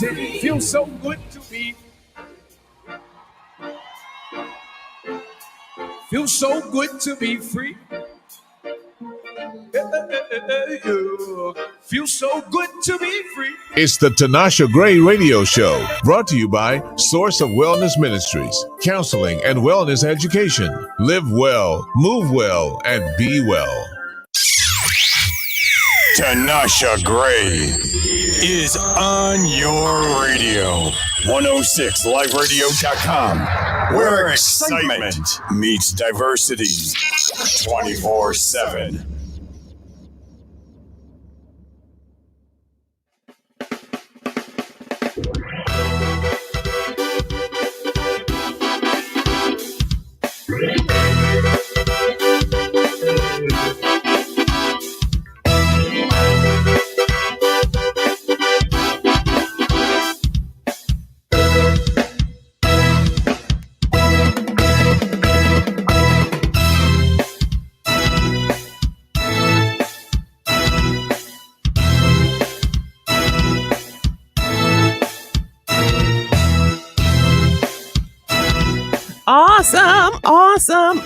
Said it feels so good to be. Feels so good to be free. Feels so good to be free. It's the Tinasha Gray Radio Show, brought to you by Source of Wellness Ministries, counseling and wellness education. Live well, move well, and be well. Tinasha Gray is on your radio. 106liveradio.com, where excitement meets diversity 24/7.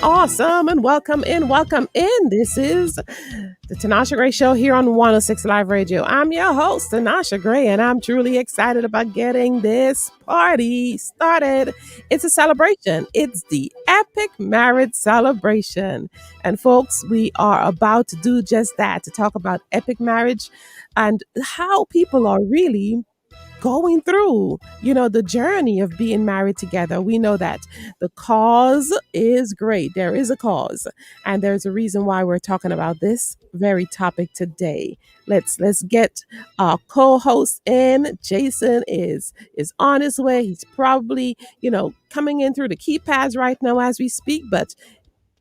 Awesome, and welcome in. This is the Tinasha Gray Show here on 106 Live Radio. I'm your host, Tinasha Gray, and I'm truly excited about getting this party started. It's a celebration. It's the Epic Marriage Celebration. And folks, we are about to do just that, to talk about epic marriage and how people are really going through, the journey of being married together. We know that the cause is great. There is a cause, and there's a reason why we're talking about this very topic today. Let's get our co-host in. Jason is on his way. He's probably, coming in through the keypads right now as we speak, but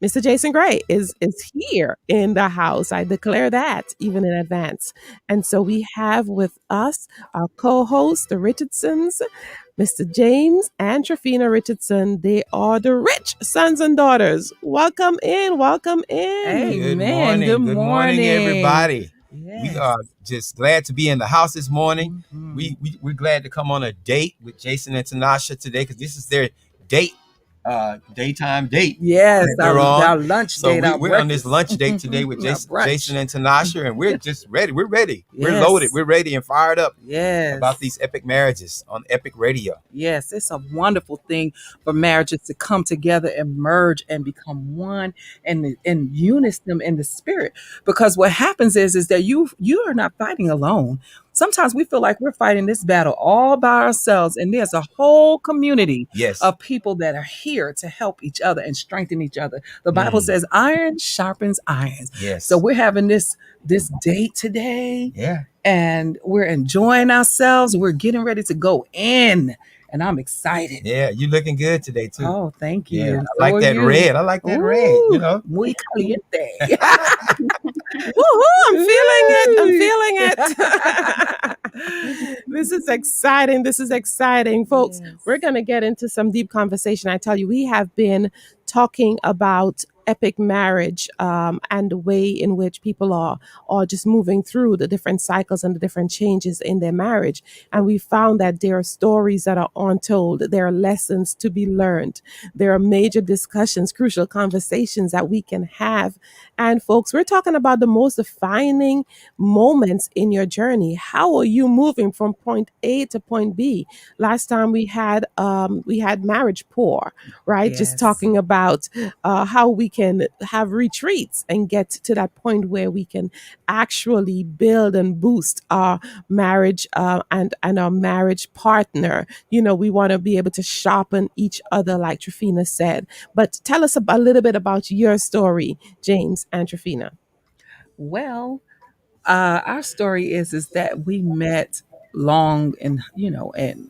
Mr. Jason Gray is here in the house. I declare that even in advance. And so we have with us our co-host, the Richardsons, Mr. James and Tryphena Richardson. They are the rich sons and daughters. Welcome in. Amen. Good morning, everybody. Yes. We are just glad to be in the house this morning. Mm-hmm. We're glad to come on a date with Jason and Tinasha today, because this is their daytime date. Yes, our lunch date. So we're on this lunch date today with Jason and Tinasha, and we're just ready. We're ready. Yes. We're loaded. We're ready and fired up about these epic marriages on Epic Radio. Yes, it's a wonderful thing for marriages to come together and merge and become one and unison in the spirit. Because what happens is that you are not fighting alone. Sometimes we feel like we're fighting this battle all by ourselves, and there's a whole community of people that are here to help each other and strengthen each other. The Bible says iron sharpens iron. Yes. So we're having this date today, and we're enjoying ourselves. We're getting ready to go in, and I'm excited. Yeah, you're looking good today too. Oh, thank you. Yeah, I like that red. I like that red. Muy caliente. Woohoo, I'm feeling it. This is exciting. Folks. Yes. We're going to get into some deep conversation. I tell you, we have been talking about epic marriage and the way in which people are just moving through the different cycles and the different changes in their marriage. And we found that there are stories that are untold. There are lessons to be learned. There are major discussions, crucial conversations that we can have. And folks, we're talking about the most defining moments in your journey. How are you moving from point A to point B? Last time we had marriage pour, right? Yes. Just talking about how we can have retreats and get to that point where we can actually build and boost our marriage and our marriage partner. We want to be able to sharpen each other, like Tryphena said. But tell us a little bit about your story, James and Tryphena. Well, our story is that we met long and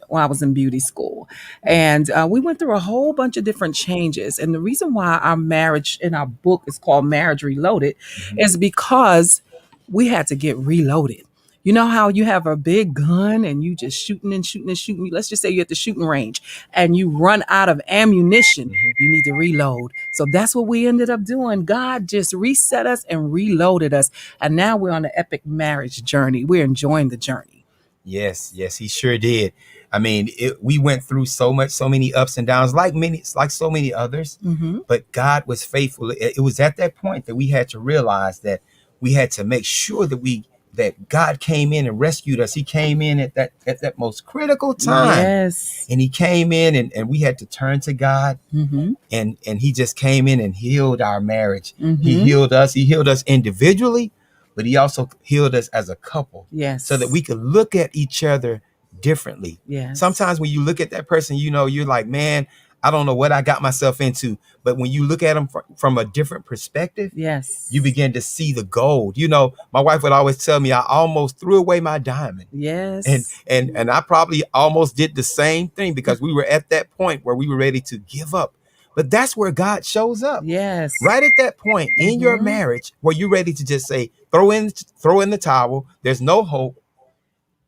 when I was in beauty school, and we went through a whole bunch of different changes. And the reason why our marriage in our book is called Marriage Reloaded is because we had to get reloaded. You know how you have a big gun and you just shooting. Let's just say you're at the shooting range and you run out of ammunition. You need to reload. So that's what we ended up doing. God just reset us and reloaded us. And now we're on the epic marriage journey. We're enjoying the journey. Yes, he sure did. I mean, we went through so many ups and downs, like so many others. But God was faithful. It was at that point that we had to realize that we had to make sure that God came in and rescued us. He came in at that most critical time. Yes. And he came in and we had to turn to God. And he just came in and healed our marriage. He healed us. He healed us individually, but he also healed us as a couple. Yes. So that we could look at each other differently. Yes. Sometimes when you look at that person, you're like, man, I don't know what I got myself into. But when you look at them from a different perspective, yes, you begin to see the gold. My wife would always tell me I almost threw away my diamond. Yes. And I probably almost did the same thing because we were at that point where we were ready to give up. But that's where God shows up. Yes. Right at that point in your marriage where you're ready to just say, throw in the towel. There's no hope.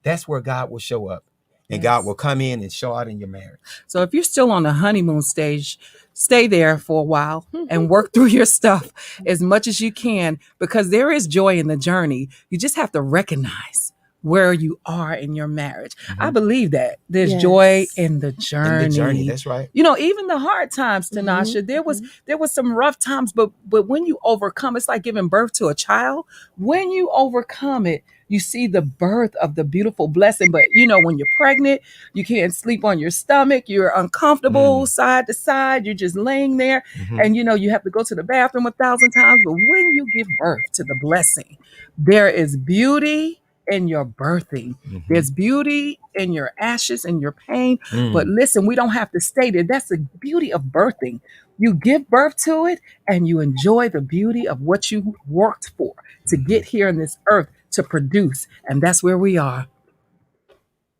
That's where God will show up. And God will come in and show out in your marriage. So if you're still on the honeymoon stage, stay there for a while and work through your stuff as much as you can, because there is joy in the journey. You just have to recognize where you are in your marriage. I believe that there's joy in the journey. In the journey, that's right. Even the hard times, Tinasha, there was some rough times, but when you overcome, it's like giving birth to a child. When you overcome it, you see the birth of the beautiful blessing. But when you're pregnant, you can't sleep on your stomach. You're uncomfortable side to side. You're just laying there, and you have to go to the bathroom 1,000 times. But when you give birth to the blessing, there is beauty in your birthing. There's beauty in your ashes and your pain. But listen, we don't have to stay there. That's the beauty of birthing. You give birth to it and you enjoy the beauty of what you worked for to get here on this earth to produce. And that's where we are.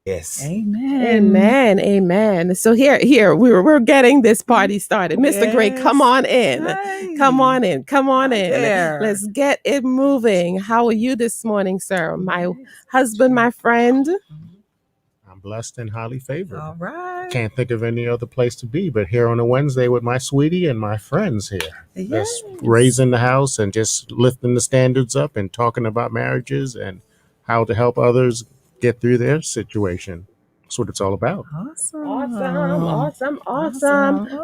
Yes. Amen. So here we're getting this party started. Mr. Gray, come on in. Hi. Come on in. There. Let's get it moving. How are you this morning, sir? My husband, my friend. I'm blessed and highly favored. All right. Can't think of any other place to be but here on a Wednesday with my sweetie and my friends here. Yes. Just raising the house and just lifting the standards up and talking about marriages and how to help others get through their situation. That's what it's all about. Awesome.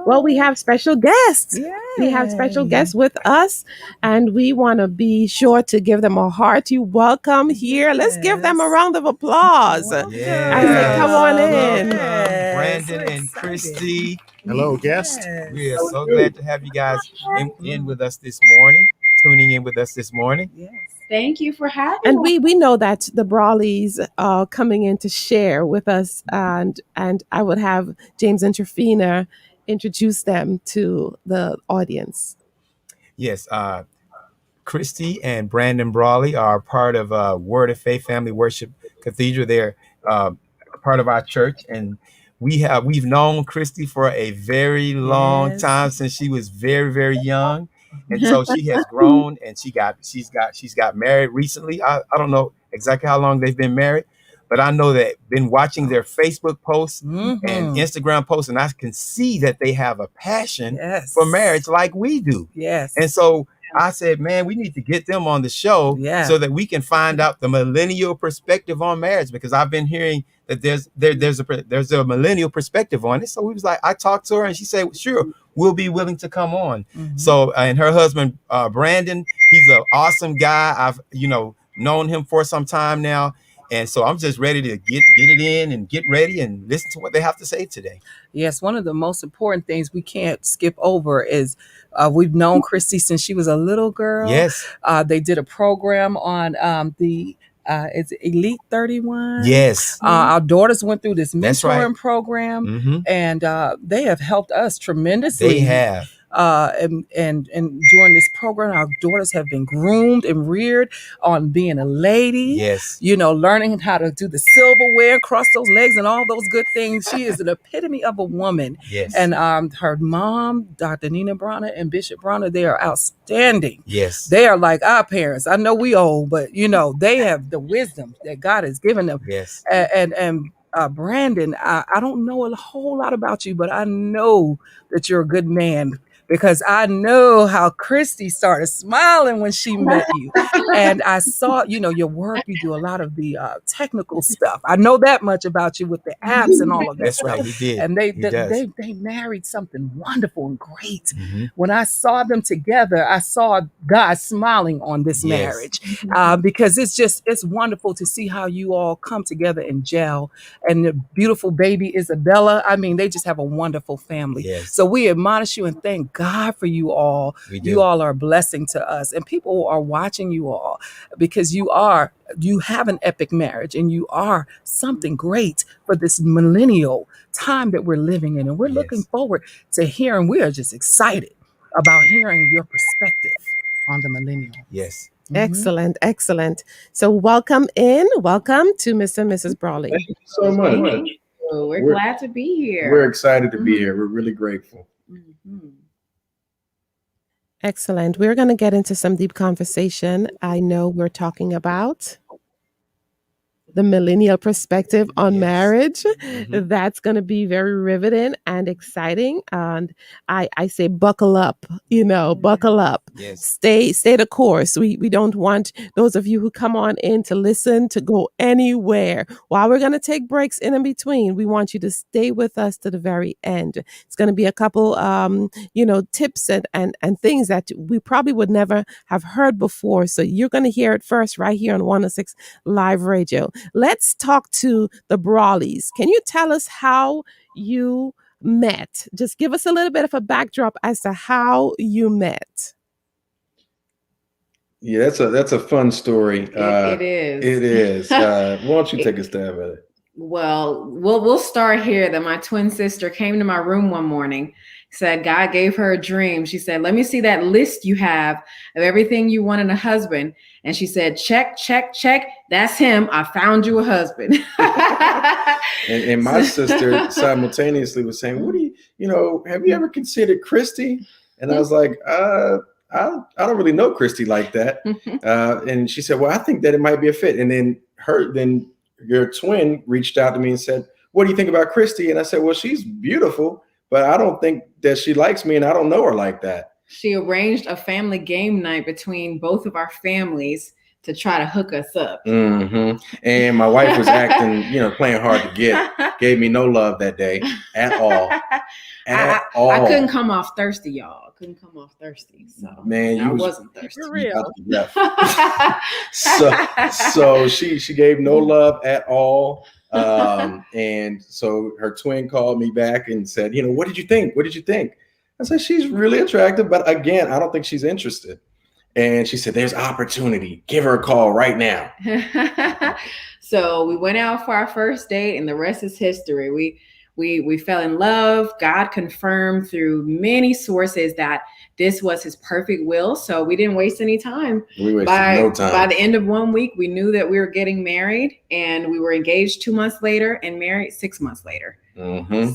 Well, we have special guests. Yay. We have special guests with us, and we want to be sure to give them a hearty welcome here. Let's give them a round of applause. Welcome. Yeah. I say, come on in. Yes. Brandon and Kristi. Hello, guest. We are so glad to have you guys in with us this morning, tuning in with us this morning. Yes. Thank you for having And me. we know that the Brawleys are coming in to share with us, and I would have James and Tryphena introduce them to the audience. Yes, Kristi and Brandon Brawley are part of Word of Faith Family Worship Cathedral. They're part of our church, and we've known Kristi for a very long time, since she was very, very young. And so she has grown, and she's got married recently. I don't know exactly how long they've been married, but I know that been watching their Facebook posts and Instagram posts, and I can see that they have a passion for marriage like we do. Yes. And so I said, man, we need to get them on the show so that we can find out the millennial perspective on marriage, because I've been hearing that there's a millennial perspective on it. So we was like, I talked to her and she said, sure, we'll be willing to come on. So, and her husband, Brandon, he's an awesome guy. I've, known him for some time now. And so I'm just ready to get it in and get ready and listen to what they have to say today. Yes, one of the most important things we can't skip over is we've known Kristi since she was a little girl. Yes. They did a program on it's Elite 31. Yes. Our daughters went through this That's mentoring right. program, and they have helped us tremendously. They have. And during this program, our daughters have been groomed and reared on being a lady. Yes. Learning how to do the silverware, cross those legs, and all those good things. She is an epitome of a woman. Yes. And her mom, Dr. Nina Bronner and Bishop Bronner, they are outstanding. Yes. They are like our parents. I know we old, but they have the wisdom that God has given them. Yes. And Brandon, I don't know a whole lot about you, but I know that you're a good man. because I know how Kristi started smiling when she met you. And I saw, your work. You do a lot of the technical stuff. I know that much about you with the apps and all of that. That's stuff. right. He did. And they married something wonderful and great. When I saw them together, I saw God smiling on this marriage, because it's wonderful to see how you all come together and gel. And the beautiful baby Isabella, I mean, they just have a wonderful family. Yes. So we admonish you and thank God for you all. You all are a blessing to us, and people are watching you all because you have an epic marriage and you are something great for this millennial time that we're living in. And we're looking forward to hearing, we are just excited about hearing your perspective on the millennial. Yes. Excellent, excellent. So welcome to Mr. and Mrs. Brawley. Thank you so much. We're glad to be here. We're excited to be here. We're really grateful. Excellent. We're going to get into some deep conversation. I know we're talking about the millennial perspective on marriage. That's going to be very riveting and exciting. And I say, buckle up, buckle up. Yes. Stay the course. We don't want those of you who come on in to listen to go anywhere. While we're going to take breaks in between, we want you to stay with us to the very end. It's going to be a couple, tips and things that we probably would never have heard before. So you're going to hear it first right here on 106 Live Radio. Let's talk to the Brawleys. Can you tell us how you met? Just give us a little bit of a backdrop as to how you met. Yeah, that's a fun story. It is. It is. Why don't you take a stab at it? Well, we'll start here. That my twin sister came to my room one morning, said God gave her a dream. She said, "Let me see that list you have of everything you want in a husband." And she said, "Check, check, check. That's him. I found you a husband." and my sister simultaneously was saying, "What do you, have you ever considered Kristi?" And I was like, I don't really know Kristi like that. And she said, "Well, I think that it might be a fit." And then your twin reached out to me and said, "What do you think about Kristi?" And I said, "Well, she's beautiful, but I don't think that she likes me, and I don't know her like that." She arranged a family game night between both of our families to try to hook us up. And my wife was acting, playing hard to get. Gave me no love that day at all. I couldn't come off thirsty, y'all. I couldn't come off thirsty. So man, I wasn't thirsty. For real. So she gave no love at all. And so her twin called me back and said, "What did you think? What did you think?" I said, "She's really attractive, but again, I don't think she's interested." And she said, "There's opportunity. Give her a call right now." So we went out for our first date, and the rest is history. We fell in love. God confirmed through many sources that this was his perfect will. So we didn't waste any time. We wasted no time. By the end of 1 week, we knew that we were getting married, and we were engaged 2 months later and married 6 months later.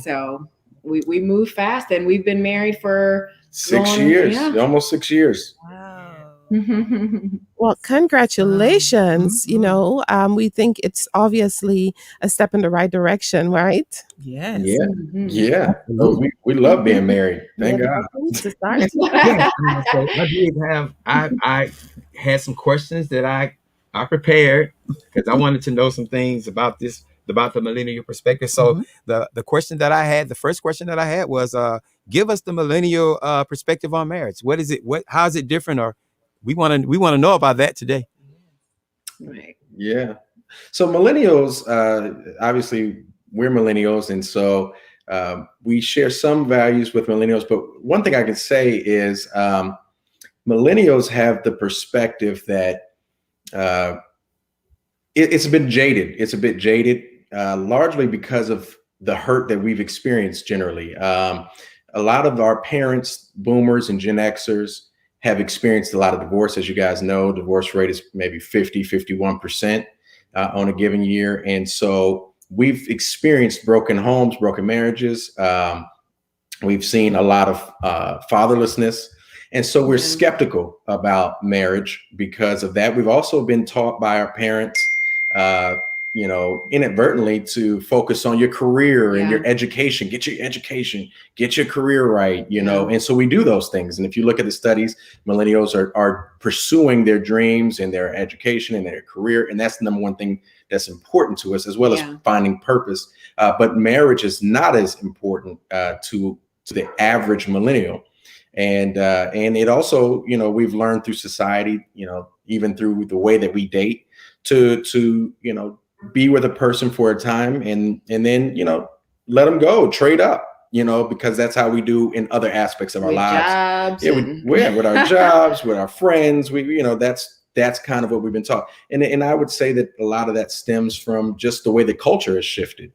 So we moved fast, and we've been married for 6 years, almost 6 years. Wow. Well, congratulations. We think it's obviously a step in the right direction, right? Yes. Yeah. We love being married. Thank God. To start. So I had some questions that I prepared because I wanted to know some things about the millennial perspective. So the first question that I had was, give us the millennial perspective on marriage. What is it? How is it different? Or we want to know about that today. Right. Yeah. So millennials, obviously we're millennials. And so we share some values with millennials. But one thing I can say is millennials have the perspective that it's a bit jaded. It's a bit jaded, largely because of the hurt that we've experienced generally. A lot of our parents, boomers and Gen Xers, have experienced a lot of divorce. As you guys know, divorce rate is maybe 51% on a given year. And so we've experienced broken homes, broken marriages. We've seen a lot of fatherlessness. And so we're skeptical about marriage because of that. We've also been taught by our parents inadvertently to focus on your career and your education, get your career right, and so we do those things. And if you look at the studies, millennials are pursuing their dreams and their education and their career. And that's the number one thing that's important to us, as well as finding purpose. But marriage is not as important to the average millennial. And it also, we've learned through society, even through the way that we date, to be with a person for a time and then, let them go, trade up, because that's how we do in other aspects of our lives. With our jobs, with our friends, that's kind of what we've been taught. And I would say that a lot of that stems from just the way the culture has shifted.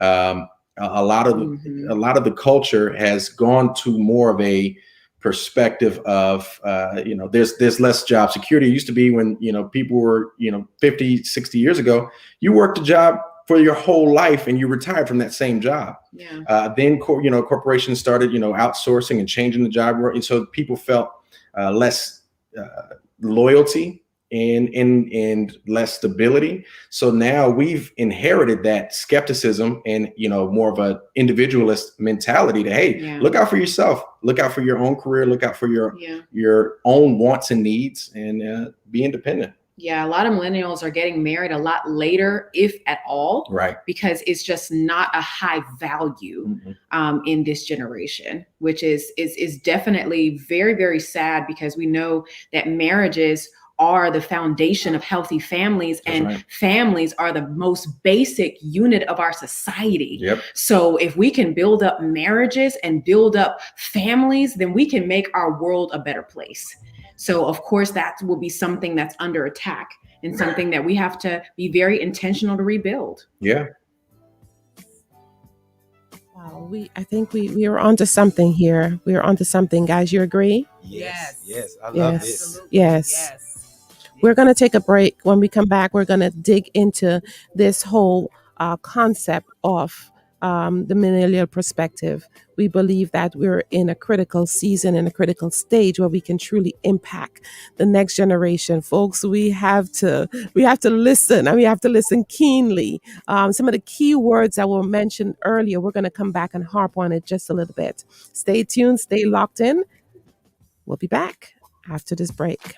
A lot of the culture has gone to more of a perspective of, there's less job security. It used to be when, people were, 50, 60 years ago, you worked a job for your whole life and you retired from that same job. Then, corporations started, outsourcing and changing the job. And so people felt less loyalty and less stability. So now we've inherited that skepticism and, more of an individualist mentality to, hey, look out for yourself, look out for your own career, look out for your own wants and needs, and be independent. Yeah, a lot of millennials are getting married a lot later, if at all, right? Because it's just not a high value in this generation, which is definitely very, very sad, because we know that marriages are the foundation of healthy families. That's and families are the most basic unit of our society. So if we can build up marriages and build up families, then we can make our world a better place. So of course that will be something that's under attack and something that we have to be very intentional to rebuild. Wow, I think we are onto something here. We are onto something, guys. You agree? Yes. I love this. Yes. We're going to take a break. When we come back, we're going to dig into this whole concept of the millennial perspective. We believe that we're in a critical season, in a critical stage where we can truly impact the next generation. Folks, we have to listen, and we have to listen keenly. Some of the key words that were mentioned earlier, we're going to come back and harp on it just a little bit. Stay tuned, stay locked in. We'll be back after this break.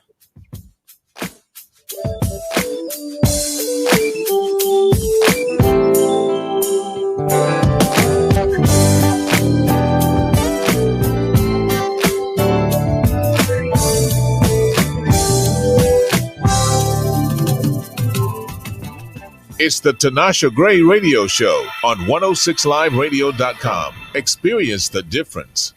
It's the Tinasha Gray Radio Show on 106liveradio.com. Experience the difference.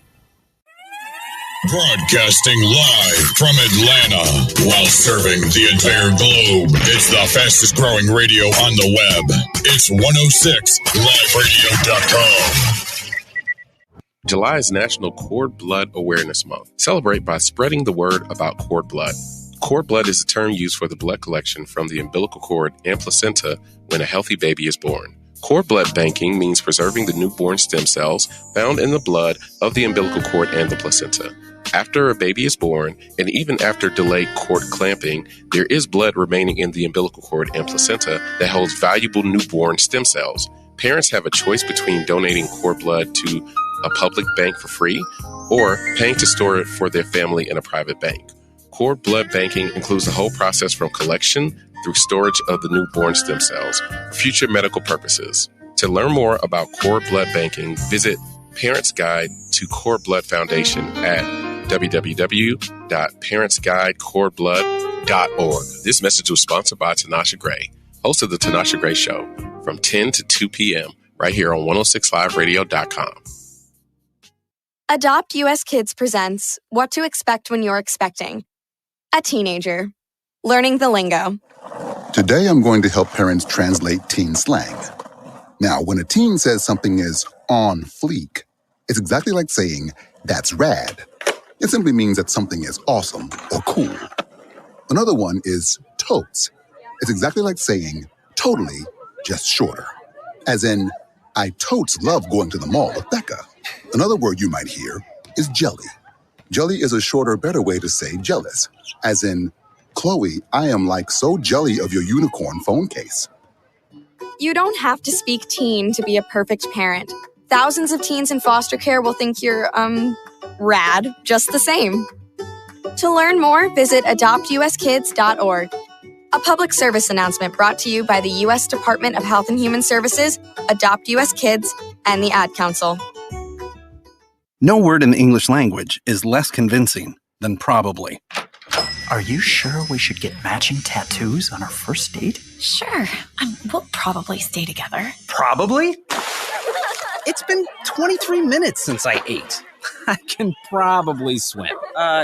Broadcasting live from Atlanta while serving the entire globe. It's the fastest growing radio on the web. It's 106liveradio.com. July is National Cord Blood Awareness Month. Celebrate by spreading the word about cord blood. Cord blood is a term used for the blood collection from the umbilical cord and placenta when a healthy baby is born. Cord blood banking means preserving the newborn stem cells found in the blood of the umbilical cord and the placenta. After a baby is born, and even after delayed cord clamping, there is blood remaining in the umbilical cord and placenta that holds valuable newborn stem cells. Parents have a choice between donating cord blood to a public bank for free or paying to store it for their family in a private bank. Cord blood banking includes the whole process from collection through storage of the newborn stem cells for future medical purposes. To learn more about cord blood banking, visit Parents Guide to Cord Blood Foundation at www.parentsguidecordblood.org. This message was sponsored by Tinasha Gray, host of the Tinasha Gray Show, from 10 to 2 p.m. right here on 106liveradio.com. Adopt US Kids presents What to Expect When You're Expecting. A teenager. Learning the lingo. Today I'm going to help parents translate teen slang. Now, when a teen says something is on fleek, it's exactly like saying, that's rad. It simply means that something is awesome or cool. Another one is totes. It's exactly like saying, totally, just shorter. As in, I totes love going to the mall with Becca. Another word you might hear is jelly. Jelly is a shorter, better way to say jealous. As in, Chloe, I am like so jelly of your unicorn phone case. You don't have to speak teen to be a perfect parent. Thousands of teens in foster care will think you're, rad just the same. To learn more, visit adoptuskids.org. A public service announcement brought to you by the U.S. Department of Health and Human Services, Adopt U.S. Kids, and the Ad Council. No word in the English language is less convincing than probably. Are you sure we should get matching tattoos on our first date? Sure. We'll probably stay together. Probably? It's been 23 minutes since I ate. I can probably swim.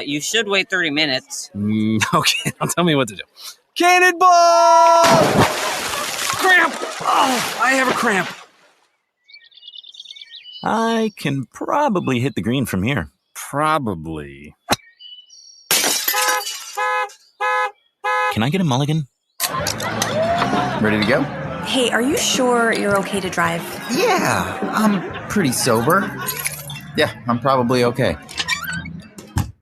You should wait 30 minutes. Okay, now tell me what to do. Cannonball! Cramp! Oh, I have a cramp. I can probably hit the green from here. Probably. Can I get a mulligan? Ready to go? Hey, are you sure you're okay to drive? Yeah, I'm pretty sober. Yeah, I'm probably okay.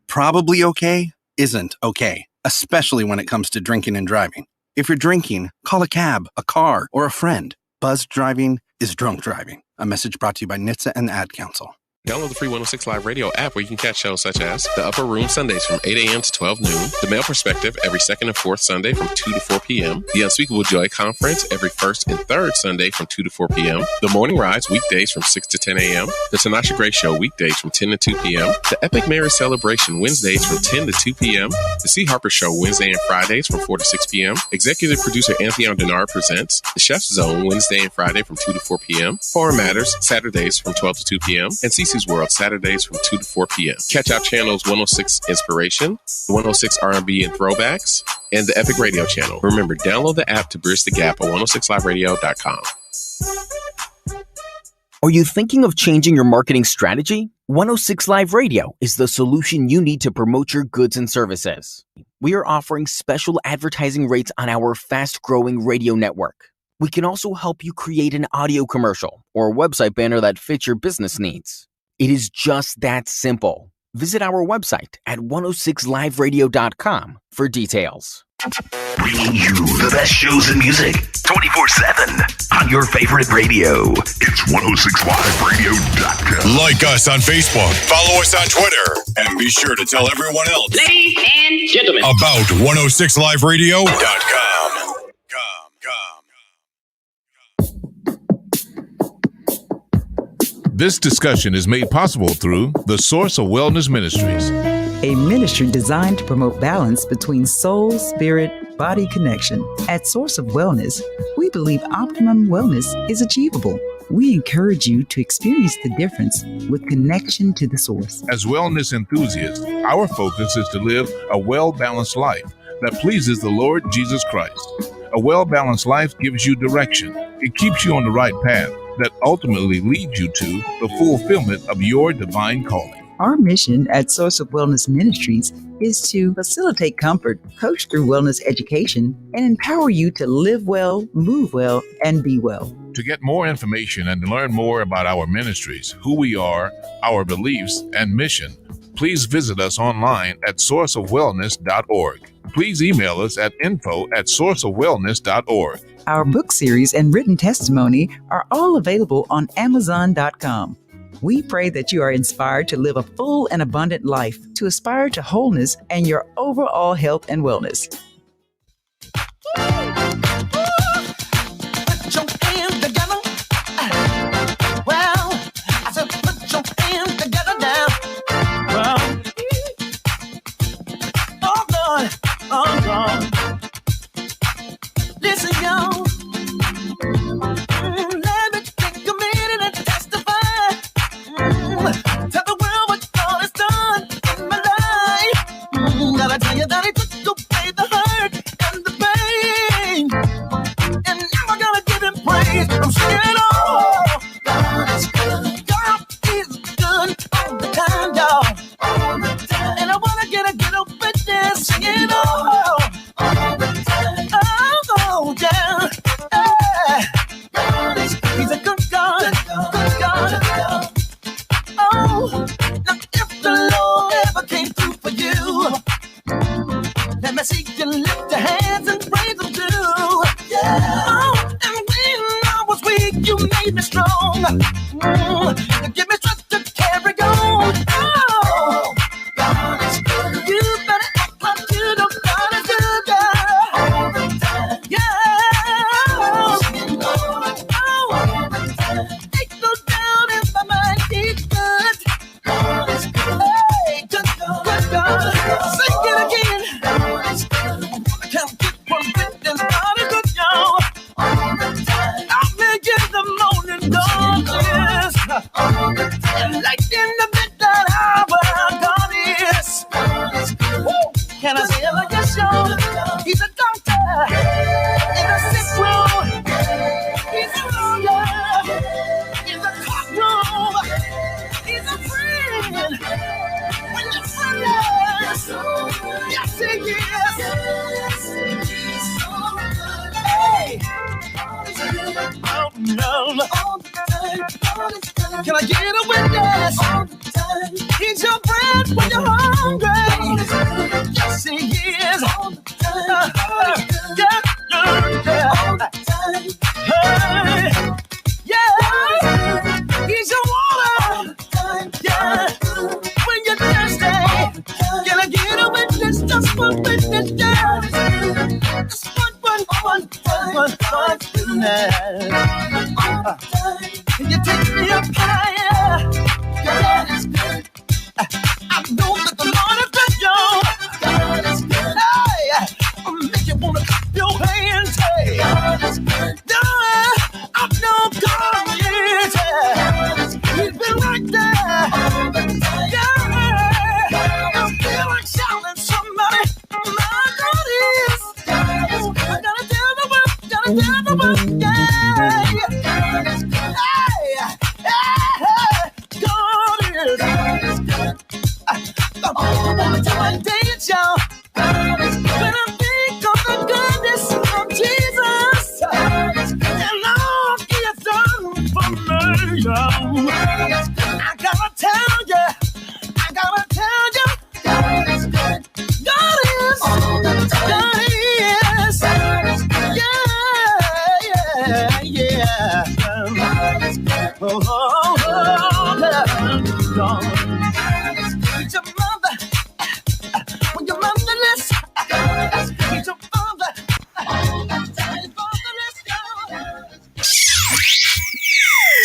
Probably okay isn't okay, especially when it comes to drinking and driving. If you're drinking, call a cab, a car, or a friend. Buzzed driving is drunk driving. A message brought to you by NHTSA and the Ad Council. Download the free 106 Live Radio app where you can catch shows such as The Upper Room Sundays from 8 a.m. to 12 noon, The Male Perspective every second and fourth Sunday from 2 to 4 p.m., The Unspeakable Joy Conference every first and third Sunday from 2 to 4 p.m., The Morning Rise weekdays from 6 to 10 a.m., The Tinasha Gray Show weekdays from 10 to 2 p.m., The Epic Marriage Celebration Wednesdays from 10 to 2 p.m., The C. Harper Show Wednesday and Fridays from 4 to 6 p.m., Executive Producer Anthony Denard presents The Chef's Zone Wednesday and Friday from 2 to 4 p.m., Foreign Matters Saturdays from 12 to 2 p.m., and Cece's World Saturdays from 2 to 4 p.m. Catch our channels 106 Inspiration, 106 R&B and Throwbacks, and the Epic Radio channel. Remember, download the app to bridge the gap at 106liveradio.com. Are you thinking of changing your marketing strategy? 106 Live Radio is the solution you need to promote your goods and services. We are offering special advertising rates on our fast-growing radio network. We can also help you create an audio commercial or a website banner that fits your business needs. It is just that simple. Visit our website at 106liveradio.com for details. Bringing you the best shows in music 24/7 on your favorite radio. It's 106liveradio.com. Like us on Facebook, follow us on Twitter, and be sure to tell everyone else, Ladies and gentlemen, about 106liveradio.com. This discussion is made possible through the Source of Wellness Ministries, a ministry designed to promote balance between soul, spirit, body connection. At Source of Wellness, we believe optimum wellness is achievable. We encourage you to experience the difference with connection to the source. As wellness enthusiasts, our focus is to live a well-balanced life that pleases the Lord Jesus Christ. A well-balanced life gives you direction. It keeps you on the right path that ultimately leads you to the fulfillment of your divine calling. Our mission at Source of Wellness Ministries is to facilitate comfort, coach through wellness education, and empower you to live well, move well, and be well. To get more information and to learn more about our ministries, who we are, our beliefs, and mission, please visit us online at sourceofwellness.org. Please email us at info@sourceofwellness.org. Our book series and written testimony are all available on Amazon.com. We pray that you are inspired to live a full and abundant life, to aspire to wholeness and your overall health and wellness. Listen, y'all. Let me take a minute and testify. Tell the world what God has done in my life. Gotta tell you that He took away the hurt and the pain. And now I gotta give Him praise. I'm singing, oh, God is good. God is good all the time, y'all. All the time. And I wanna get a witness singing, oh, all the time. Oh, yeah. God is good. He's a good God. Good God. Oh, now if the Lord ever came through for you, let me Yes, he is. Hey. Oh, no. Can I get a witness? He's your friend when you're hungry. Yes, he is. Yeah. He's your water. Yeah. When you're thirsty. Can I get a witness? Just one witness. Yeah. Just one. Can you take me up higher? God is good. I know that the Lord is with you. God is good. Hey, I'll make you wanna clap your hands. Hey, God is good. I know God is. He's been right there. Yeah, I feel like shouting somebody. My God is. I gotta tell the world. Yeah.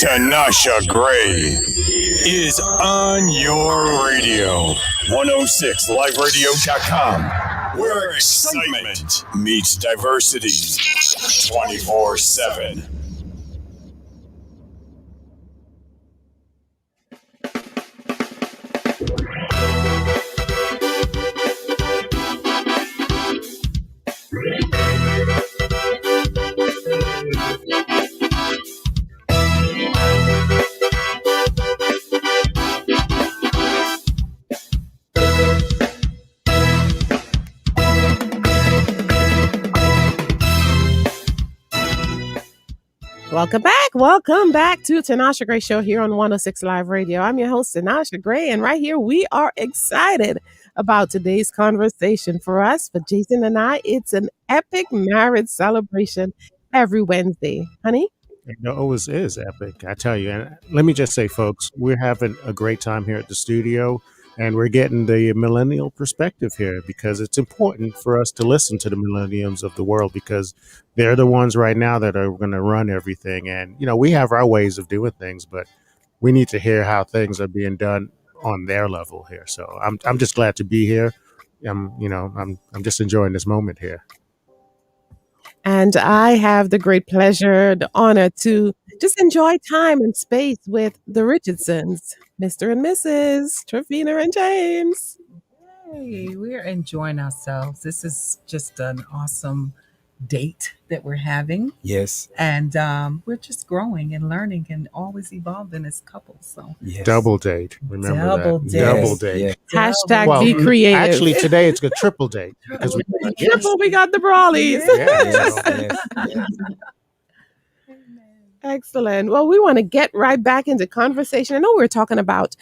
Tinasha Gray is on your radio. 106liveradio.com, where excitement meets diversity 24/7. Welcome back to Tinasha Gray Show here on 106 Live Radio. I'm your host, Tinasha Gray, and right here we are excited about today's conversation. For us, for Jason and I, it's an epic marriage celebration every Wednesday. Honey? It always is epic, I tell you. And let me just say, folks, we're having a great time here at the studio, and we're getting the millennial perspective here because it's important for us to listen to the millenniums of the world because they're the ones right now that are going to run everything. And, you know, we have our ways of doing things, but we need to hear how things are being done on their level here. So I'm just glad to be here. I'm just enjoying this moment here. And I have the great pleasure, the honor to just enjoy time and space with the Richardsons, Mr. and Mrs. Tryphena and James. Hey, we're enjoying ourselves. This is just an awesome date that we're having. Yes. And we're just growing and learning and always evolving as couples. So yes. Double date. Remember double that. Date. Double date. Yes. Hashtag be creative. Actually, today it's a triple date because we got the Brawleys. Yes. Excellent. Well, we want to get right back into conversation. I know we're talking about,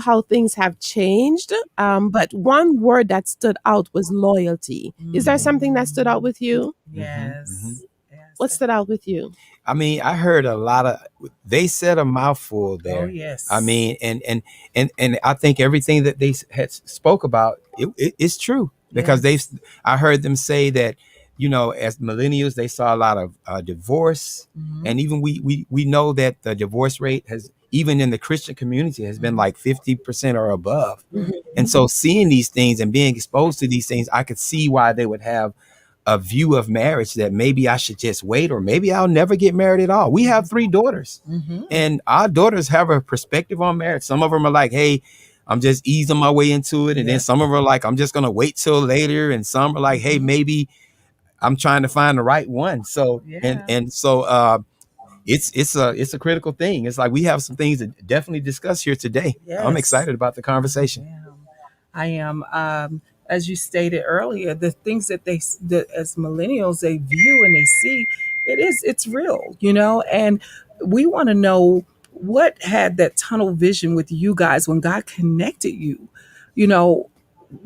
how things have changed. But one word that stood out was loyalty. Is there something that stood out with you? Yes. Mm-hmm. Yes. What stood out with you? I mean, I heard a lot of, they said a mouthful there. Oh, yes. I mean, and I think everything that they had spoke about, it's true because I heard them say that, as millennials, they saw a lot of divorce. Mm-hmm. And even we know that the divorce rate has, even in the Christian community, has been like 50% or above. Mm-hmm. And so seeing these things and being exposed to these things, I could see why they would have a view of marriage that maybe I should just wait, or maybe I'll never get married at all. We have 3 daughters, and our daughters have a perspective on marriage. Some of them are like, hey, I'm just easing my way into it. And then some of them are like, I'm just going to wait till later. And some are like, hey, maybe I'm trying to find the right one. So, so it's a critical thing. It's like, we have some things to definitely discuss here today. Yes. I'm excited about the conversation. I am. as you stated earlier, the things that as millennials, they view and they see, it's real, and we want to know what had that tunnel vision with you guys when God connected you. You know,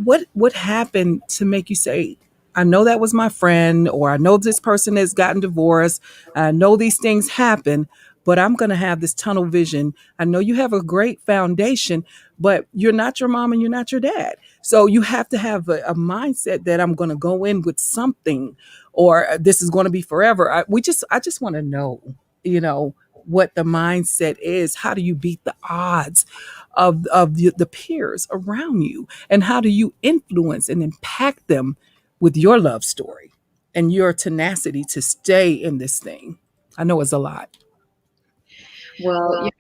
what happened to make you say, I know that was my friend, or I know this person has gotten divorced. I know these things happen, but I'm going to have this tunnel vision. I know you have a great foundation, but you're not your mom and you're not your dad. So you have to have a mindset that I'm going to go in with something, or this is going to be forever. I just want to know, what the mindset is. How do you beat the odds of the peers around you? And how do you influence and impact them with your love story and your tenacity to stay in this thing? I know it's a lot. Well,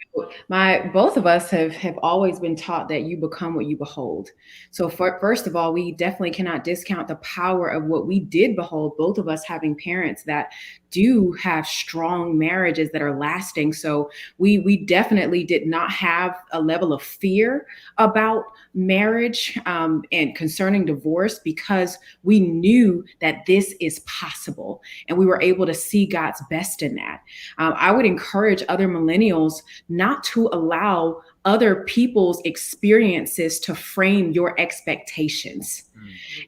both of us have always been taught that you become what you behold. So first of all, we definitely cannot discount the power of what we did behold, both of us having parents that do have strong marriages that are lasting. So we definitely did not have a level of fear about marriage and concerning divorce, because we knew that this is possible and we were able to see God's best in that. I would encourage other millennials not to allow other people's experiences to frame your expectations.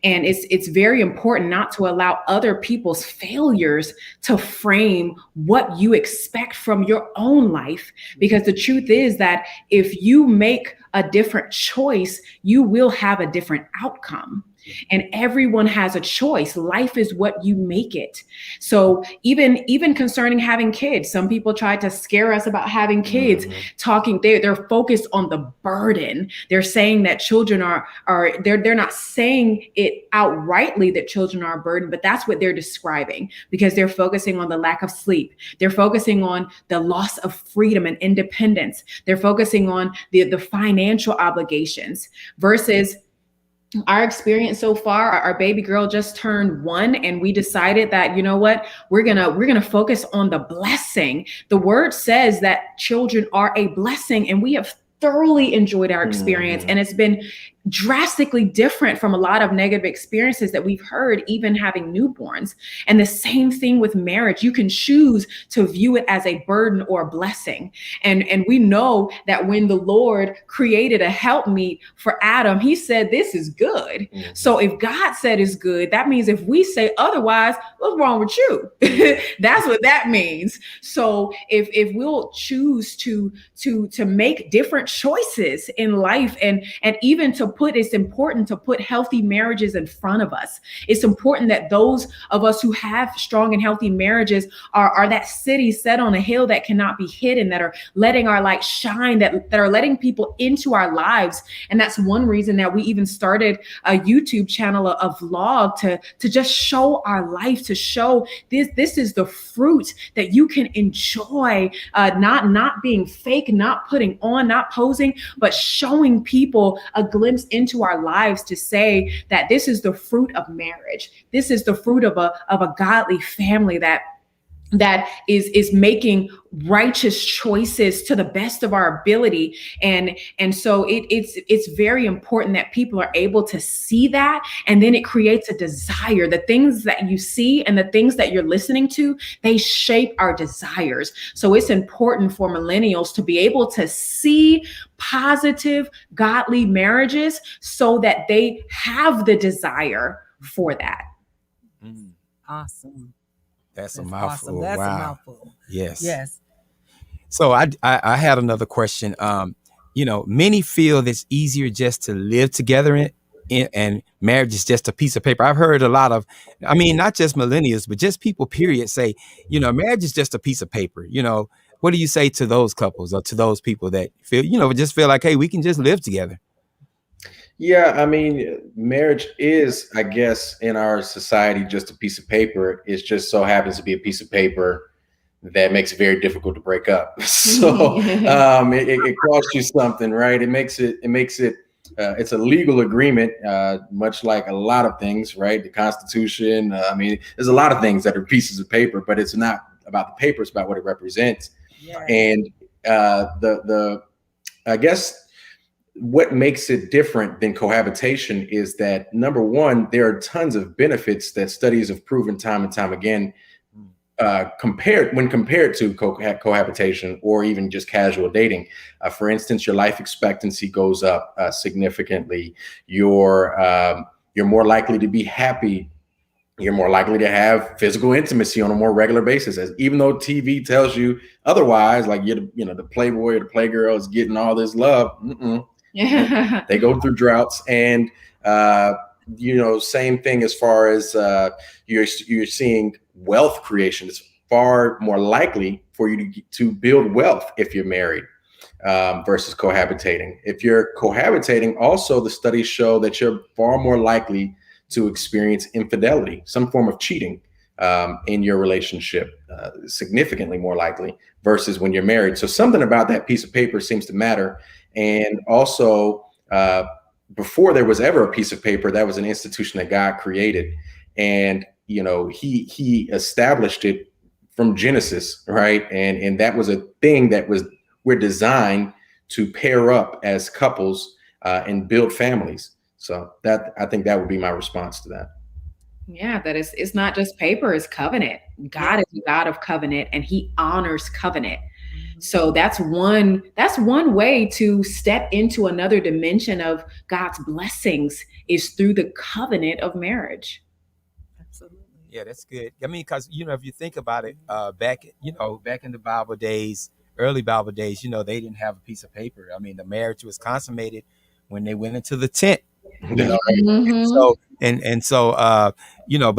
And it's very important not to allow other people's failures to frame what you expect from your own life. Because the truth is that if you make a different choice, you will have a different outcome. And everyone has a choice. Life is what you make it. So even concerning having kids, some people try to scare us about having kids, they're focused on the burden. They're saying that children they're not saying it outrightly that children are a burden, but that's what they're describing, because they're focusing on the lack of sleep. They're focusing on the loss of freedom and independence. They're focusing on the financial obligations versus our experience so far. Our baby girl just turned 1, and we decided that, you know what, we're gonna focus on the blessing. The word says that children are a blessing, and we have thoroughly enjoyed our experience. And it's been drastically different from a lot of negative experiences that we've heard, even having newborns. And the same thing with marriage. You can choose to view it as a burden or a blessing. And we know that when the Lord created a helpmeet for Adam, he said, this is good. So if God said it's good, that means if we say otherwise, what's wrong with you? That's what that means. So if we'll choose to make different choices in life, and even it's important to put healthy marriages in front of us. It's important that those of us who have strong and healthy marriages are that city set on a hill that cannot be hidden, that are letting our light shine, that are letting people into our lives. And that's one reason that we even started a YouTube channel, a vlog, to just show our life, to show this is the fruit that you can enjoy, not being fake, not putting on, not posing, but showing people a glimpse into our lives, to say that this is the fruit of marriage. This is the fruit of a godly family that is making righteous choices to the best of our ability. And so it's very important that people are able to see that, and then it creates a desire. The things that you see and the things that you're listening to, they shape our desires. So it's important for millennials to be able to see positive, godly marriages so that they have the desire for that. Awesome. That's a mouthful. Awesome. That's wow. a mouthful. Yes. So I had another question. Many feel it's easier just to live together and marriage is just a piece of paper. I've heard a lot of, not just millennials, but just people, period, say, marriage is just a piece of paper. What do you say to those couples or to those people that just feel like, hey, we can just live together? Yeah, marriage is, I guess, in our society, just a piece of paper. It just so happens to be a piece of paper that makes it very difficult to break up. So it costs you something, right? It makes it it's a legal agreement, much like a lot of things, right? The Constitution. There's a lot of things that are pieces of paper, but it's not about the paper. It's about what it represents. Yeah. And I guess what makes it different than cohabitation is that, number one, there are tons of benefits that studies have proven time and time again, compared to cohabitation or even just casual dating. For instance, your life expectancy goes up significantly. You're more likely to be happy. You're more likely to have physical intimacy on a more regular basis, as even though TV tells you otherwise, like the playboy or the playgirl is getting all this love. Yeah. They go through droughts, and same thing as far as you're seeing wealth creation. It's far more likely for you to build wealth if you're married versus cohabitating. If you're cohabitating, also the studies show that you're far more likely to experience infidelity, some form of cheating in your relationship, significantly more likely versus when you're married. So something about that piece of paper seems to matter. And also, before there was ever a piece of paper, that was an institution that God created. And, he established it from Genesis, right? And that was a thing we're designed to pair up as couples and build families. So I think that would be my response to that. Yeah, that it's not just paper, it's covenant. God is a God of covenant, and he honors covenant. So that's one way to step into another dimension of God's blessings is through the covenant of marriage. Absolutely. Yeah, that's good. I mean, because if you think about it, back in the Bible days, early Bible days, they didn't have a piece of paper. I mean, the marriage was consummated when they went into the tent. But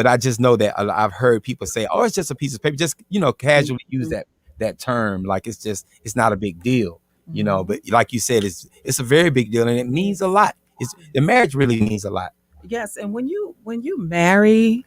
I just know that I've heard people say, "Oh, it's just a piece of paper." Just casually use that term like it's not a big deal, But like you said, it's a very big deal, and it means a lot. The marriage really means a lot. Yes, and when you marry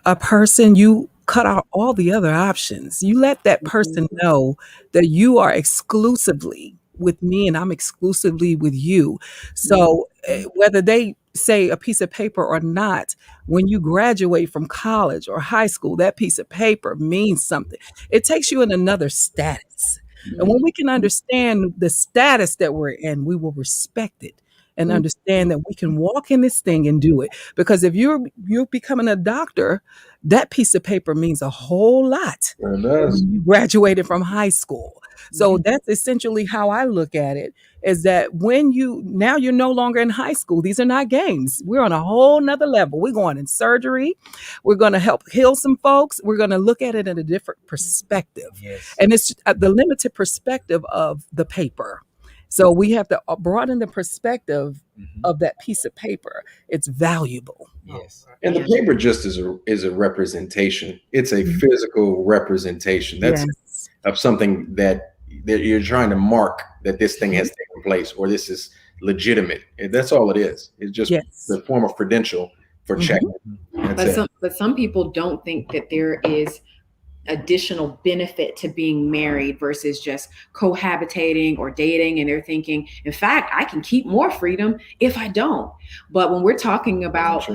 a person, you cut out all the other options. You let that person know that you are exclusively with me and I'm exclusively with you. So whether they say a piece of paper or not, when you graduate from college or high school, that piece of paper means something. It takes you in another status. And when we can understand the status that we're in, we will respect it and understand that we can walk in this thing and do it. Because if you're becoming a doctor, that piece of paper means a whole lot when you graduated from high school. So that's essentially how I look at it, is that now you're no longer in high school. These are not games. We're on a whole nother level. We're going in surgery. We're going to help heal some folks. We're going to look at it in a different perspective. Yes. And it's the limited perspective of the paper. So we have to broaden the perspective of that piece of paper. It's valuable. Yes. And the paper just is a representation. It's a physical representation. That's of something that you're trying to mark that this thing has taken place, or this is legitimate. That's all it is. It's just the form of credential for checking. But some people don't think that there is additional benefit to being married versus just cohabitating or dating, and they're thinking, in fact, I can keep more freedom if I don't. But when we're talking about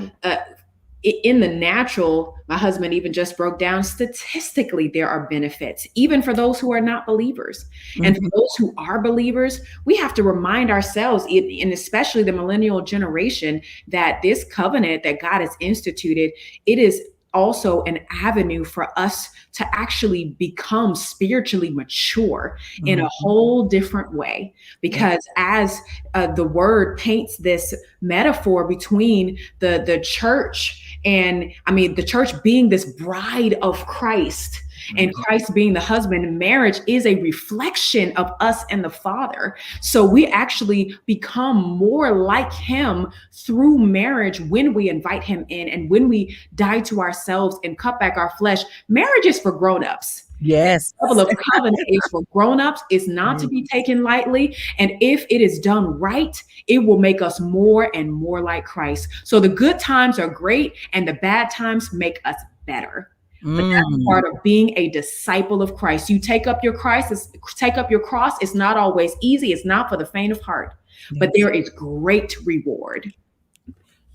in the natural, my husband even just broke down, statistically there are benefits even for those who are not believers. And for those who are believers, we have to remind ourselves, and especially the millennial generation, that this covenant that God has instituted, it is also an avenue for us to actually become spiritually mature in a whole different way. Because as the word paints this metaphor between the church, and the church being this bride of Christ, and Christ being the husband, marriage is a reflection of us and the Father. So we actually become more like him through marriage when we invite him in, and when we die to ourselves and cut back our flesh. Marriage is for grown-ups. Yes. The level of covenant is for grown-ups. It's not to be taken lightly. And if it is done right, it will make us more and more like Christ. So the good times are great, and the bad times make us better. But that's part of being a disciple of Christ. You take up your cross. It's not always easy. It's not for the faint of heart, but there is great reward.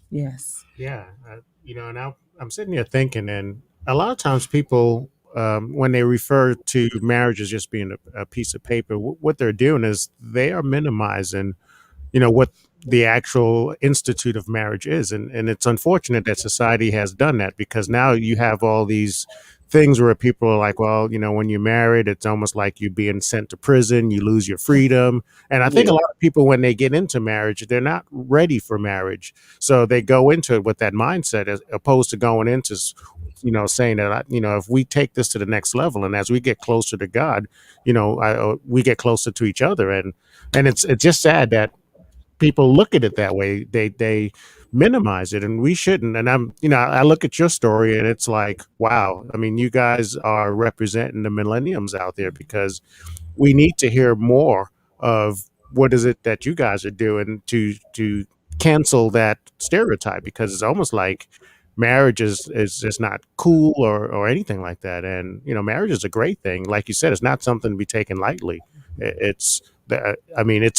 Yes. Yeah. And I'm sitting here thinking, and a lot of times people, when they refer to marriage as just being a piece of paper, what they're doing is they are minimizing what the actual institute of marriage is. And it's unfortunate that society has done that, because now you have all these things where people are like, well, when you're married, it's almost like you're being sent to prison, you lose your freedom. And I think a lot of people, when they get into marriage, they're not ready for marriage. So they go into it with that mindset, as opposed to going into, saying that, if we take this to the next level, and as we get closer to God, we get closer to each other. And it's just sad that people look at it that way. They minimize it, and we shouldn't. And I look at your story, and it's like, wow. I mean, you guys are representing the millenniums out there, because we need to hear more of what is it that you guys are doing to cancel that stereotype, because it's almost like marriage is just not cool or anything like that. And marriage is a great thing. Like you said, it's not something to be taken lightly. It's a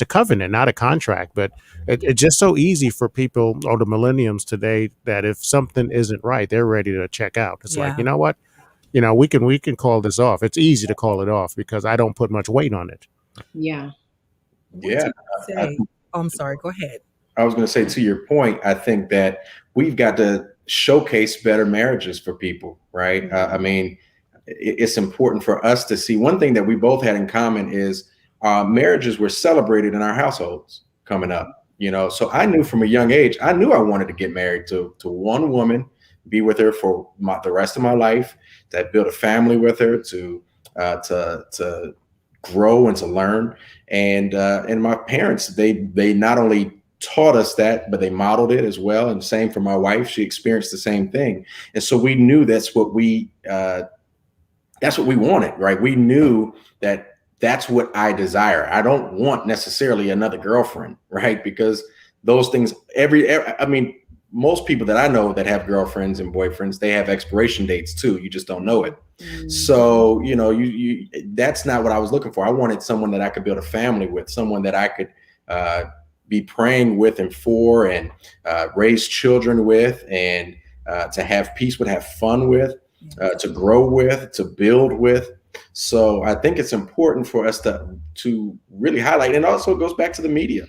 covenant, not a contract. But it's just so easy for people, or the millenniums today, that if something isn't right, they're ready to check out. It's like, you know what, we can call this off. It's easy to call it off because I don't put much weight on it. Yeah. I'm sorry. Go ahead. I was going to say, to your point, I think that we've got to showcase better marriages for people, right? It's important for us to see. One thing that we both had in common is marriages were celebrated in our households coming up, So I knew from a young age, I knew I wanted to get married to one woman, be with her for the rest of my life, to build a family with her, to grow and to learn. And my parents, they not only taught us that, but they modeled it as well. And same for my wife. She experienced the same thing. And so we knew that's what we wanted, right? We knew that that's what I desire. I don't want necessarily another girlfriend, right? Because those things, most people that I know that have girlfriends and boyfriends, they have expiration dates too. You just don't know it. So, that's not what I was looking for. I wanted someone that I could build a family with, someone that I could be praying with and for, and raise children with, and to have peace with, have fun with, to grow with, to build with. So I think it's important for us to really highlight. And also it goes back to the media.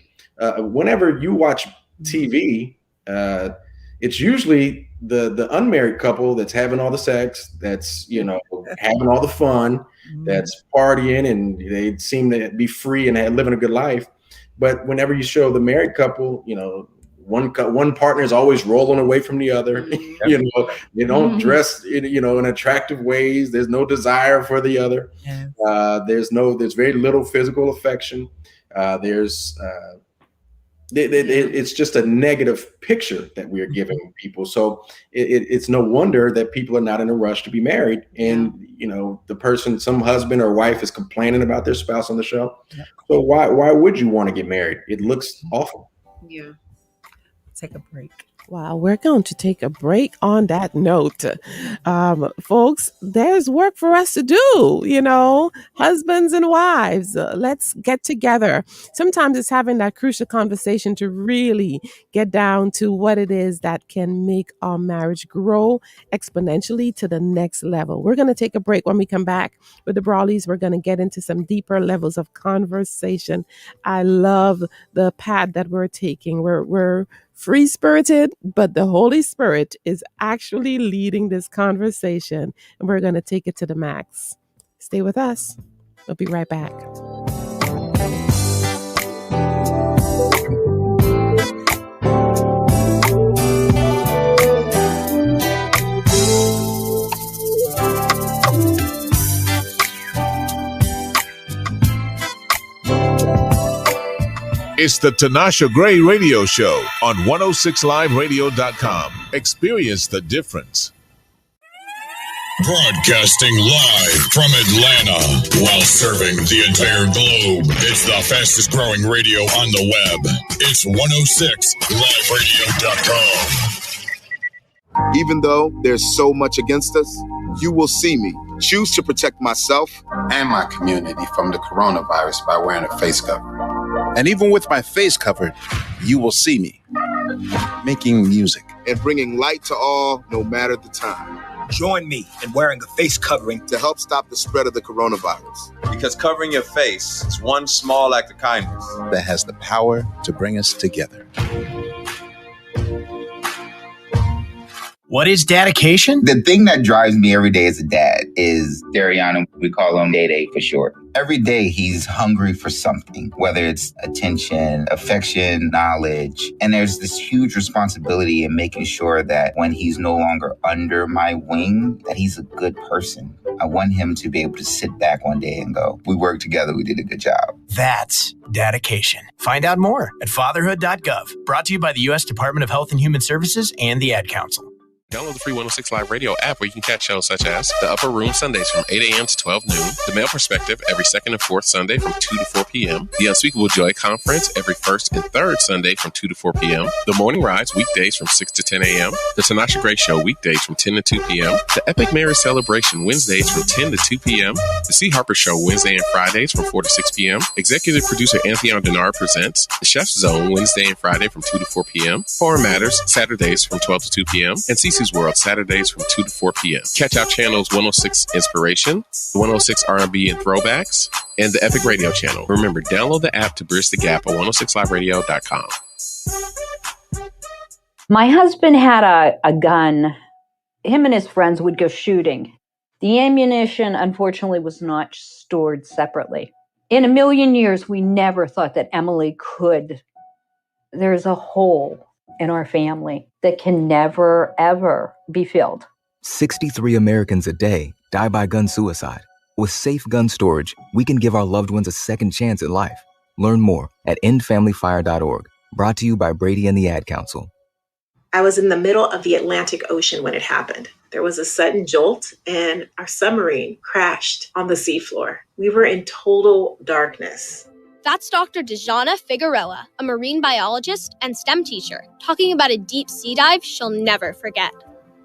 Whenever you watch TV, it's usually the unmarried couple that's having all the sex, that's having all the fun, that's partying, and they seem to be free and living a good life. But whenever you show the married couple, one partner is always rolling away from the other. They don't dress in attractive ways. There's no desire for the other. There's very little physical affection. It's just a negative picture that we are giving people. So it's no wonder that people are not in a rush to be married. And, the person, some husband or wife, is complaining about their spouse on the show. So why would you want to get married? It looks awful. Yeah. Take a break. Wow, we're going to take a break on that note. Folks, there's work for us to do, husbands and wives. Let's get together. Sometimes it's having that crucial conversation to really get down to what it is that can make our marriage grow exponentially to the next level. We're going to take a break. When we come back with the Brawleys, we're going to get into some deeper levels of conversation. I love the path that we're taking. We're free-spirited, but the Holy Spirit is actually leading this conversation, and we're going to take it to the max. Stay with us. We'll be right back. It's the Tinasha Gray Radio Show on 106liveradio.com. Experience the difference. Broadcasting live from Atlanta while serving the entire globe. It's the fastest growing radio on the web. It's 106liveradio.com. Even though there's so much against us, you will see me choose to protect myself and my community from the coronavirus by wearing a face cover. And even with my face covered, you will see me making music and bringing light to all, no matter the time. Join me in wearing a face covering to help stop the spread of the coronavirus. Because covering your face is one small act of kindness that has the power to bring us together. What is dedication? The thing that drives me every day as a dad is Dariana. We call him Day for short. Every day he's hungry for something, whether it's attention, affection, knowledge. And there's this huge responsibility in making sure that when he's no longer under my wing, that he's a good person. I want him to be able to sit back one day and go, we worked together, we did a good job. That's dedication. Find out more at fatherhood.gov. Brought to you by the U.S. Department of Health and Human Services and the Ad Council. Download the free 106 Live Radio app where you can catch shows such as The Upper Room Sundays from 8 a.m. to 12 noon, The Male Perspective every second and fourth Sunday from 2 to 4 p.m., The Unspeakable Joy Conference every first and third Sunday from 2 to 4 p.m., The Morning Rise weekdays from 6 to 10 a.m., The Tinasha Gray Show weekdays from 10 to 2 p.m., The Epic Marriage Celebration Wednesdays from 10 to 2 p.m., The C. Harper Show Wednesday and Fridays from 4 to 6 p.m., Executive Producer Anthony Denard presents The Chef's Zone Wednesday and Friday from 2 to 4 p.m., Foreign Matters Saturdays from 12 to 2 p.m., and Cece's World Saturdays from 2 to 4 p.m. Catch our channels 106 Inspiration, 106 R&B and Throwbacks, and the Epic Radio channel. Remember, download the app to bridge the gap at 106liveradio.com. My husband had a gun. Him and his friends would go shooting. The ammunition, unfortunately, was not stored separately. In a million years, we never thought that Emily could. There's a hole in our family that can never, ever be filled. 63 Americans a day die by gun suicide. With safe gun storage, we can give our loved ones a second chance at life. Learn more at endfamilyfire.org. Brought to you by Brady and the Ad Council. I was in the middle of the Atlantic Ocean when it happened. There was a sudden jolt and our submarine crashed on the seafloor. We were in total darkness. That's Dr. Dejana Figueroa, a marine biologist and STEM teacher, talking about a deep sea dive she'll never forget.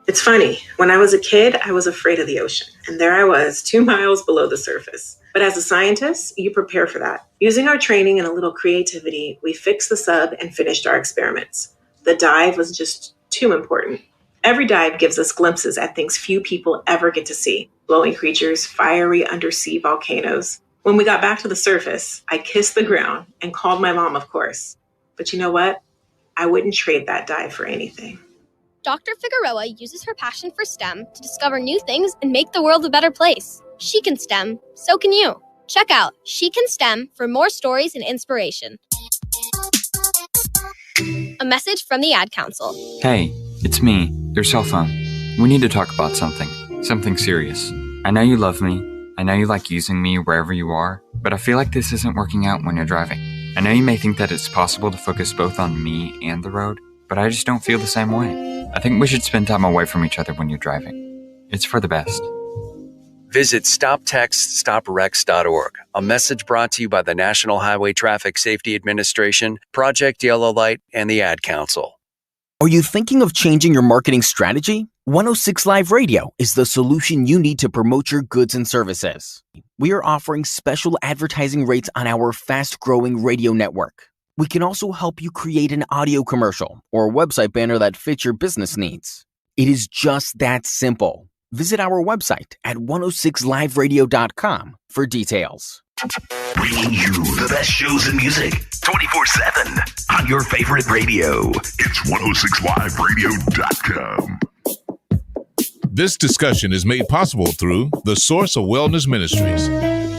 It's funny, when I was a kid, I was afraid of the ocean, and there I was 2 miles below the surface. But as a scientist, you prepare for that. Using our training and a little creativity, we fixed the sub and finished our experiments. The dive was just too important. Every dive gives us glimpses at things few people ever get to see. Glowing creatures, fiery undersea volcanoes. When we got back to the surface, I kissed the ground and called my mom, of course. But you know what? I wouldn't trade that dive for anything. Dr. Figueroa uses her passion for STEM to discover new things and make the world a better place. She can STEM, so can you. Check out She Can STEM for more stories and inspiration. A message from the Ad Council. Hey, it's me, your cell phone. We need to talk about something serious. I know you love me. I know you like using me wherever you are, but I feel like this isn't working out when you're driving. I know you may think that it's possible to focus both on me and the road, but I just don't feel the same way. I think we should spend time away from each other when you're driving. It's for the best. Visit StopTextStopWrecks.org, a message brought to you by the National Highway Traffic Safety Administration, Project Yellow Light, and the Ad Council. Are you thinking of changing your marketing strategy? 106 Live Radio is the solution you need to promote your goods and services. We are offering special advertising rates on our fast-growing radio network. We can also help you create an audio commercial or a website banner that fits your business needs. It is just that simple. Visit our website at 106liveradio.com for details. Bringing you the best shows and music 24/7 on your favorite radio. It's 106liveradio.com. This discussion is made possible through the Source of Wellness Ministries,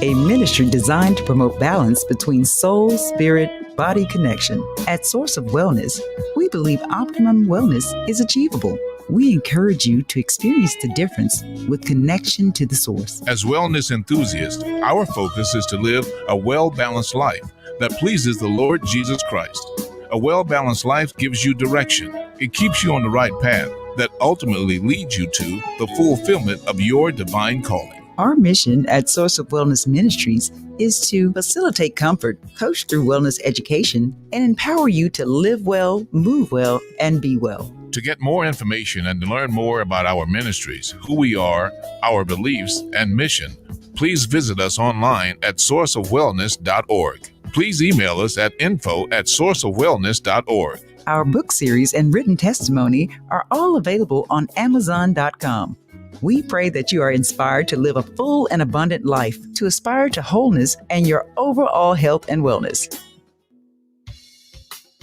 a ministry designed to promote balance between soul, spirit, body connection. At Source of Wellness, we believe optimum wellness is achievable. We encourage you to experience the difference with connection to the source. As wellness enthusiasts, our focus is to live a well-balanced life that pleases the Lord Jesus Christ. A well-balanced life gives you direction. It keeps you on the right path that ultimately leads you to the fulfillment of your divine calling. Our mission at Source of Wellness Ministries is to facilitate comfort, coach through wellness education, and empower you to live well, move well, and be well. To get more information and to learn more about our ministries, who we are, our beliefs, and mission, please visit us online at sourceofwellness.org. Please email us at info@sourceofwellness.org. Our book series and written testimony are all available on Amazon.com. We pray that you are inspired to live a full and abundant life, to aspire to wholeness and your overall health and wellness.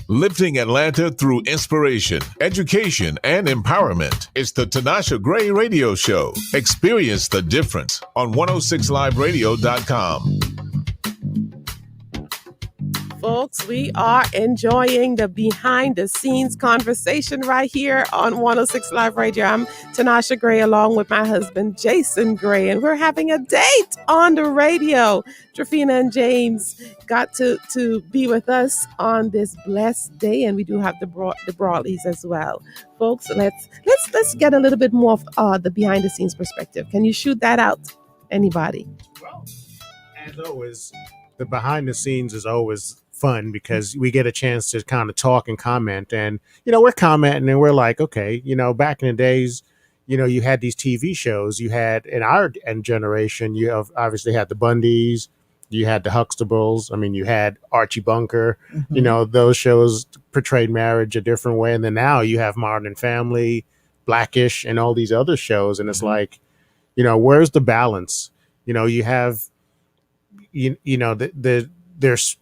Lifting Atlanta through inspiration, education, and empowerment. It's the Tinasha Gray Radio Show. Experience the difference on 106liveradio.com. Folks, we are enjoying the behind the scenes conversation right here on 106 Live Radio. I'm Tinasha Gray along with my husband, Jason Gray, and we're having a date on the radio. Tryphena and James got to be with us on this blessed day, and we do have the Brawleys as well. Folks, let's get a little bit more of the behind the scenes perspective. Can you shoot that out? Anybody? Well, as always, the behind the scenes is always fun because we get a chance to kind of talk and comment, and we're commenting and we're like, okay, back in the days, you had these TV shows, you had in our generation, you have obviously had the Bundys, you had the Huxtables, you had Archie Bunker, those shows portrayed marriage a different way, and then now you have Modern Family, Blackish, and all these other shows, and it's like, where's the balance? You have there's,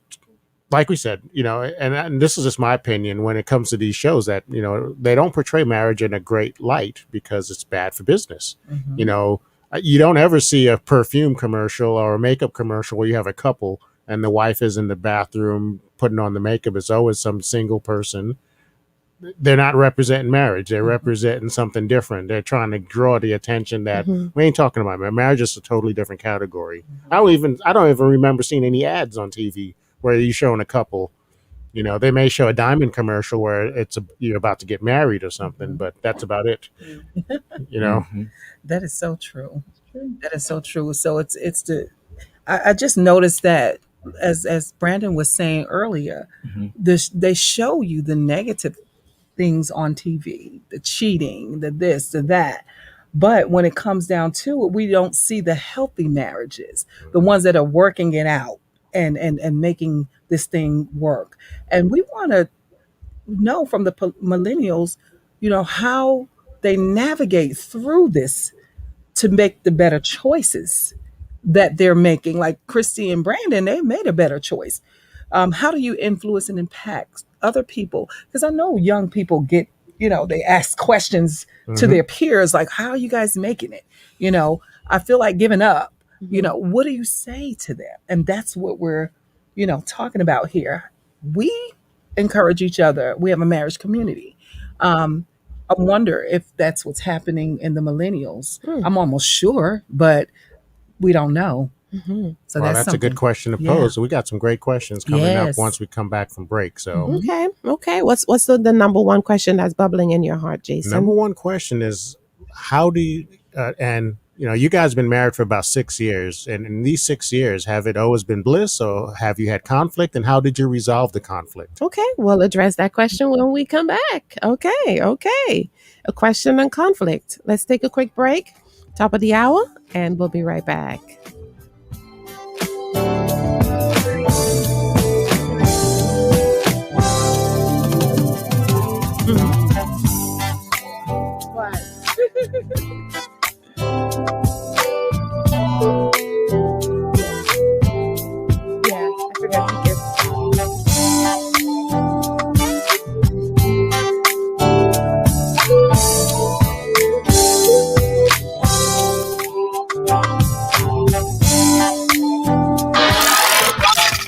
like we said, and this is just my opinion when it comes to these shows, that, they don't portray marriage in a great light because it's bad for business. You don't ever see a perfume commercial or a makeup commercial where you have a couple and the wife is in the bathroom putting on the makeup. It's always some single person. They're not representing marriage. They're representing something different. They're trying to draw the attention that we ain't talking about marriage. Is a totally different category. I don't even remember seeing any ads on TV where you're showing a couple. They may show a diamond commercial where you're about to get married or something, but that's about it. That is so true. That is so true. So I just noticed that as Brandon was saying earlier, they show you the negative things on TV, the cheating, the this, the that. But when it comes down to it, we don't see the healthy marriages, the ones that are working it out and making this thing work. And we want to know from the millennials, how they navigate through this to make the better choices that they're making. Like Kristi and Brandon, they made a better choice. How do you influence and impact other people? Because I know young people get, they ask questions to their peers, like, how are you guys making it? I feel like giving up. What do you say to them? And that's what we're, talking about here. We encourage each other. We have a marriage community. I wonder if that's what's happening in the millennials. I'm almost sure, but we don't know. So that's a good question to pose. So we got some great questions coming up once we come back from break. So okay. What's the number one question that's bubbling in your heart, Jason? Number one question is, how do you you guys have been married for about 6 years, and in these 6 years, have it always been bliss, or have you had conflict, and how did you resolve the conflict? Okay, we'll address that question when we come back. Okay. A question on conflict. Let's take a quick break, top of the hour, and we'll be right back.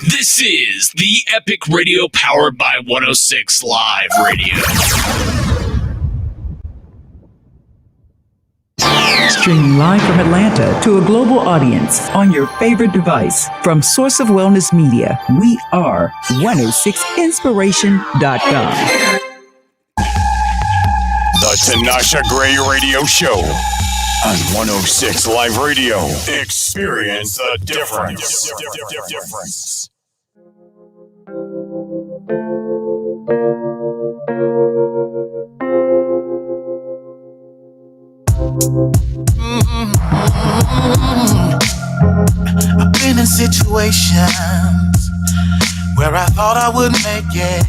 This is the Epic Radio powered by 106 Live Radio. Streaming live from Atlanta to a global audience on your favorite device. From Source of Wellness Media, we are 106inspiration.com. The Tinasha Gray Radio Show on 106 Live Radio. Experience the difference. I've been in situations where I thought I wouldn't make it,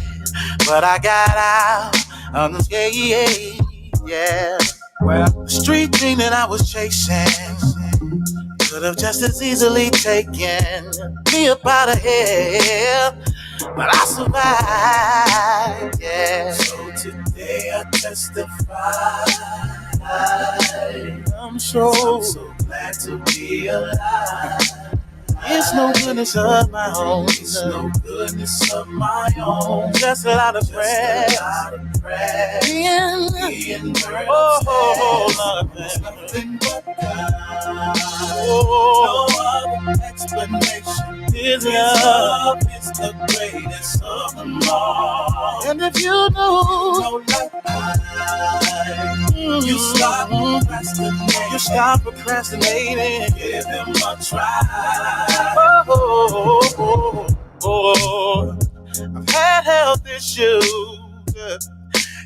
but I got out unscathed. Yeah. Well, I was street dream that I was chasing could have just as easily taken me up out of here, but I survived, yeah. So today I testify. I'm so glad to be alive. It's no goodness of my own. It's no goodness of my own. Just a lot of prayer. Being burned. Oh, nothing but God. Oh, no other explanation. His love is the greatest of them all. And if you know like you stop procrastinating. You stop procrastinating. Give him a try. I've had health issues,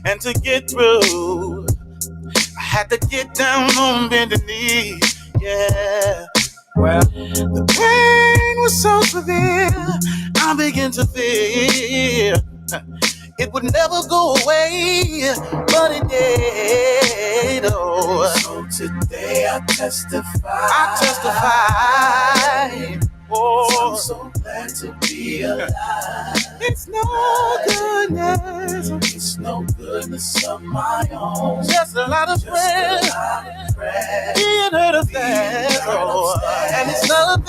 and to get through, I had to get down on bended knee. Yeah. Well, the pain was so severe, I began to fear it would never go away, but it did. Oh, so today I testify. Oh, I'm so glad to be alive. It's no goodness. It's no goodness of my own. Just a lot of prayer. Being heard of that. Oh, and it's nothing.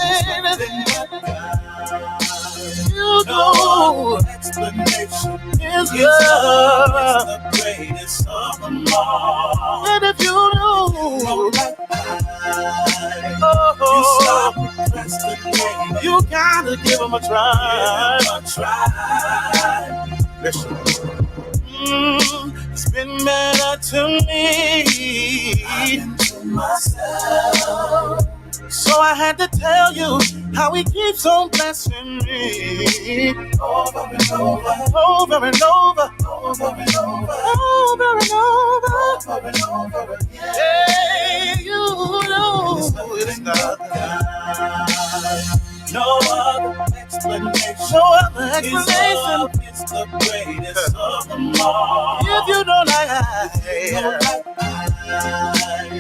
You know, explanation is love. The greatest of them all. And if you know, you stop procrastinating. You gotta give them a try. Listen. It's been better to me. I've been to myself. So I had to tell you how he keeps on blessing me. Over and over, over and over, over and over, over and over, over and over again. Hey, you know it's not God. No other explanation. No other explanation. It's the greatest of them all. If you don't like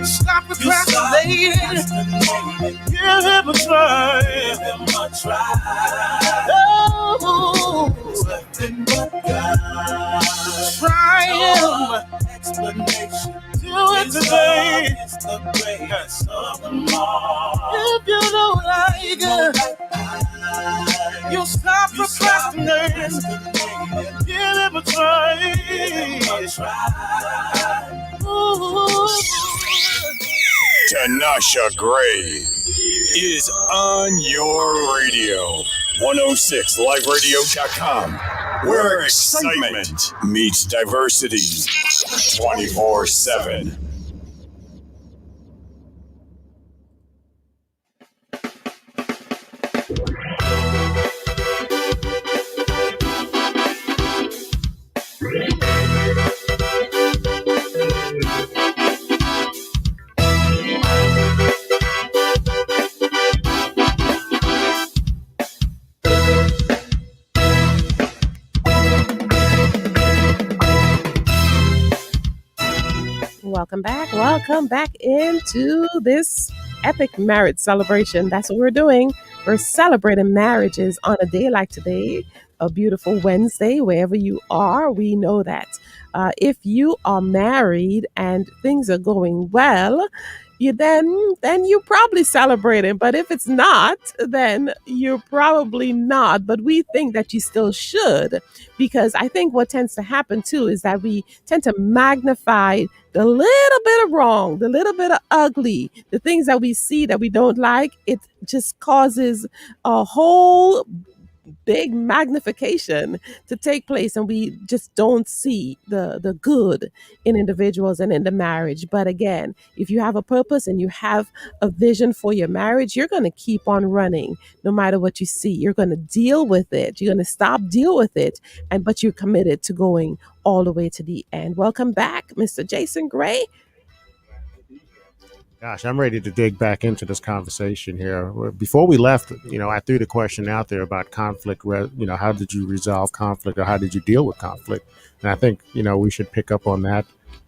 stop procrastinating. Give him a try. Give him a try. Oh, it's nothing but God. Try him. Explanation. Do it today. It's the greatest of them all. If you don't like it, you stop procrastinating. Give him a try. Ooh. Tinasha Gray is on your radio. 106liveradio.com, where excitement meets diversity 24/7. Welcome back into this epic marriage celebration. That's what we're doing. We're celebrating marriages on a day like today, a beautiful Wednesday, wherever you are. We know that if you are married and things are going well, then you're probably celebrating. But if it's not, then you're probably not. But we think that you still should, because I think what tends to happen too is that we tend to magnify the little bit of wrong, the little bit of ugly, the things that we see that we don't like. It just causes a whole big magnification to take place, and we just don't see the good in individuals and in the marriage. But again, if you have a purpose and you have a vision for your marriage, you're going to keep on running no matter what you see. You're going to deal with it. You're going to deal with it, but you're committed to going all the way to the end. Welcome back, Mr. Jason Gray. Gosh, I'm ready to dig back into this conversation here. Before we left, I threw the question out there about conflict. How did you resolve conflict, or how did you deal with conflict? And I think, we should pick up on that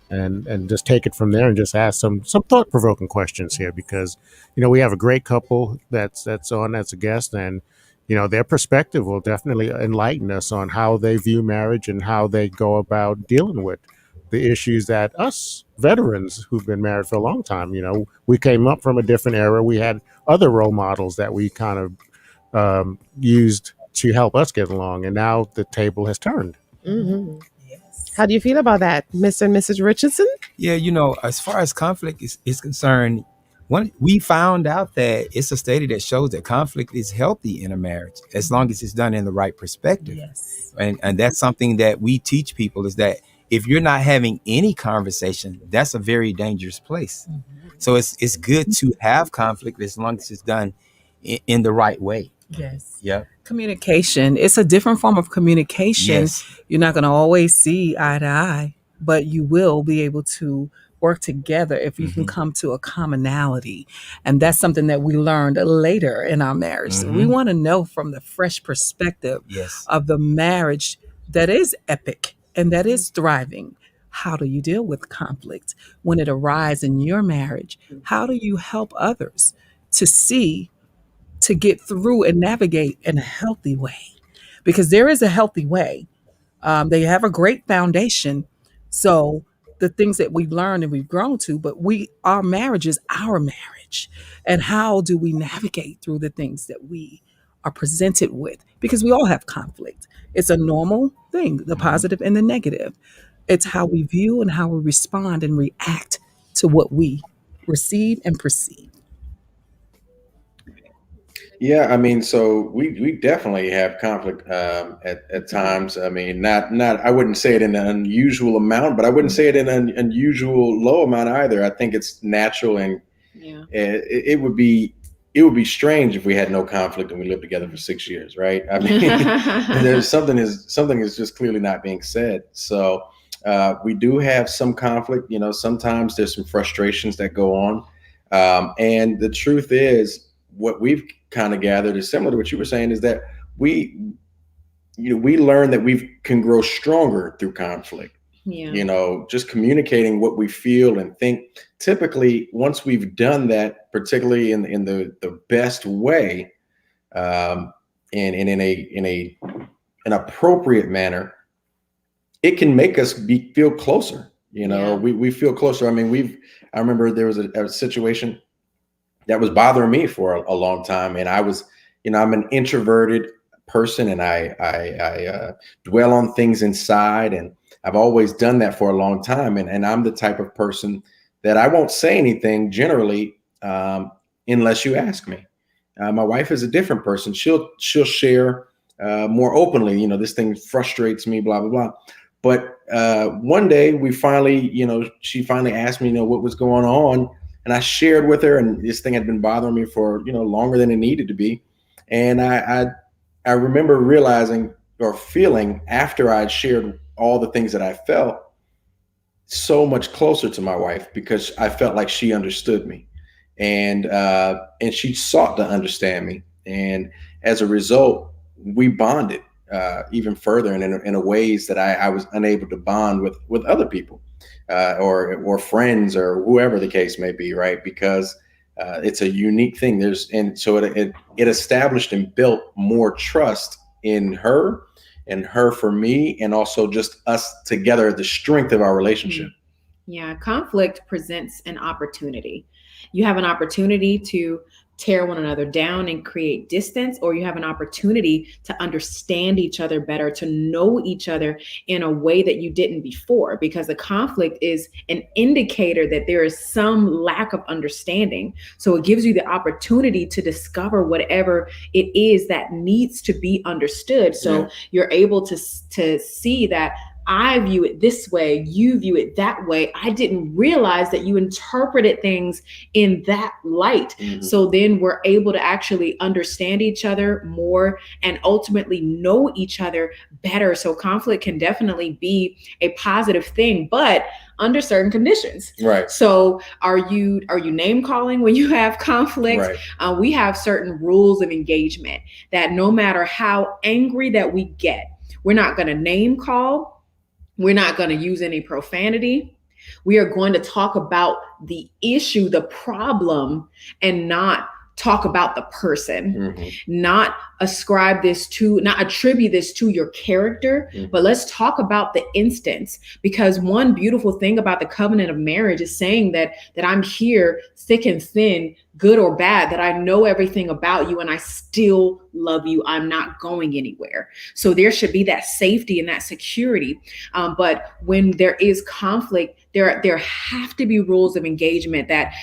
and just take it from there and just ask some thought provoking questions here, because we have a great couple that's on as a guest, and their perspective will definitely enlighten us on how they view marriage and how they go about dealing with the issues that us veterans who've been married for a long time, we came up from a different era. We had other role models that we kind of used to help us get along, and now the table has turned. Mm-hmm. How do you feel about that, Mr. and Mrs. Richardson? Yeah, as far as conflict is concerned, we found out that it's a study that shows that conflict is healthy in a marriage as long as it's done in the right perspective. Yes. And that's something that we teach people, is that if you're not having any conversation, that's a very dangerous place. Mm-hmm. So it's good to have conflict as long as it's done in the right way. Yes. Yeah. Communication. It's a different form of communication. Yes. You're not going to always see eye to eye, but you will be able to work together if you can come to a commonality. And that's something that we learned later in our marriage. So we want to know from the fresh perspective of the marriage that is epic and that is thriving. How do you deal with conflict when it arises in your marriage? How do you help others to get through and navigate in a healthy way? Because there is a healthy way. They have a great foundation. So the things that we've learned and we've grown to, but our marriage is our marriage. And how do we navigate through the things that we are presented with? Because we all have conflict. It's a normal thing, the positive and the negative. It's how we view and how we respond and react to what we receive and perceive. Yeah, I mean, so we definitely have conflict at times. I mean, not I wouldn't say it in an unusual amount, but I wouldn't say it in an unusual low amount either. I think it's natural, and it would be strange if we had no conflict and we lived together for 6 years, right? I mean, there's something is just clearly not being said. So we do have some conflict. Sometimes there's some frustrations that go on, and the truth is, what we've kind of gathered is similar to what you were saying, is that we learn that we can grow stronger through conflict. Yeah. Just communicating what we feel and think. Typically, once we've done that, particularly in the best way, and in an appropriate manner, it can make us feel closer. We feel closer. I mean, I remember there was a situation that was bothering me for a long time. And I was, I'm an introverted person, and I dwell on things inside, and I've always done that for a long time. And I'm the type of person that I won't say anything generally unless you ask me. My wife is a different person. She'll share more openly. This thing frustrates me, blah, blah, blah. But one day we finally, she finally asked me, what was going on. And I shared with her, and this thing had been bothering me for, longer than it needed to be. And I remember realizing or feeling, after I'd shared all the things that I felt, so much closer to my wife, because I felt like she understood me, and she sought to understand me. And as a result, we bonded even further, and in a ways that I was unable to bond with other people. Or friends, or whoever the case may be, right? Because it's a unique thing. So it established and built more trust in her, and her for me, and also just us together, the strength of our relationship. Yeah, conflict presents an opportunity. You have an opportunity to tear one another down and create distance, or you have an opportunity to understand each other better, to know each other in a way that you didn't before, because the conflict is an indicator that there is some lack of understanding. So it gives you the opportunity to discover whatever it is that needs to be understood. So you're able to see that I view it this way, you view it that way. I didn't realize that you interpreted things in that light. Mm-hmm. So then we're able to actually understand each other more and ultimately know each other better. So conflict can definitely be a positive thing, but under certain conditions. Right. So are you name calling when you have conflict? Right. We have certain rules of engagement that no matter how angry that we get, we're not going to name call. We're not going to use any profanity. We are going to talk about the issue, the problem, and not talk about the person, not attribute this to your character, but let's talk about the instance. Because one beautiful thing about the covenant of marriage is saying that I'm here, thick and thin, good or bad, that I know everything about you and I still love you. I'm not going anywhere. So there should be that safety and that security. But when there is conflict, there have to be rules of engagement that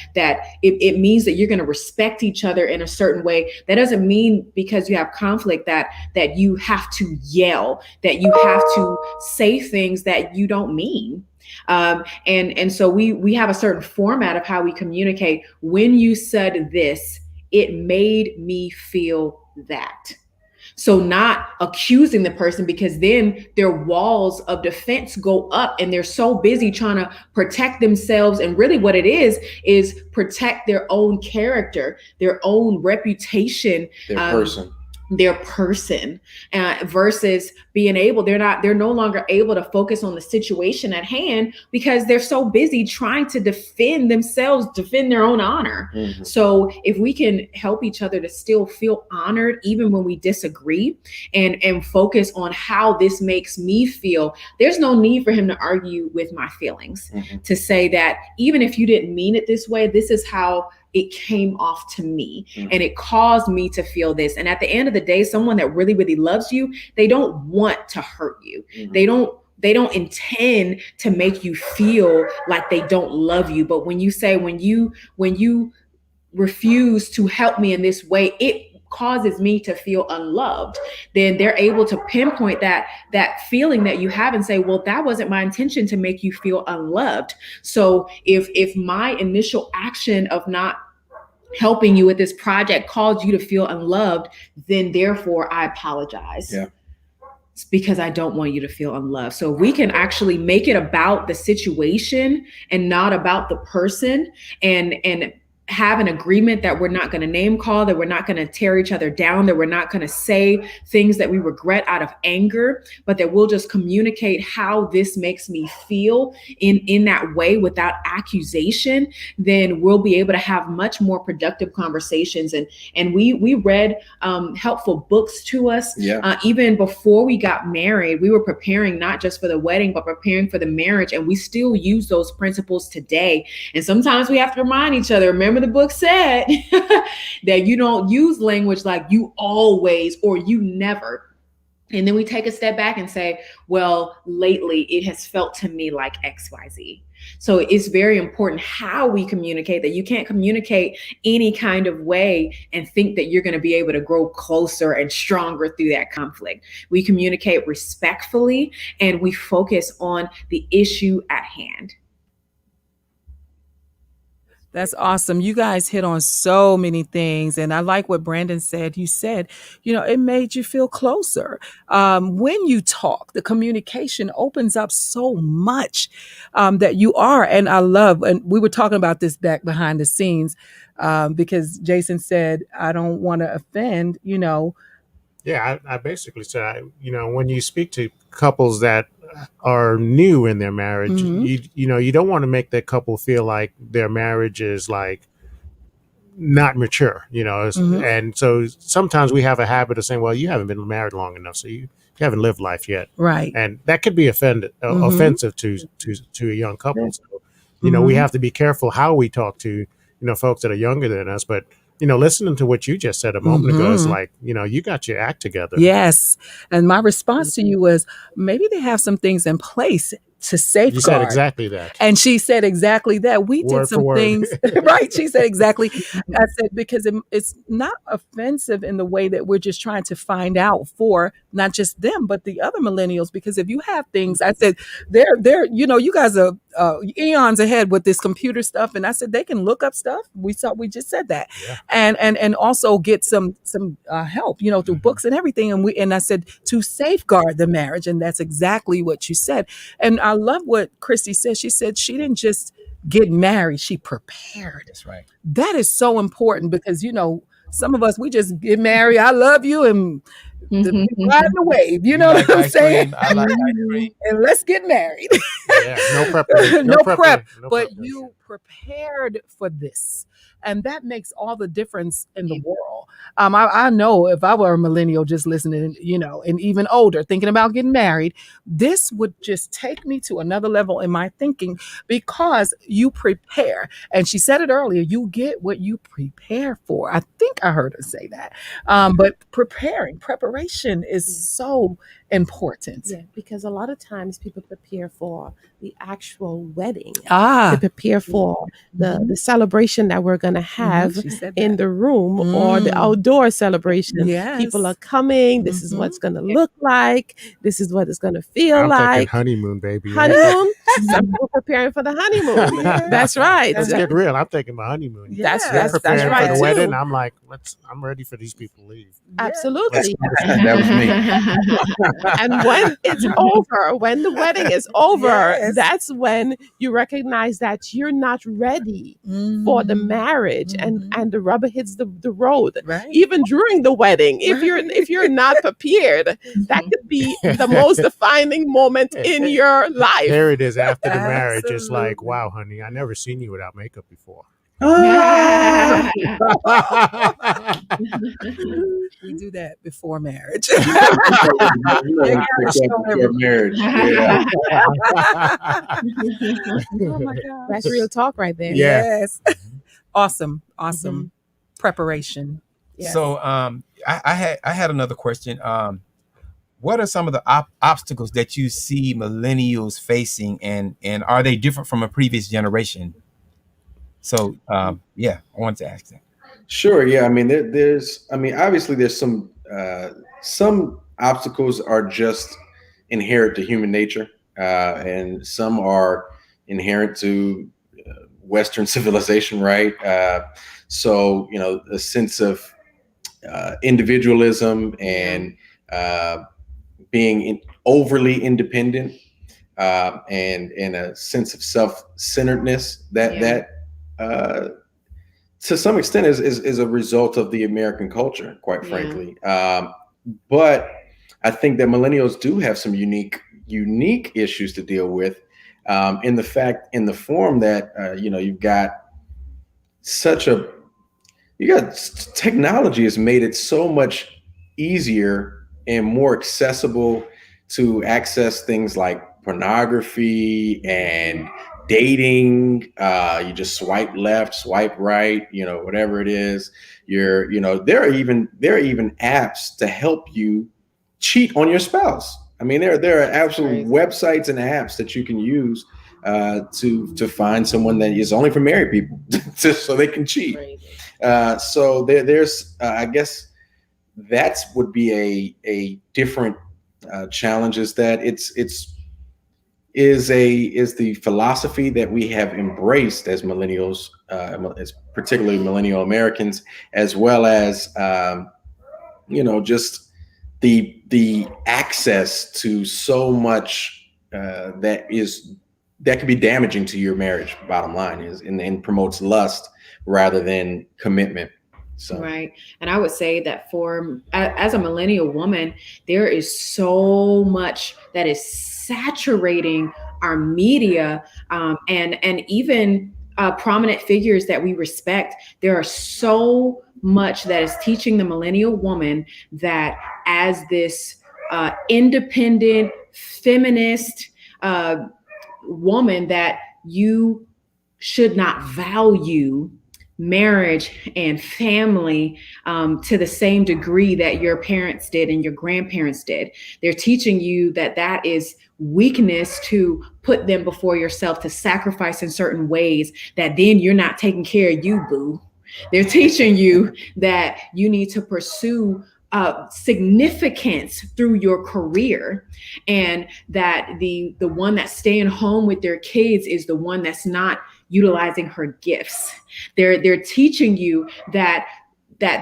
it means that you're going to respect each other in a certain way. That doesn't mean because you have conflict that you have to yell, that you have to say things that you don't mean. And so we have a certain format of how we communicate. When you said this, it made me feel that. So not accusing the person, because then their walls of defense go up and they're so busy trying to protect themselves. And really what it is protect their own character, their own reputation, their person, versus being able, they're no longer able to focus on the situation at hand because they're so busy trying to defend themselves, defend their own honor. So if we can help each other to still feel honored, even when we disagree, and focus on how this makes me feel, there's no need for him to argue with my feelings, to say that even if you didn't mean it this way, this is how it came off to me and it caused me to feel this. And at the end of the day, someone that really, really loves you, they don't want to hurt you. They don't intend to make you feel like they don't love you. But when you say, when you refuse to help me in this way, it causes me to feel unloved, then they're able to pinpoint that feeling that you have and say, well, that wasn't my intention to make you feel unloved. So if my initial action of not helping you with this project caused you to feel unloved, then therefore I apologize. It's because I don't want you to feel unloved. So we can actually make it about the situation and not about the person, and have an agreement that we're not going to name call, that we're not going to tear each other down, that we're not going to say things that we regret out of anger, but that we'll just communicate how this makes me feel in that way without accusation, then we'll be able to have much more productive conversations. And we read helpful books to us. Even before we got married, we were preparing not just for the wedding, but preparing for the marriage. And we still use those principles today. And sometimes we have to remind each other, remember the book said that you don't use language like you always or you never. And then we take a step back and say, well, lately it has felt to me like XYZ. So it's very important how we communicate, that you can't communicate any kind of way and think that you're going to be able to grow closer and stronger through that conflict. We communicate respectfully and we focus on the issue at hand. That's awesome. You guys hit on so many things. And I like what Brandon said. You said, it made you feel closer. When you talk, the communication opens up so much that you are. And I love, and we were talking about this back behind the scenes because Jason said, I don't want to offend, Yeah, I basically said, when you speak to couples that are new in their marriage, you don't want to make that couple feel like their marriage is like not mature, and so sometimes we have a habit of saying, well, you haven't been married long enough, so you haven't lived life yet. Right. And that could be offensive to a young couple. So, we have to be careful how we talk to, folks that are younger than us, but listening to what you just said a moment ago is like, you got your act together. Yes. And my response to you was, maybe they have some things in place to safeguard. You said exactly that. And she said exactly that. We did some things. Right. She said exactly. I said, because it's not offensive in the way that we're just trying to find out for not just them, but the other millennials. Because if you have things, I said, they're you guys are eons ahead with this computer stuff. And I said, they can look up stuff. We just said that. Yeah. And also get some help, through books and everything. And I said, to safeguard the marriage. And that's exactly what you said. And I love what Kristi said. She said she didn't just get married, she prepared. That's right. That is so important because, Some of us, we just get married. I love you, and ride the wave. You know what I'm saying? I like ice cream. And let's get married. Yeah, no preparation. No prep. No But preparation. you prepared for this. And that makes all the difference in the world. I know if I were a millennial just listening, and even older, thinking about getting married, this would just take me to another level in my thinking because you prepare. And she said it earlier, you get what you prepare for. I think I heard her say that. But preparation is so important. Yeah, because a lot of times people prepare for the actual wedding. Ah. They prepare for the celebration that we're going to have She said in that. the room or the outdoor celebration. Yes. People are coming. This is what it's going to look like. This is what it's going to feel I'm thinking like. honeymoon, baby. Honeymoon? Some people preparing for the honeymoon. That's right. Let's get real. I'm thinking my honeymoon. That's They're preparing right, for the too. wedding. I'm like, I'm ready for these people to leave. Absolutely. That was me. And when it's over, when the wedding is over, that's when you recognize that you're not ready for the marriage and the rubber hits the road. Right. Even during the wedding, if you're not prepared, that could be the most defining moment in your life. There it is after the marriage. It's like, wow, honey, I never seen you without makeup before. We do that before marriage. Marriage. Yeah. Oh my gosh. That's real talk right there. Yeah. Yes. Awesome. Preparation. Yes. So I had another question. What are some of the obstacles that you see millennials facing, and are they different from a previous generation? So I wanted to ask that. Sure. Yeah. I mean, obviously there's some obstacles are just inherent to human nature, and some are inherent to Western civilization, right? So, a sense of individualism and being overly independent, and a sense of self-centeredness that to some extent is a result of the American culture, quite frankly. But I think that millennials do have some unique issues to deal with, in the form that you've got technology has made it so much easier and more accessible to access things like pornography and dating. You just swipe left, swipe right, whatever it is. There are even apps to help you cheat on your spouse. I mean, there are absolute websites and apps that you can use to find someone that is only for married people, so they can cheat. So there's I guess that's would be a different challenge, is that is the philosophy that we have embraced as millennials, as particularly millennial Americans, as well as just the access to so much that could be damaging to your marriage. Bottom line is, and promotes lust rather than commitment. So. Right. And I would say that as a millennial woman, there is so much that is saturating our media, and even prominent figures that we respect. There are so much that is teaching the millennial woman that as this independent, feminist woman, that you should not value marriage and family to the same degree that your parents did and your grandparents did. They're teaching you that is weakness to put them before yourself, to sacrifice in certain ways, that then you're not taking care of you, boo. They're teaching you that you need to pursue significance through your career, and that the one that's staying home with their kids is the one that's not utilizing her gifts. They're teaching you that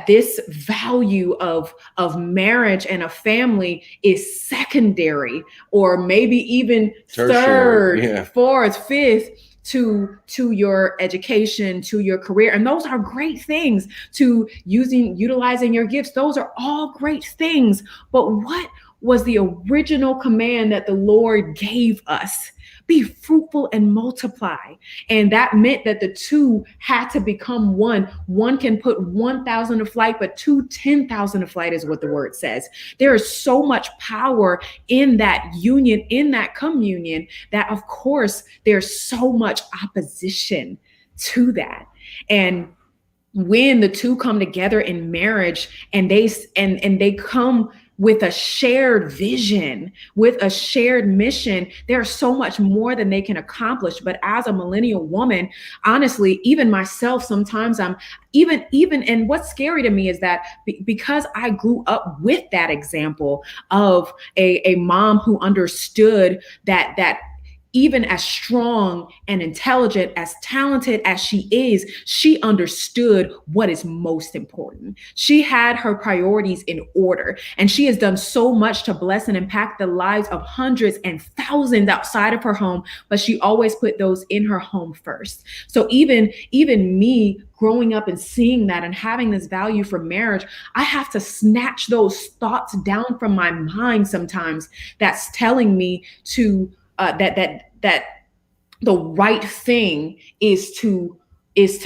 this value of marriage and a family is secondary, or maybe even Tertiary, third, fourth, fifth to your education, to your career. And those are great things. To utilizing your gifts. Those are all great things. But what was the original command that the Lord gave us? Be fruitful and multiply. And that meant that the two had to become one. One can put 1,000 to flight, but 10,000 to flight is what the word says. There is so much power in that union, in that communion, that of course there's so much opposition to that. And when the two come together in marriage and they come with a shared vision, with a shared mission, there's so much more than they can accomplish. But as a millennial woman, honestly, even myself, sometimes I'm even, and what's scary to me is that because I grew up with that example of a mom who understood that even as strong and intelligent, as talented as she is, she understood what is most important. She had her priorities in order, and she has done so much to bless and impact the lives of hundreds and thousands outside of her home, but she always put those in her home first. So even me growing up and seeing that and having this value for marriage, I have to snatch those thoughts down from my mind sometimes that's telling me to that the right thing is to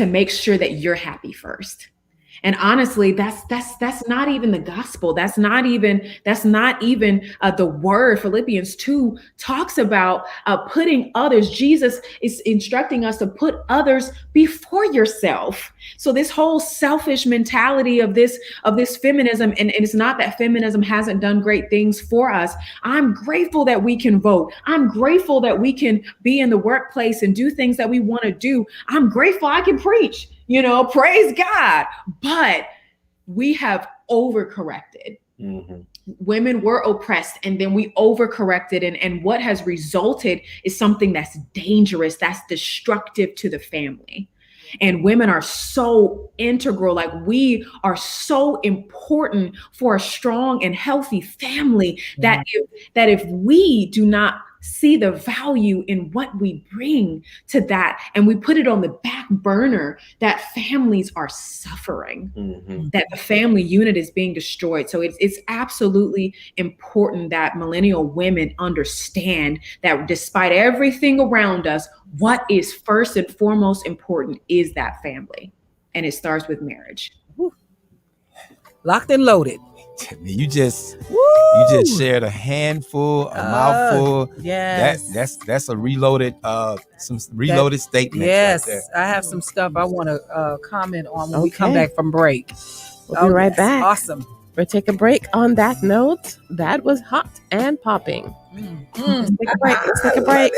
make sure that you're happy first. And honestly, that's not even the gospel. That's not even the word. Philippians 2 talks about putting others. Jesus is instructing us to put others before yourself. So this whole selfish mentality of this feminism, and it's not that feminism hasn't done great things for us. I'm grateful that we can vote. I'm grateful that we can be in the workplace and do things that we want to do. I'm grateful I can preach. Praise God. But we have overcorrected. Mm-hmm. Women were oppressed, and then we overcorrected. And what has resulted is something that's dangerous, that's destructive to the family. And women are so integral, like we are so important for a strong and healthy family, that if we do not see the value in what we bring to that, and we put it on the back burner, that families are suffering, that the family unit is being destroyed. So it's absolutely important that millennial women understand that despite everything around us, what is first and foremost important is that family. And it starts with marriage. Locked and loaded. You just shared a handful, a mouthful. Yes, that's a reloaded, some reloaded statements. Yes, right there. I have some stuff I want to comment on when we come back from break. We'll be right back. Awesome. We'll take a break on that note. That was hot and popping. Let's take a break.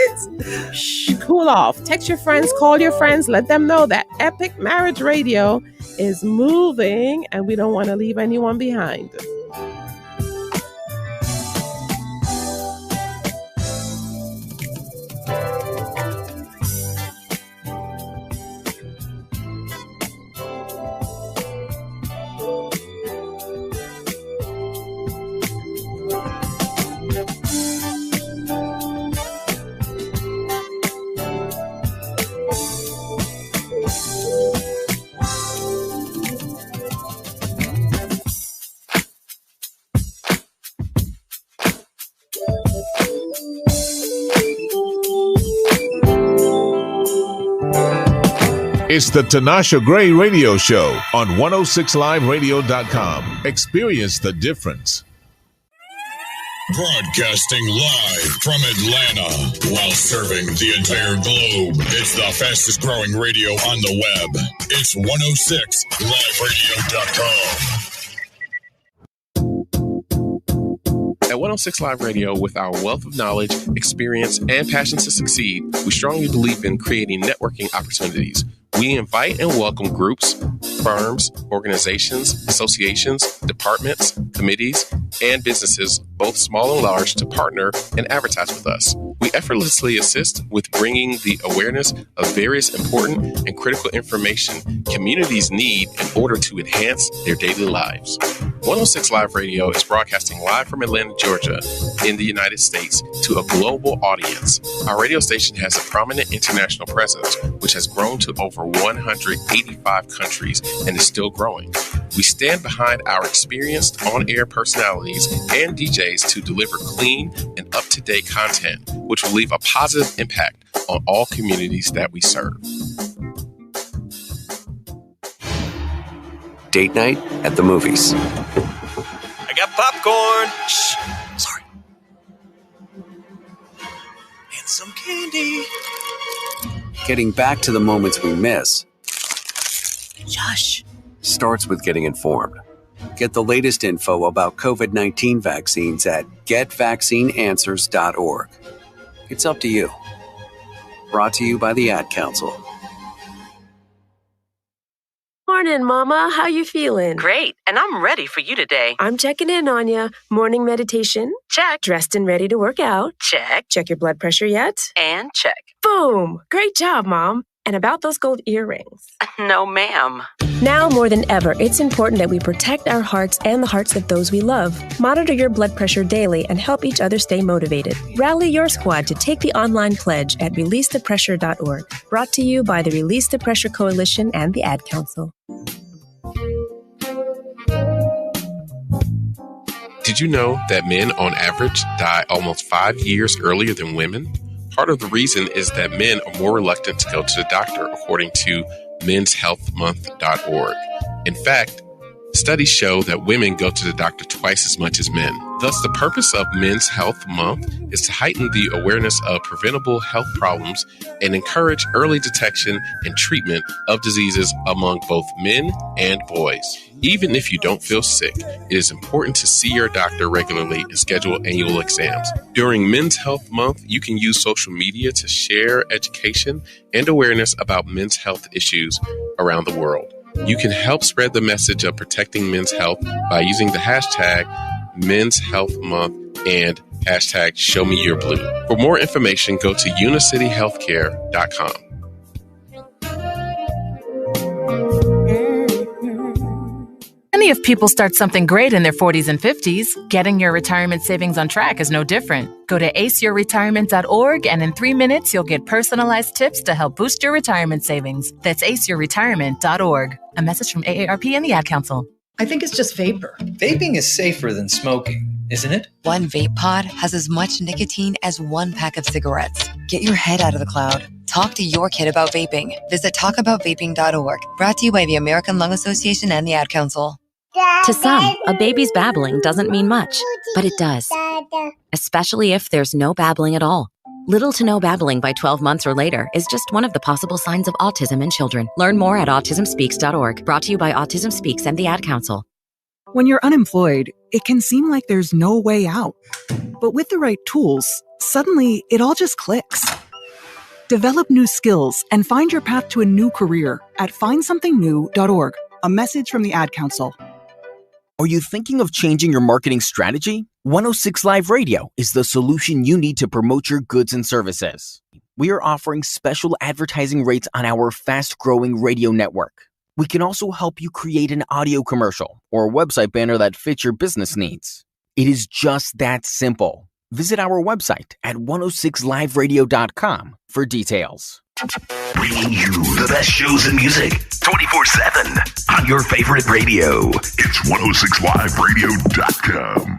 Shh, cool off. Text your friends, call your friends, let them know that Epic Marriage Radio is moving and we don't want to leave anyone behind. It's the Tinasha Gray Radio Show on 106liveradio.com. Experience the difference. Broadcasting live from Atlanta while serving the entire globe. It's the fastest growing radio on the web. It's 106liveradio.com. At 106 Live Radio, with our wealth of knowledge, experience, and passion to succeed, we strongly believe in creating networking opportunities. We invite and welcome groups, firms, organizations, associations, departments, committees, and businesses, both small and large, to partner and advertise with us. We effortlessly assist with bringing the awareness of various important and critical information communities need in order to enhance their daily lives. 106 Live Radio is broadcasting live from Atlanta, Georgia, in the United States to a global audience. Our radio station has a prominent international presence, which has grown to over 185 countries and is still growing. We stand behind our experienced on-air personalities and DJs to deliver clean and up-to-date content, which will leave a positive impact on all communities that we serve. Date night at the movies. I got popcorn. Shh. Sorry. And some candy. Getting back to the moments we miss Josh. starts with getting informed. Get the latest info about COVID-19 vaccines at getvaccineanswers.org. It's up to you. Brought to you by the Ad Council. Morning, Mama. How you feeling? Great, and I'm ready for you today. I'm checking in on you. Morning meditation? Check. Dressed and ready to work out? Check. Check your blood pressure yet? And check. Boom! Great job, Mom. And about those gold earrings? No, ma'am. Now more than ever, it's important that we protect our hearts and the hearts of those we love. Monitor your blood pressure daily and help each other stay motivated. Rally your squad to take the online pledge at releasethepressure.org. Brought to you by the Release the Pressure Coalition and the Ad Council. Did you know that men on average die almost 5 years earlier than women? Part of the reason is that men are more reluctant to go to the doctor, according to menshealthmonth.org. In fact, studies show that women go to the doctor twice as much as men. Thus, the purpose of Men's Health Month is to heighten the awareness of preventable health problems and encourage early detection and treatment of diseases among both men and boys. Even if you don't feel sick, it is important to see your doctor regularly and schedule annual exams. During Men's Health Month, you can use social media to share education and awareness about men's health issues around the world. You can help spread the message of protecting men's health by using the hashtag Men's Health Month and hashtag Show Me Your Blue. For more information, go to unicityhealthcare.com. Many of people start something great in their 40s and 50s. Getting your retirement savings on track is no different. Go to aceyourretirement.org and in 3 minutes, you'll get personalized tips to help boost your retirement savings. That's aceyourretirement.org. A message from AARP and the Ad Council. I think it's just vapor. Vaping is safer than smoking, isn't it? One vape pod has as much nicotine as one pack of cigarettes. Get your head out of the cloud. Talk to your kid about vaping. Visit talkaboutvaping.org. Brought to you by the American Lung Association and the Ad Council. To some, a baby's babbling doesn't mean much, but it does. Especially if there's no babbling at all. Little to no babbling by 12 months or later is just one of the possible signs of autism in children. Learn more at autismspeaks.org. Brought to you by Autism Speaks and the Ad Council. When you're unemployed, it can seem like there's no way out. But with the right tools, suddenly it all just clicks. Develop new skills and find your path to a new career at findsomethingnew.org. A message from the Ad Council. Are you thinking of changing your marketing strategy? 106 Live Radio is the solution you need to promote your goods and services. We are offering special advertising rates on our fast-growing radio network. We can also help you create an audio commercial or a website banner that fits your business needs. It is just that simple. Visit our website at 106liveradio.com for details. Bringing you the best shows and music 24/7 on your favorite radio. It's 106liveradio.com.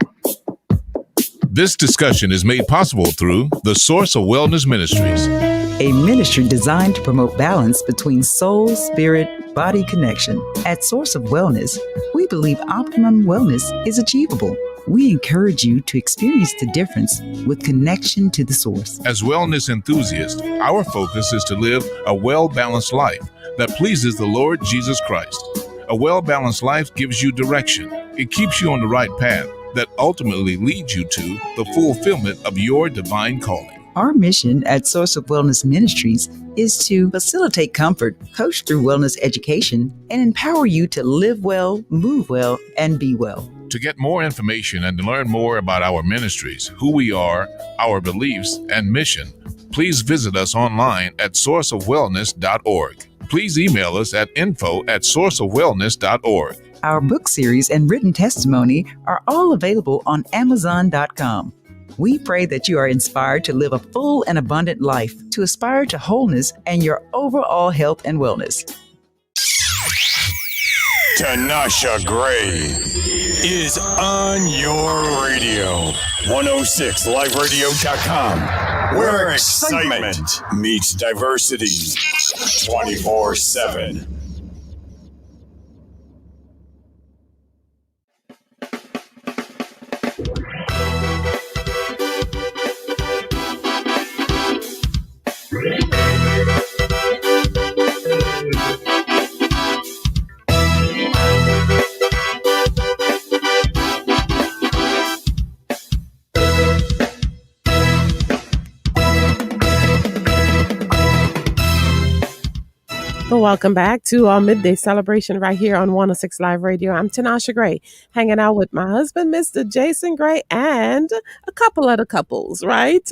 This discussion is made possible through the Source of Wellness Ministries, a ministry designed to promote balance between soul, spirit, body connection. At Source of Wellness, we believe optimum wellness is achievable. We encourage you to experience the difference with connection to the source. As wellness enthusiasts, our focus is to live a well-balanced life that pleases the Lord Jesus Christ. A well-balanced life gives you direction. It keeps you on the right path that ultimately leads you to the fulfillment of your divine calling. Our mission at Source of Wellness Ministries is to facilitate comfort, coach through wellness education, and empower you to live well, move well, and be well. To get more information and to learn more about our ministries, who we are, our beliefs, and mission, please visit us online at sourceofwellness.org. Please email us at info@sourceofwellness.org. Our book series and written testimony are all available on Amazon.com. We pray that you are inspired to live a full and abundant life, to aspire to wholeness and your overall health and wellness. Tinasha Gray is on your radio. 106liveradio.com, where excitement meets diversity 24/7. Welcome back to our midday celebration right here on 106 Live Radio. I'm Tinasha Gray, hanging out with my husband, Mr. Jason Gray, and a couple other couples, right?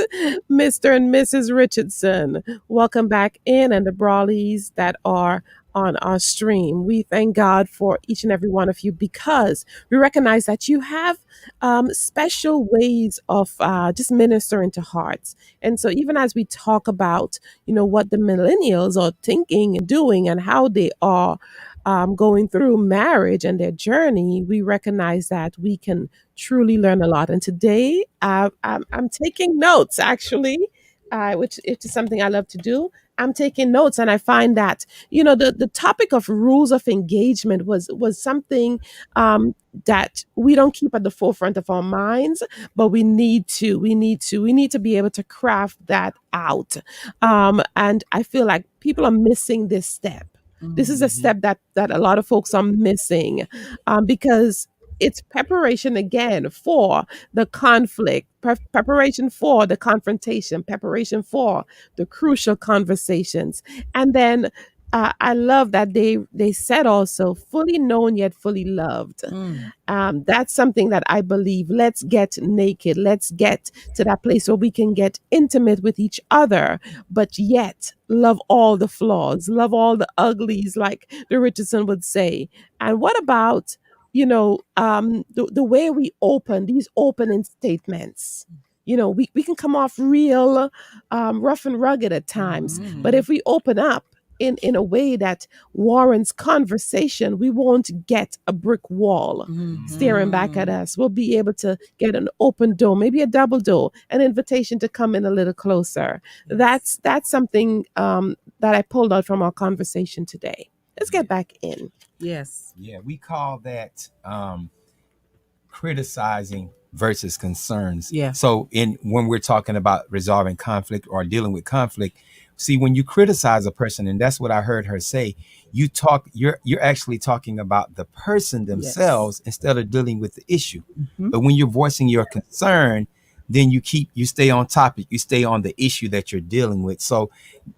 Mr. and Mrs. Richardson. Welcome back in, and the Brawleys that are on our stream. We thank God for each and every one of you because we recognize that you have special ways of just ministering to hearts. And so even as we talk about, what the millennials are thinking and doing and how they are going through marriage and their journey, we recognize that we can truly learn a lot. And today I'm taking notes, actually, which is something I love to do. I'm taking notes, and I find that the topic of rules of engagement was something that we don't keep at the forefront of our minds, but we need to be able to craft that out. And I feel like people are missing this step. This is a step that a lot of folks are missing because it's preparation again for the conflict, preparation for the confrontation, preparation for the crucial conversations. And then I love that they said also, fully known yet fully loved. That's something that I believe. Let's get naked. Let's get to that place where we can get intimate with each other, but yet love all the flaws, love all the uglies, like the Richardson would say. And what about the way we open these opening statements? We can come off real rough and rugged at times, but if we open up in a way that warrants conversation, we won't get a brick wall staring back at us. We'll be able to get an open door, maybe a double door, an invitation to come in a little closer. That's something that I pulled out from our conversation today. Let's get back in. Yes. Yeah, we call that criticizing versus concerns. Yeah. So when we're talking about resolving conflict or dealing with conflict, see, when you criticize a person, and that's what I heard her say, you're actually talking about the person themselves instead of dealing with the issue. But when you're voicing your concern, then you stay on topic, you stay on the issue that you're dealing with. So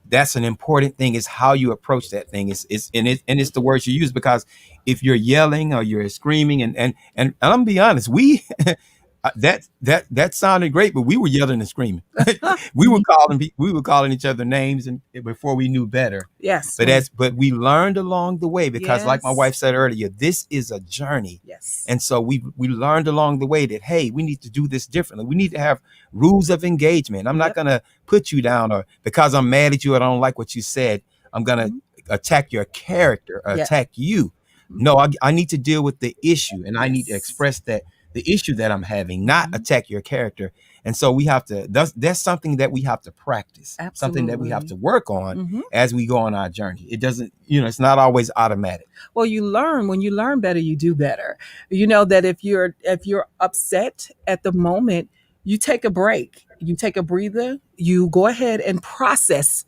that's an important thing, is how you approach that thing. It's the words you use, because if you're yelling or you're screaming and I'm gonna be honest, we that sounded great, but we were yelling and screaming. we were calling each other names and before we knew better. Yes. But we learned along the way, because like my wife said earlier, this is a journey. Yes. And so we learned along the way that, hey, we need to do this differently. We need to have rules of engagement. I'm not going to put you down, or because I'm mad at you, I don't like what you said, I'm going to attack your character or attack you. No, I need to deal with the issue, and I need to express the issue that I'm having, not attack your character. And so we have to, that's something that we have to practice. Absolutely. Something that we have to work on as we go on our journey. It doesn't, it's not always automatic. Well, when you learn better, you do better. You know that if you're upset at the moment, you take a break, you take a breather, you go ahead and process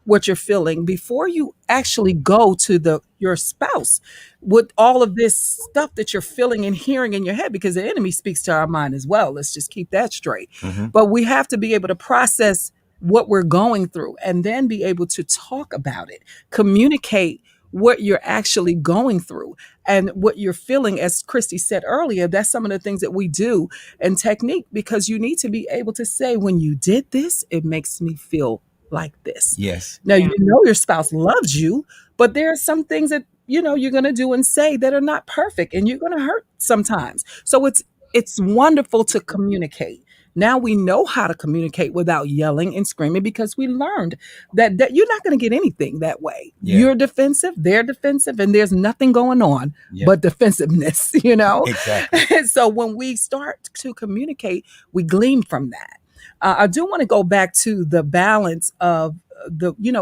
what you're feeling before you actually go to your spouse with all of this stuff that you're feeling and hearing in your head, because the enemy speaks to our mind as well. Let's just keep that straight. But we have to be able to process what we're going through and then be able to talk about it, communicate what you're actually going through and what you're feeling. As Kristi said earlier, that's some of the things that we do in technique, because you need to be able to say, when you did this, it makes me feel like this. Yes. Now, you know your spouse loves you, but there are some things that you're going to do and say that are not perfect, and you're going to hurt sometimes. So it's wonderful to communicate. Now we know how to communicate without yelling and screaming, because we learned that you're not going to get anything that way. Yeah. You're defensive, they're defensive, and there's nothing going on but defensiveness, Exactly. And so when we start to communicate, we glean from that. I do want to go back to the balance of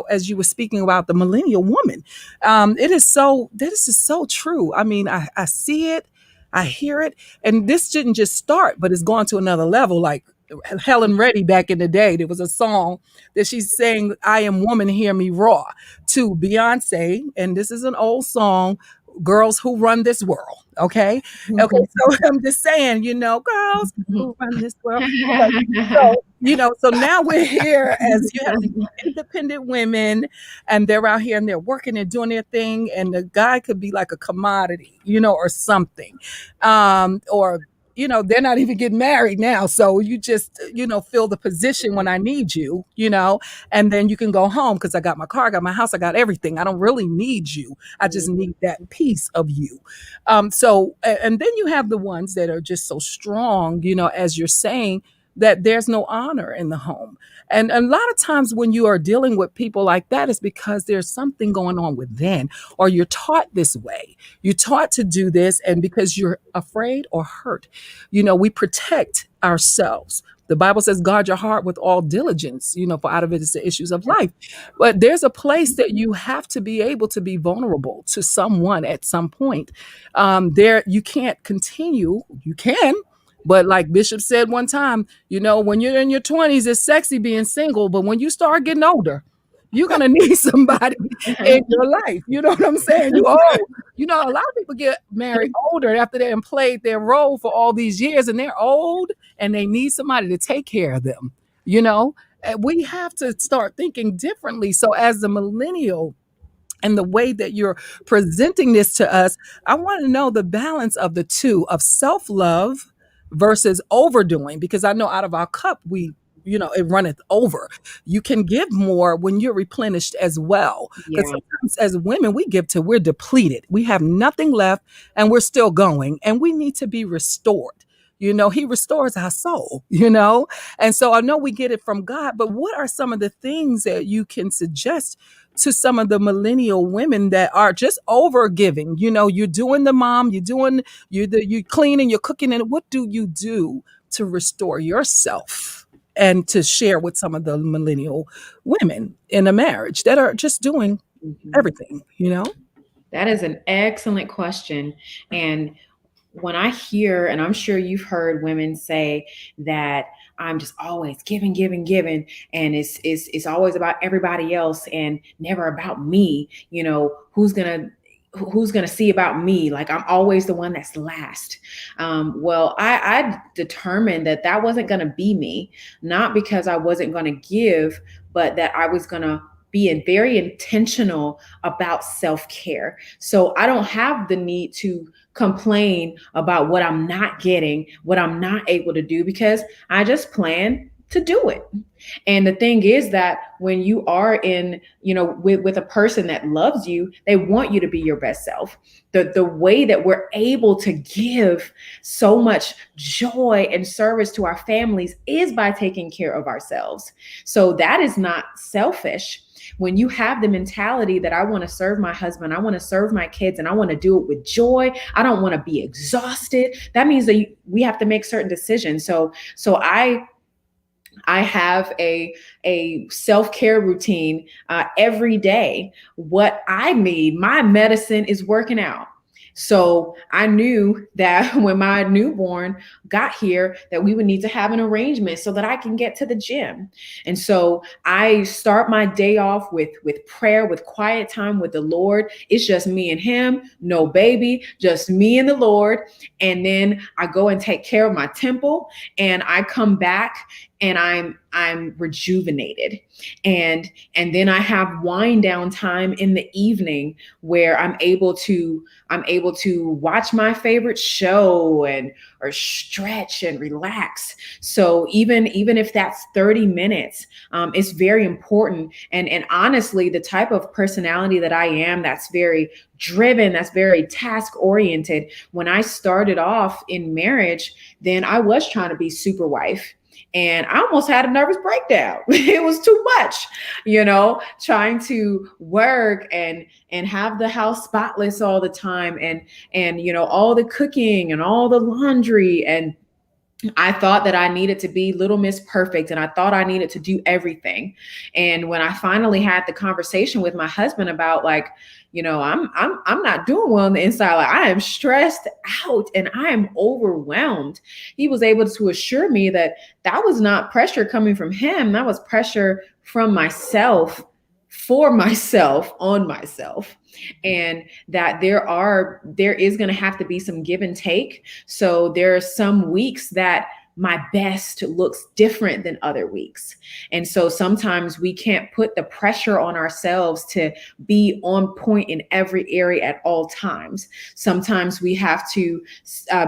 as you were speaking about the millennial woman. This is so true. I mean, I see it, I hear it, and this didn't just start, but it's gone to another level. Like Helen Reddy back in the day, there was a song that she's saying, "I am woman, hear me roar," to Beyonce, and this is an old song, "Girls Who Run This World." Okay. So I'm just saying, girls who run this world. So now we're here as you have these independent women, and they're out here and they're working and doing their thing, and the guy could be like a commodity, or something, or they're not even getting married now. So you just, fill the position when I need you, and then you can go home because I got my car, I got my house, I got everything. I don't really need you. I just need that piece of you. And then you have the ones that are just so strong, as you're saying, that there's no honor in the home. And a lot of times when you are dealing with people like that, it's because there's something going on within, or you're taught this way. You're taught to do this, and because you're afraid or hurt, we protect ourselves. The Bible says, guard your heart with all diligence, for out of it is the issues of life. But there's a place that you have to be able to be vulnerable to someone at some point. You can't continue. You can. But like Bishop said one time, when you're in your 20s, it's sexy being single. But when you start getting older, you're going to need somebody in your life. You know what I'm saying? You old. A lot of people get married older after they have played their role for all these years, and they're old and they need somebody to take care of them. And we have to start thinking differently. So as the millennial, and the way that you're presenting this to us, I want to know the balance of the two, of self-love versus overdoing, because I know out of our cup, it runneth over. You can give more when you're replenished as well. Because sometimes as women, we give till we're depleted. We have nothing left and we're still going, and we need to be restored. He restores our soul, And so I know we get it from God, but what are some of the things that you can suggest to some of the millennial women that are just over giving? You're doing the mom, you're cleaning, you're cooking, and what do you do to restore yourself and to share with some of the millennial women in a marriage that are just doing everything, That is an excellent question. And when I hear, and I'm sure you've heard women say that I'm just always giving, and it's always about everybody else and never about me. Who's gonna see about me? Like I'm always the one that's last. Well, I determined that wasn't gonna be me, not because I wasn't gonna give, but that I was gonna be very intentional about self-care. So I don't have the need to complain about what I'm not getting, what I'm not able to do, because I just plan to do it. And the thing is that when you are in, with a person that loves you, they want you to be your best self. The way that we're able to give so much joy and service to our families is by taking care of ourselves. So that is not selfish. When you have the mentality that I want to serve my husband, I want to serve my kids, and I want to do it with joy, I don't want to be exhausted, that means that we have to make certain decisions. So I have a self-care routine every day. What I need, my medicine is working out. So I knew that when my newborn got here, that we would need to have an arrangement so that I can get to the gym. And so I start my day off with prayer, with quiet time with the Lord. It's just me and him, no baby, just me and the Lord. And then I go and take care of my temple, and I come back and I'm rejuvenated. And then I have wind down time in the evening where I'm able to watch my favorite show or stretch and relax. So even if that's 30 minutes, it's very important. And honestly, the type of personality that I am, that's very driven, that's very task oriented. When I started off in marriage, then I was trying to be super wife. And I almost had a nervous breakdown. It was too much, trying to work and have the house spotless all the time, and all the cooking and all the laundry. And I thought that I needed to be Little Miss Perfect, and I thought I needed to do everything. And when I finally had the conversation with my husband about I'm not doing well on the inside, like I am stressed out and I am overwhelmed, he was able to assure me that was not pressure coming from him. That was pressure from myself, for myself, on myself. And that there is going to have to be some give and take. So there are some weeks that my best looks different than other weeks. And so sometimes we can't put the pressure on ourselves to be on point in every area at all times. Sometimes we have to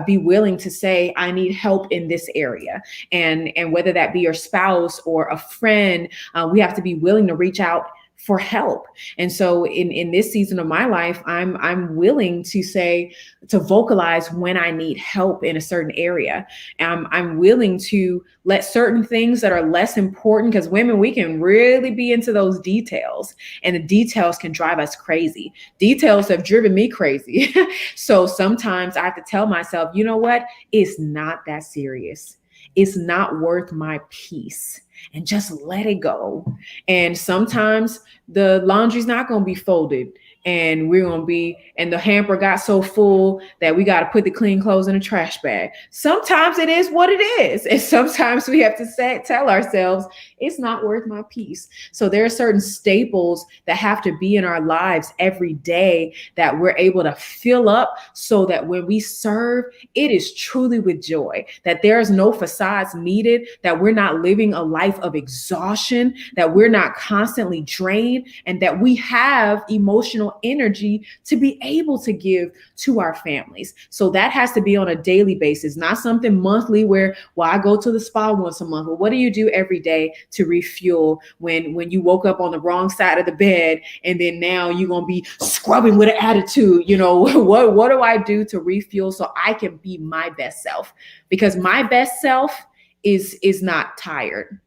be willing to say, I need help in this area. And whether that be your spouse or a friend, we have to be willing to reach out for help. And so in this season of my life, I'm willing to vocalize when I need help in a certain area. I'm willing to let certain things that are less important, because women, we can really be into those details, and the details can drive us crazy. Details have driven me crazy. So sometimes I have to tell myself, you know what? It's not that serious. It's not worth my peace, and just let it go. And sometimes the laundry's not going to be folded, and and the hamper got so full that we got to put the clean clothes in a trash bag. Sometimes it is what it is. And sometimes we have to tell ourselves it's not worth my peace. So there are certain staples that have to be in our lives every day that we're able to fill up, so that when we serve, it is truly with joy, that there is no facades needed, that we're not living a life of exhaustion, that we're not constantly drained, and that we have emotional energy to be able to give to our families. So that has to be on a daily basis, not something monthly where, well, I go to the spa once a month. Well, what do you do every day to refuel when you woke up on the wrong side of the bed, and then now you're going to be scrubbing with an attitude? What do I do to refuel so I can be my best self? Because my best self is not tired.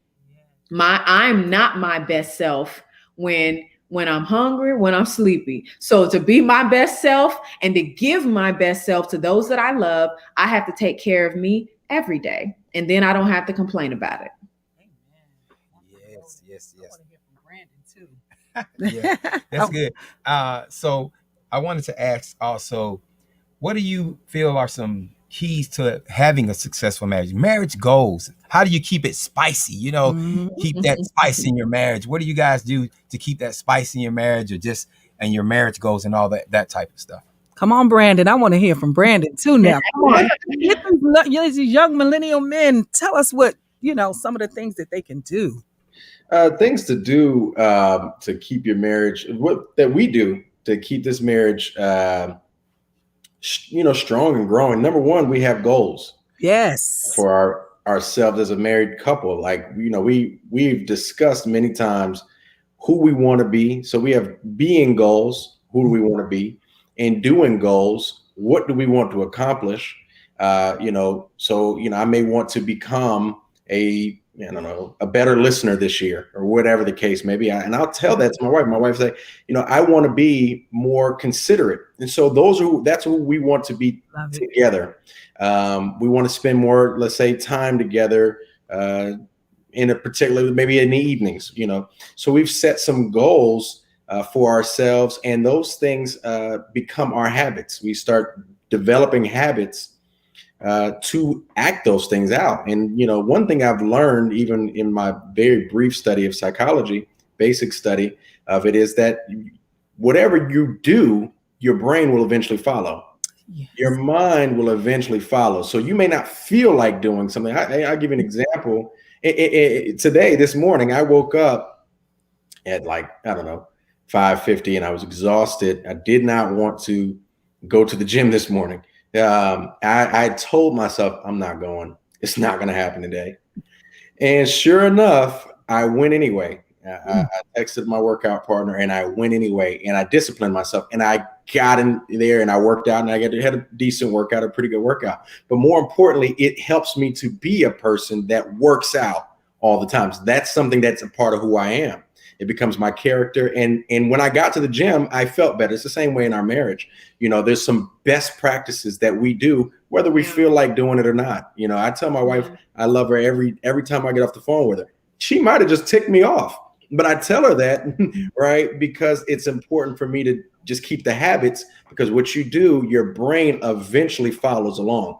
I'm not my best self when I'm hungry, when I'm sleepy. So to be my best self and to give my best self to those that I love, I have to take care of me every day. And then I don't have to complain about it. Yes. I want to hear from Brandon too. Yeah, that's good. So I wanted to ask also, what do you feel are some keys to having a successful marriage goals? How do you keep it spicy? Keep that spice in your marriage. What do you guys do to keep that spice in your marriage, and your marriage goals and all that type of stuff? Come on, Brandon. I want to hear from Brandon too now. Come on. These young millennial men, tell us what, some of the things that they can do. Things to do to keep your marriage, that we do to keep this marriage strong and growing. Number one, we have goals. Yes. For ourselves as a married couple. Like, we've discussed many times who we want to be. So we have being goals. Who do we want to be? And doing goals. What do we want to accomplish? I may want to become a better listener this year, or whatever the case may be. And I'll tell that to my wife. My wife say, I want to be more considerate. And so that's who we want to be together. We want to spend more, let's say, time together in a particular, maybe in the evenings, So we've set some goals for ourselves, and those things become our habits. We start developing habits to act those things out. And, one thing I've learned, even in my very brief study of psychology, basic study of it, is that whatever you do, your brain will eventually follow. Yes. Your mind will eventually follow. So you may not feel like doing something. I'll give you an example. Today, this morning, I woke up at like, I don't know, 5:50, and I was exhausted. I did not want to go to the gym this morning. I told myself, I'm not going. It's not going to happen today. And sure enough, I went anyway. I texted my workout partner and I went anyway, and I disciplined myself, and I got in there and I worked out, and I had a decent workout, a pretty good workout. But more importantly, it helps me to be a person that works out all the time. So that's something that's a part of who I am. It becomes my character. And when I got to the gym, I felt better. It's the same way in our marriage. You know, there's some best practices that we do, whether we feel like doing it or not. You know, I tell my wife I love her every time I get off the phone with her. She might have just ticked me off, but I tell her that, right? Because it's important for me to just keep the habits, because what you do, your brain eventually follows along.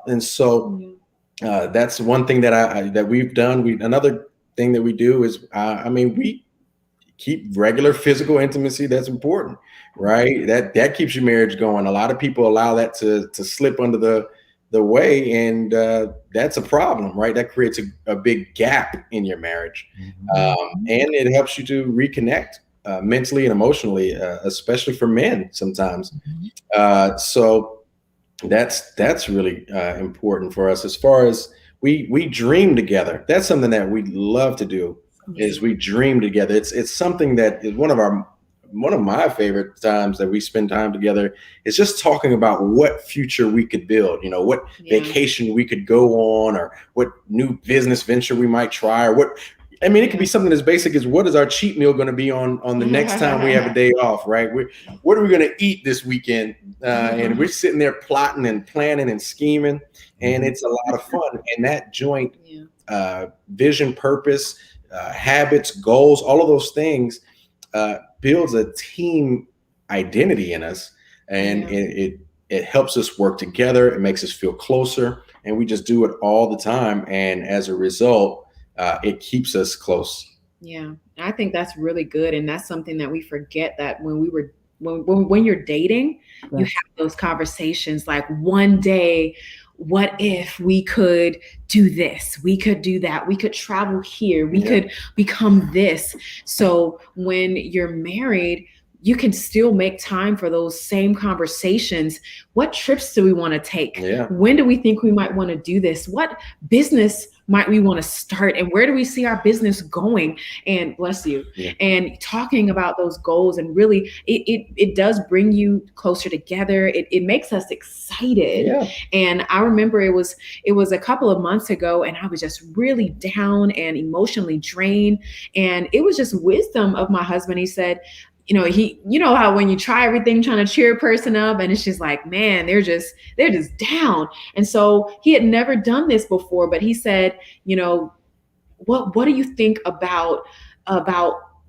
And so that's one thing that we've done. Another thing that we do is, we keep regular physical intimacy. That's important, right? That keeps your marriage going. A lot of people allow that to slip under the way, and that's a problem, right? That creates a big gap in your marriage, and it helps you to reconnect mentally and emotionally, especially for men sometimes. So that's really important for us. As far as we dream together, that's something that we love to do. Is we dream together. It's something that is one of my favorite times that we spend time together, is just talking about what future we could build, you know, what vacation we could go on, or what new business venture we might try, or it could be something as basic as, what is our cheat meal going to be on the next time we have a day off, right? What are we going to eat this weekend? And we're sitting there plotting and planning and scheming, and it's a lot of fun. And that joint vision, purpose, habits, goals, all of those things builds a team identity in us, and it helps us work together. It makes us feel closer, and we just do it all the time. And as a result, it keeps us close. Yeah, I think that's really good, and that's something that we forget, that when you're dating, you have those conversations like, one day, what if we could do this? We could do that. We could travel here. We could become this. So when you're married, you can still make time for those same conversations. What trips do we want to take? When do we think we might want to do this? What business might we want to start? And where do we see our business going? And bless you. And talking about those goals, and really it does bring you closer together. It makes us excited. And I remember it was a couple of months ago, and I was just really down and emotionally drained. And it was just wisdom of my husband. He said, you know how when you try everything trying to cheer a person up, and it's just like, man, they're just down. And so he had never done this before, but he said, what do you think about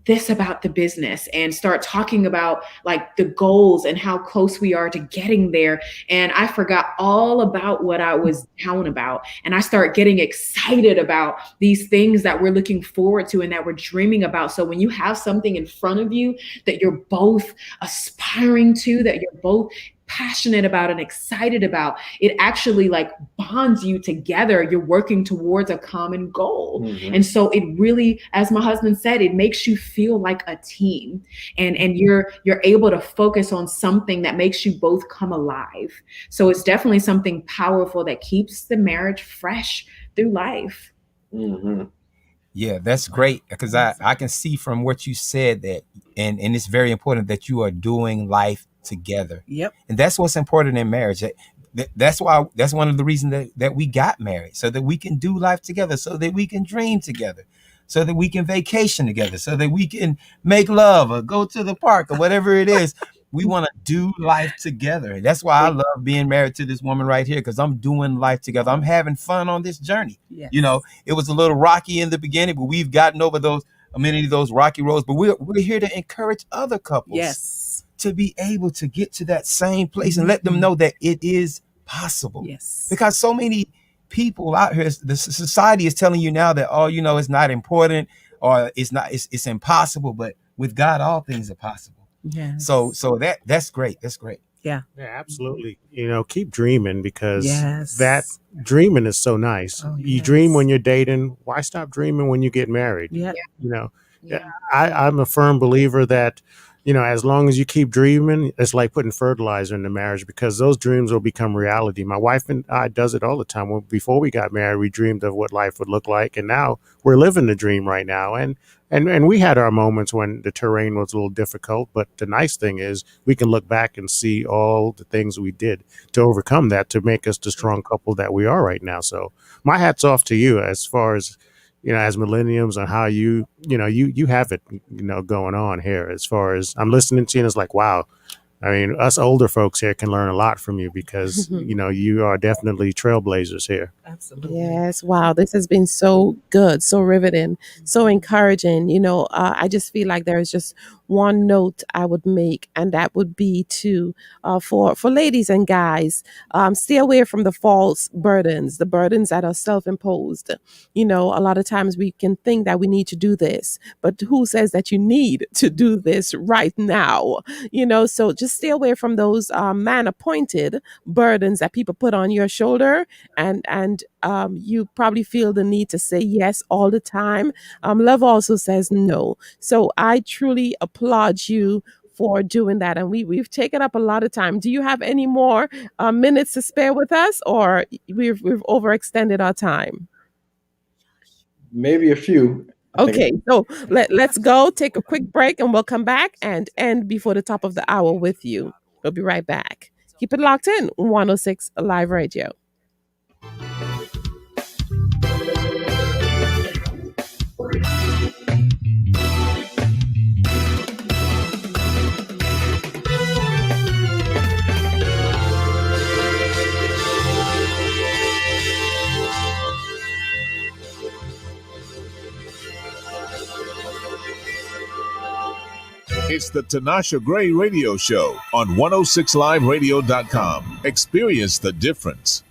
this, about the business, and start talking about like the goals and how close we are to getting there. And I forgot all about what I was down about. And I start getting excited about these things that we're looking forward to and that we're dreaming about. So when you have something in front of you that you're both aspiring to, that you're both passionate about and excited about, it actually like bonds you together. You're working towards a common goal. And so it really, as my husband said, it makes you feel like a team, and you're able to focus on something that makes you both come alive. So it's definitely something powerful that keeps the marriage fresh through life. Yeah, that's great, because I can see from what you said that, and it's very important that you are doing life together. And that's what's important in marriage. That's one of the reasons that we got married, so that we can do life together, so that we can dream together, so that we can vacation together, so that we can make love or go to the park or whatever it is. We want to do life together. That's why I love being married to this woman right here, because I'm doing life together. I'm having fun on this journey. It was a little rocky in the beginning, but we've gotten over many of those rocky roads. But we're here to encourage other couples to be able to get to that same place and let them know that it is possible. Because so many people out here, the society is telling you now that, it's not important, or it's impossible. But with God, all things are possible. So that's great. That's great. Yeah. Yeah, absolutely. Keep dreaming because Yes. that dreaming is so nice. You dream when you're dating. Why stop dreaming when you get married? Yeah. I'm a firm believer that, as long as you keep dreaming, it's like putting fertilizer in the marriage because those dreams will become reality. My wife and I does it all the time. Before we got married, we dreamed of what life would look like. And now we're living the dream right now. And we had our moments when the terrain was a little difficult. But the nice thing is we can look back and see all the things we did to overcome that, to make us the strong couple that we are right now. So my hat's off to you as far as, as millenniums and how you have it, going on here. As far as I'm listening to you, and it's like, wow. I mean, us older folks here can learn a lot from you because, you are definitely trailblazers here. Absolutely. Yes. Wow. This has been so good, so riveting, so encouraging. I just feel like there is just one note I would make, and that would be to, for ladies and guys, stay away from the false burdens, the burdens that are self-imposed. A lot of times we can think that we need to do this, but who says that you need to do this right now? So just stay away from those man-appointed burdens that people put on your shoulder, and you probably feel the need to say yes all the time. Love also says no. So I truly applaud you for doing that. And we've taken up a lot of time. Do you have any more minutes to spare with us, or we've overextended our time? Maybe a few. Okay, so let's go take a quick break, and we'll come back and end before the top of the hour with you. We'll be right back. Keep it locked in, 106 Live Radio. It's the Tinasha Gray Radio Show on 106liveradio.com. Experience the difference.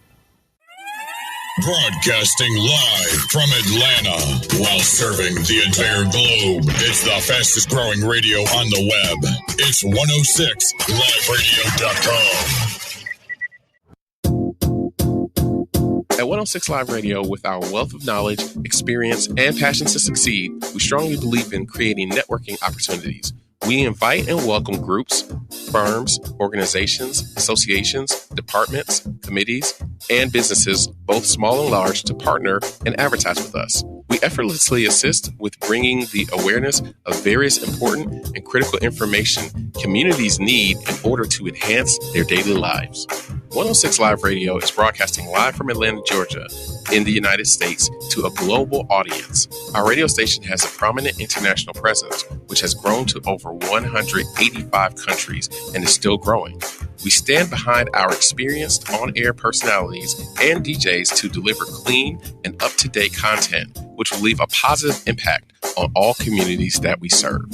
Broadcasting live from Atlanta while serving the entire globe. It's the fastest growing radio on the web. It's 106liveradio.com. At 106 Live Radio, with our wealth of knowledge, experience, and passion to succeed, we strongly believe in creating networking opportunities. We invite and welcome groups, firms, organizations, associations, departments, committees, and businesses, both small and large, to partner and advertise with us. We effortlessly assist with bringing the awareness of various important and critical information communities need in order to enhance their daily lives. 106 Live Radio is broadcasting live from Atlanta, Georgia, in the United States to a global audience. Our radio station has a prominent international presence, which has grown to over 185 countries and is still growing. We stand behind our experienced on-air personalities and DJs to deliver clean and up-to-date content, which will leave a positive impact on all communities that we serve.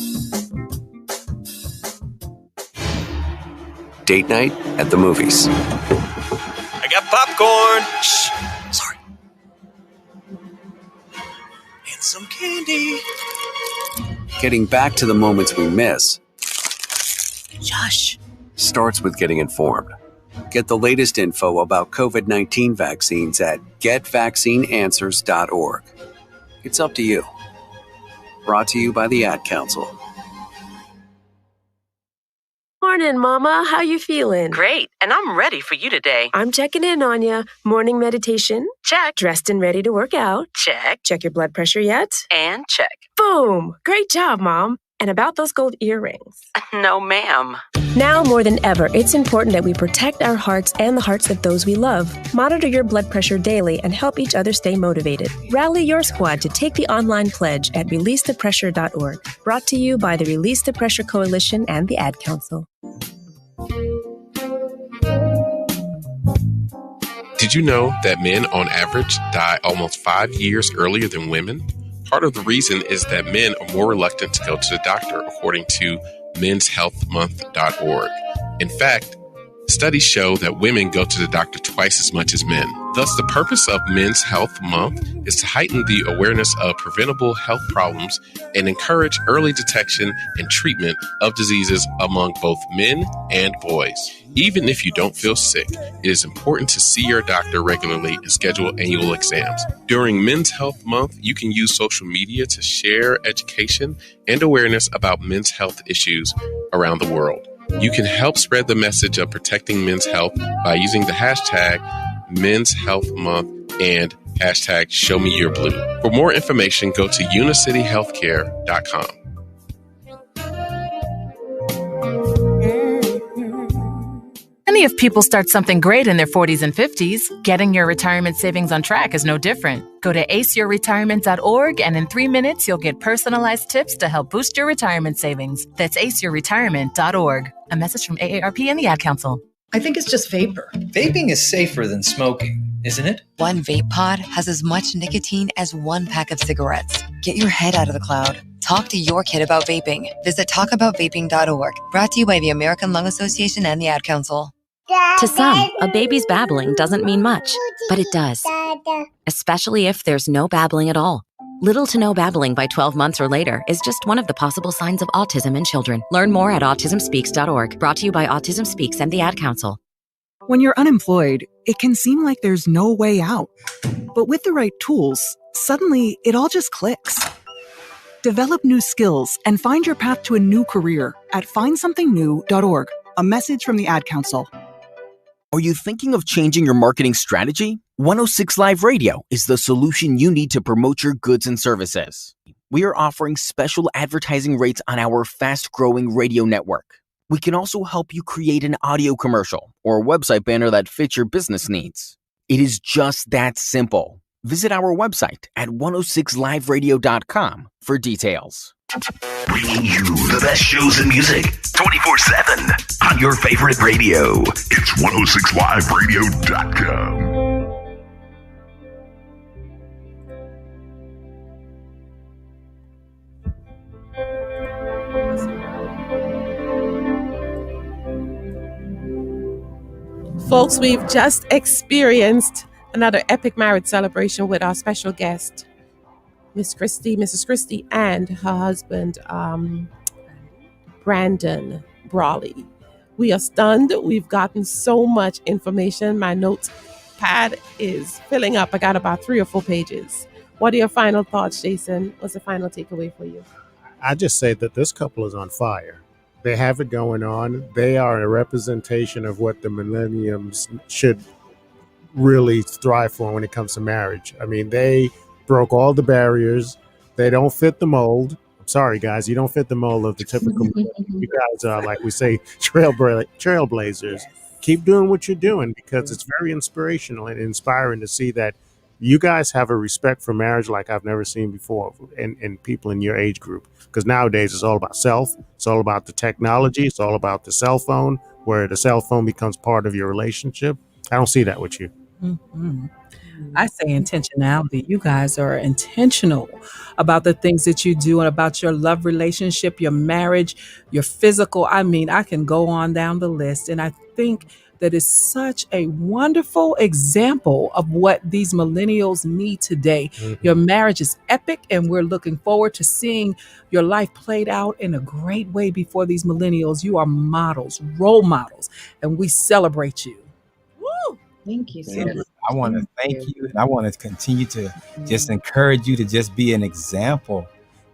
Date night at the movies. I got popcorn. Shh. Sorry. And some candy. Getting back to the moments we miss Josh. starts with getting informed. Get the latest info about COVID-19 vaccines at getvaccineanswers.org. It's up to you. Brought to you by the Ad Council. Morning, Mama. How you feeling? Great, and I'm ready for you today. I'm checking in on you. Morning meditation? Check. Dressed and ready to work out? Check. Check your blood pressure yet? And check. Boom! Great job, Mom. And about those gold earrings? No, ma'am. Now more than ever, it's important that we protect our hearts and the hearts of those we love. Monitor your blood pressure daily and help each other stay motivated. Rally your squad to take the online pledge at releasethepressure.org. Brought to you by the Release the Pressure Coalition and the Ad Council. Did you know that men on average die almost 5 years earlier than women? Part of the reason is that men are more reluctant to go to the doctor, according to menshealthmonth.org. In fact, studies show that women go to the doctor twice as much as men. Thus, the purpose of Men's Health Month is to heighten the awareness of preventable health problems and encourage early detection and treatment of diseases among both men and boys. Even if you don't feel sick, it is important to see your doctor regularly and schedule annual exams. During Men's Health Month, you can use social media to share education and awareness about men's health issues around the world. You can help spread the message of protecting men's health by using the hashtag Men's Health Month and hashtag Show Me Your Blue. For more information, go to unicity.healthcare.com. Many of people start something great in their 40s and 50s. Getting your retirement savings on track is no different. Go to aceyourretirement.org, and in 3 minutes, you'll get personalized tips to help boost your retirement savings. That's aceyourretirement.org. A message from AARP and the Ad Council. I think it's just vapor. Vaping is safer than smoking, isn't it? One vape pod has as much nicotine as one pack of cigarettes. Get your head out of the cloud. Talk to your kid about vaping. Visit talkaboutvaping.org. Brought to you by the American Lung Association and the Ad Council. To some, a baby's babbling doesn't mean much, but it does. Especially if there's no babbling at all. Little to no babbling by 12 months or later is just one of the possible signs of autism in children. Learn more at autismspeaks.org. Brought to you by Autism Speaks and the Ad Council. When you're unemployed, it can seem like there's no way out. But with the right tools, suddenly it all just clicks. Develop new skills and find your path to a new career at findsomethingnew.org. A message from the Ad Council. Are you thinking of changing your marketing strategy? 106 Live Radio is the solution you need to promote your goods and services. We are offering special advertising rates on our fast-growing radio network. We can also help you create an audio commercial or a website banner that fits your business needs. It is just that simple. Visit our website at 106liveradio.com for details. Bringing you the best shows and music 24/7 on your favorite radio. It's 106liveradio.com. Folks, we've just experienced another epic marriage celebration with our special guest, Mrs. Kristi, and her husband, Brandon Brawley. We are stunned. We've gotten so much information. My notes pad is filling up. I got about 3 or 4 pages. What are your final thoughts, Jason? What's the final takeaway for you? I just say that this couple is on fire. They have it going on. They are a representation of what the millenniums should really strive for when it comes to marriage. I mean, they broke all the barriers. They don't fit the mold. I'm sorry, guys. You don't fit the mold of the typical. You guys are, like we say, trailblazers. Keep doing what you're doing because it's very inspirational and inspiring to see that you guys have a respect for marriage like I've never seen before in people in your age group. Because nowadays it's all about self. It's all about the technology. It's all about the cell phone, where the cell phone becomes part of your relationship. I don't see that with you. Mm-hmm. I say intentionality. You guys are intentional about the things that you do and about your love relationship, your marriage, your physical. I mean, I can go on down the list. And I think that is such a wonderful example of what these millennials need today. Mm-hmm. Your marriage is epic, and we're looking forward to seeing your life played out in a great way before these millennials. You are models, role models, and we celebrate you. Woo! Thank you so much. I want to thank you, and I want to continue to just encourage you to just be an example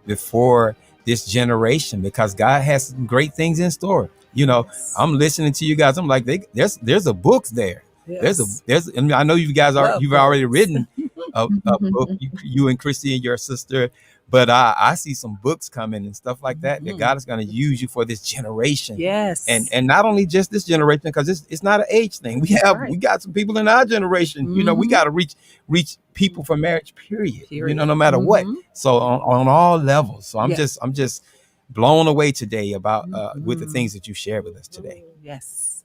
before this generation, because God has some great things in store. You know, I'm listening to you guys. I'm like, there's a book there. Yes. I mean, I know you guys you've already written a book, you and Kristi and your sister, but I see some books coming and stuff like that, that God is going to use you for this generation. Yes. And not only just this generation, because it's not an age thing. We got some people in our generation, you know, we got to reach people for marriage, period. You know, no matter what. So on all levels. So I'm just blown away today about with the things that you shared with us today. Yes.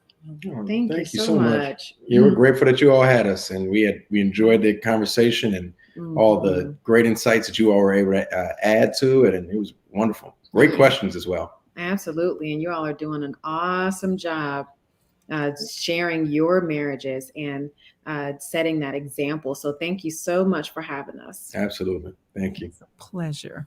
Thank you so much. Yeah, we're grateful that you all had us, and we enjoyed the conversation and all the great insights that you all were able to add to it, and it was wonderful. Great questions as well. Absolutely, and you all are doing an awesome job. sharing your marriages and setting that example. So thank you so much for having us. Absolutely. Thank you. It's a pleasure.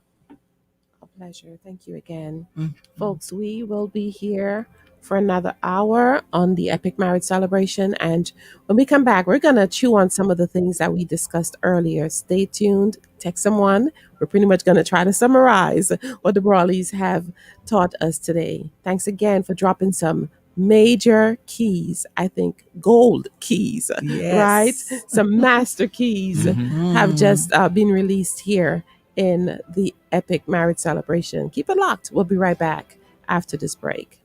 A pleasure. Thank you again. Mm-hmm. Folks, we will be here for another hour on the Epic Marriage Celebration. And when we come back, we're going to chew on some of the things that we discussed earlier. Stay tuned. Text someone. We're pretty much going to try to summarize what the Brawleys have taught us today. Thanks again for dropping some major keys. I think gold keys, right? Some master keys have just been released here in the Epic Marriage Celebration. Keep it locked. We'll be right back after this break.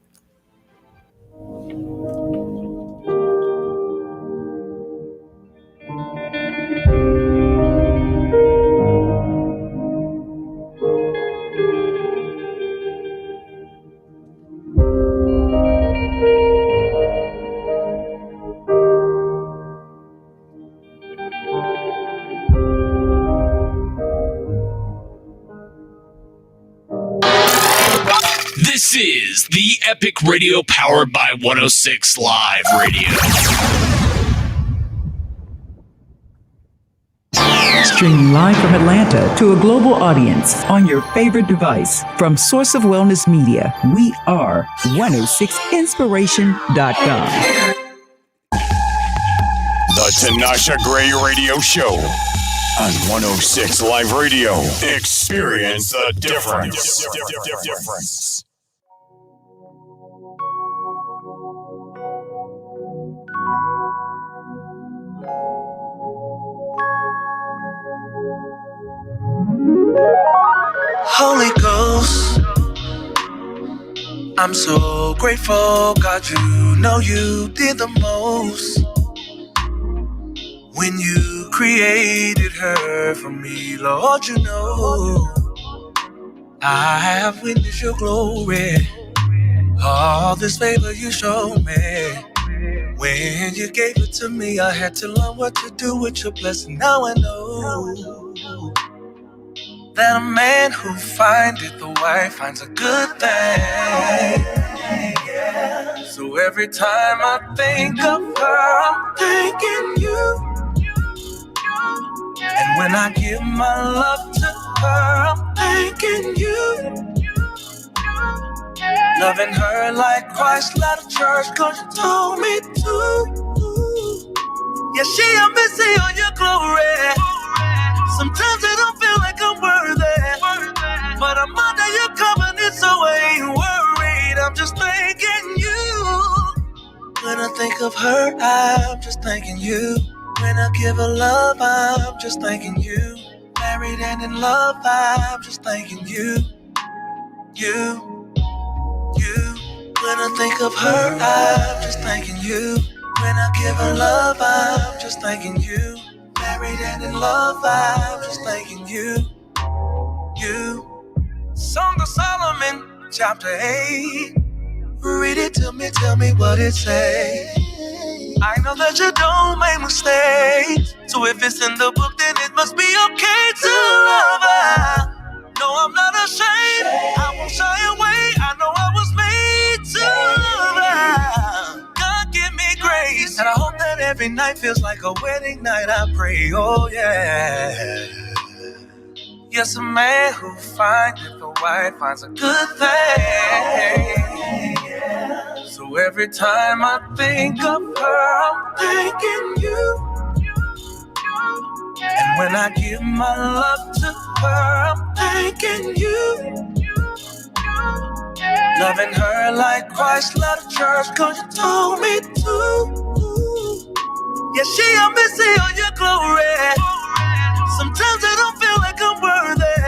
This is the Epic Radio powered by 106 Live Radio. Streaming live from Atlanta to a global audience on your favorite device. From Source of Wellness Media, we are 106inspiration.com. The Tinasha Gray Radio Show on 106 Live Radio. Experience the difference. Holy Ghost, I'm so grateful, God, you know you did the most when you created her for me, Lord, you know I have witnessed your glory, all this favor you showed me. When you gave it to me, I had to learn what to do with your blessing. Now I know that a man who findeth a wife finds a good thing. So every time I think of her, I'm thinking you. And when I give my love to her, I'm thanking you. Loving her like Christ led a church, 'cause you told me to. Yeah, she helped me see all your glory. Sometimes I don't feel like I'm worthy, but I'm under your covenant, so I ain't worried. I'm just thanking you. When I think of her, I'm just thanking you. When I give her love, I'm just thanking you. Married and in love, I'm just thanking you. You. When I think of her, I'm just thanking you. When I give her love, I'm just thanking you. Married and in love, I'm just thanking you. Song of Solomon, chapter 8. Read it to me, tell me what it says. I know that you don't make mistakes, so if it's in the book, then it must be okay to love her. No, I'm not ashamed, I won't shy away. I know I was made to love her. God give me grace, and I hope that every night feels like a wedding night. I pray, oh yeah. Yes, a man who findeth a wife finds a good thing. So every time I think of her, I'm thanking you. And when I give my love to her, I'm thanking you. Loving her like Christ loved the church, 'cause you told me to. Yeah, she helped me see all your glory. Sometimes I don't feel like I'm worthy,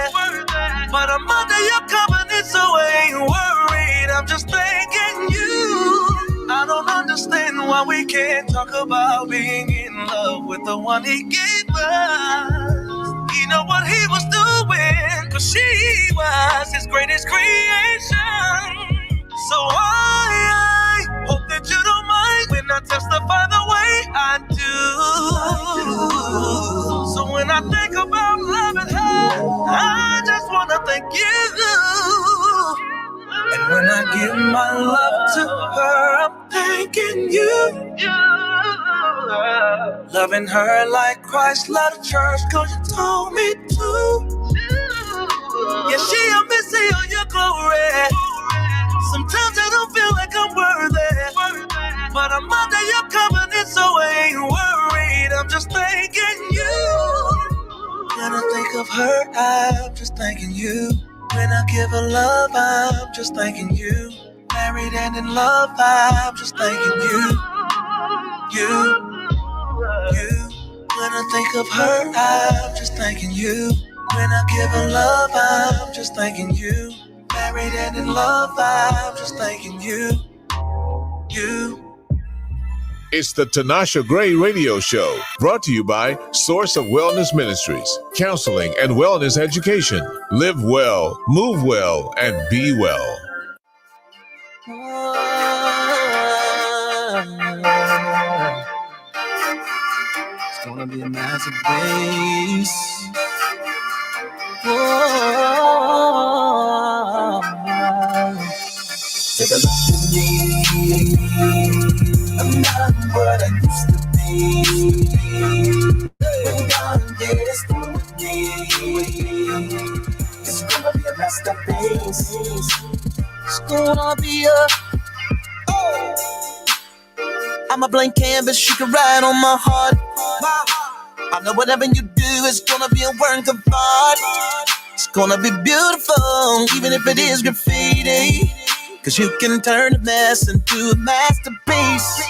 but I'm under your covenant, so I ain't worried. I'm just thanking you. I don't understand why we can't talk about being in love with the one he gave us. He know what he was doing, 'cause she was his greatest creation. So I hope that you don't mind when I testify the way I do. So when I think about loving her, I just want to thank you. And when I give my love to her, I'm thanking thanking you. Loving her like Christ loved the church, cause you told me to. Yeah, she helped me see all your glory. Sometimes I don't feel like I'm worthy, but I'm under your covenant, so I ain't worried. I'm just thanking you. When I think of her, I'm just thanking you. When I give her love, I'm just thanking you. Married and in love, I'm just thanking you. When I think of her, I'm just thanking you. When I give her love, I'm just thanking you. Married and in love, I'm just thanking you. It's the Tinasha Gray Radio Show, brought to you by Source of Wellness Ministries, counseling and wellness education. Live well, move well, and be well. It's gonna be a massive bass. Take a look at me. I'm not what I used to be. When God is through with me, it's gonna be a masterpiece. It's gonna be a I'm a blank canvas, you can write on my heart. I know whatever you do is gonna be a work of art. It's gonna be beautiful, even if it is graffiti. Cause you can turn a mess into a masterpiece.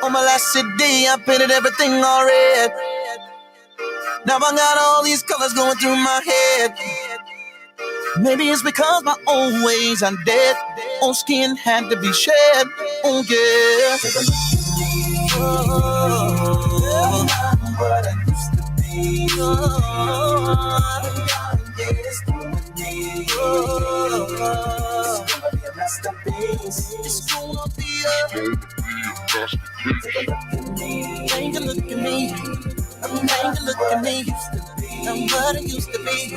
On my last CD, I painted everything all red. Now I got all these colors going through my head. Maybe it's because my old ways are dead. Old skin had to be shed. Oh yeah. Take a look at me. I'm what I used to be. Yes, with me. It's gonna be a masterpiece. It's gonna be a take a look at me. Take a look at me. Take a look at me. I'm what I used to be.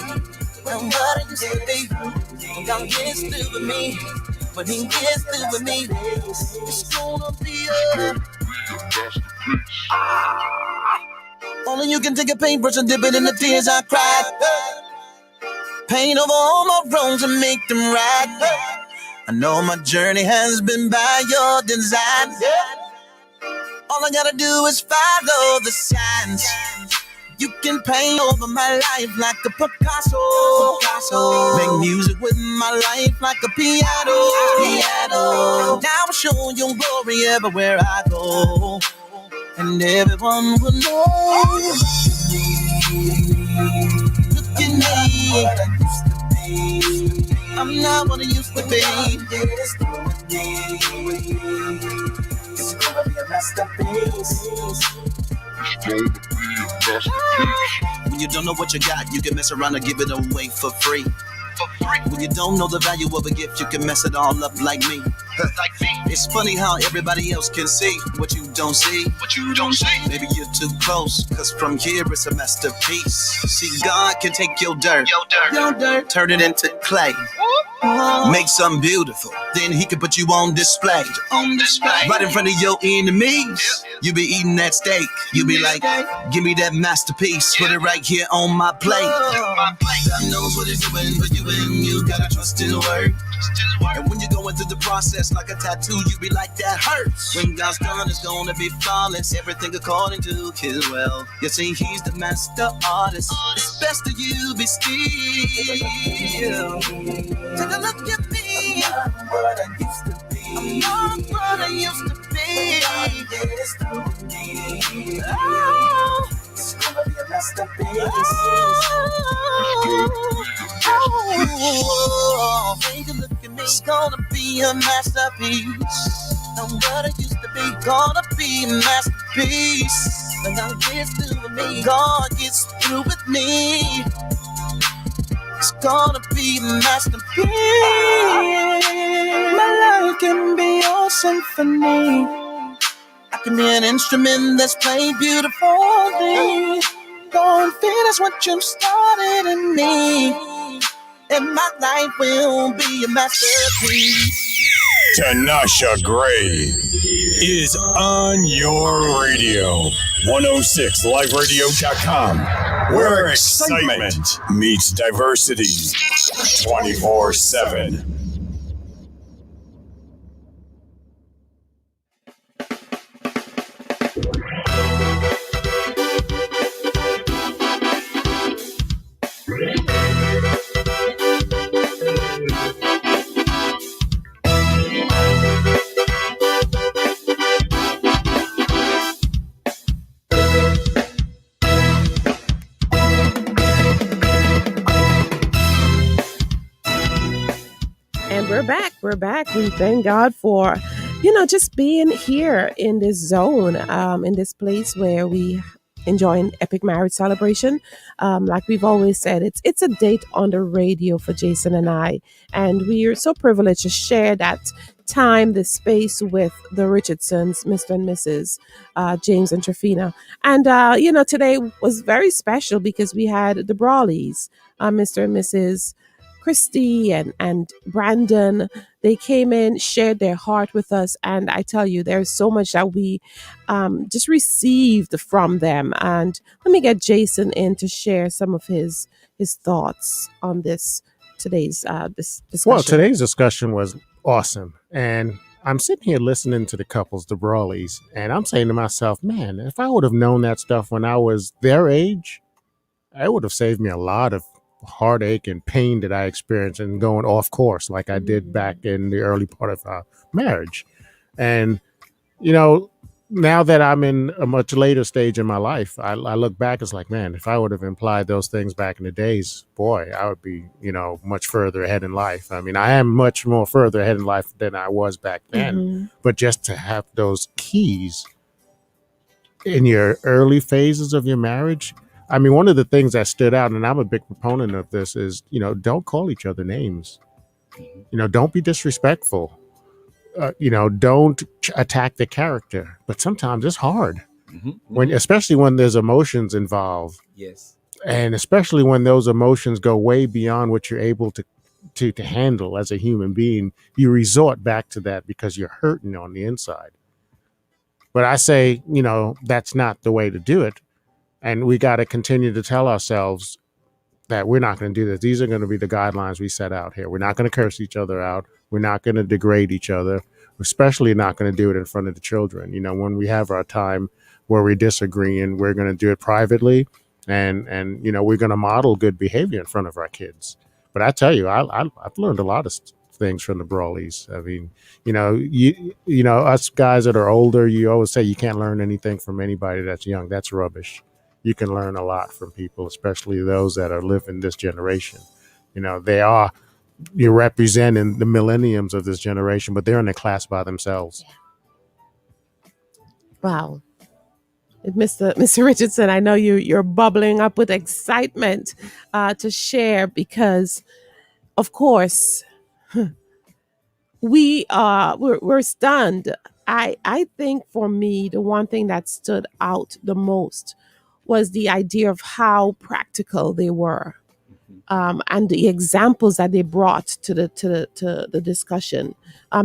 I'm what I used to be. God gets through with me. When he gets through with me, it's gonna be a only you can take a paintbrush and dip it in the tears I cried. Paint over all my wrongs and make them right. I know my journey has been by your design. All I gotta do is follow the signs. You can paint over my life like a Picasso. Make music with my life like a piano. Now I show your glory everywhere I go, and everyone will know. Look at me, I'm not what I used to be. It's gonna be a masterpiece. When you don't know what you got, you can mess around and give it away for free. When you don't know the value of a gift, you can mess it all up like me. It's funny how everybody else can see what you don't see. Maybe you're too close, cause from here it's a masterpiece. See, God can take your dirt, turn it into clay. Make something beautiful, then he can put you on display. Right in front of your enemies. You be eating that steak, you be like, give me that masterpiece, put it right here on my plate. God knows what he's doing for you, and you gotta trust in the word. And when you're going through the process like a tattoo, you be like, that hurts. When God's done, it's gonna be flawless, everything according to his will. You see, he's the master artist. It's best that you be still. Take a look at me. I'm not what I used to be. I'm not what I used to be. Oh, it's gonna be a masterpiece. Oh, take a look at me. It's gonna be a masterpiece. I'm what I used to be. Gonna be a masterpiece. When God gets through with me, God gets through with me. It's gonna be a masterpiece. My life can be your symphony. I can be an instrument that's played beautifully. Go and finish what you started in me, and my life will be a masterpiece. Tinasha Gray is on your radio. 106liveradio.com, where excitement meets diversity 24/7. We're back. We thank God for, just being here in this zone, in this place where we enjoy an epic marriage celebration. Like we've always said, it's a date on the radio for Jason and I, and we are so privileged to share that time, this space with the Richardsons, Mr. and Mrs. James and Tryphena. And, today was very special because we had the Brawleys, Mr. and Mrs. Kristi and Brandon. They came in, shared their heart with us, and I tell you, there's so much that we just received from them. And let me get Jason in to share some of his thoughts on today's discussion. Well, today's discussion was awesome, and I'm sitting here listening to the couples, the Brawleys, and I'm saying to myself, man, if I would have known that stuff when I was their age, it would have saved me a lot of heartache and pain that I experienced and going off course like I did back in the early part of our marriage. And, now that I'm in a much later stage in my life, I look back, it's like, man, if I would have implied those things back in the days, boy, I would be, much further ahead in life. I mean, I am much more further ahead in life than I was back then, but just to have those keys in your early phases of your marriage. I mean, one of the things that stood out, and I'm a big proponent of this, is, don't call each other names. Don't be disrespectful. Don't attack the character. But sometimes it's hard, especially when there's emotions involved. Yes. And especially when those emotions go way beyond what you're able to handle as a human being, you resort back to that because you're hurting on the inside. But I say, that's not the way to do it. And we got to continue to tell ourselves that we're not going to do this. These are going to be the guidelines we set out here. We're not going to curse each other out. We're not going to degrade each other. We're especially not going to do it in front of the children. When we have our time where we're disagreeing, we're going to do it privately, and we're going to model good behavior in front of our kids. But I tell you, I've learned a lot of things from the Brawleys. I mean, us guys that are older, you always say you can't learn anything from anybody that's young. That's rubbish. You can learn a lot from people, especially those that are living this generation. You're representing the millenniums of this generation, but they're in a class by themselves. Wow. Mr. Richardson, I know you're bubbling up with excitement to share because, of course, we're stunned. I think for me, the one thing that stood out the most was the idea of how practical they were, and the examples that they brought to the discussion.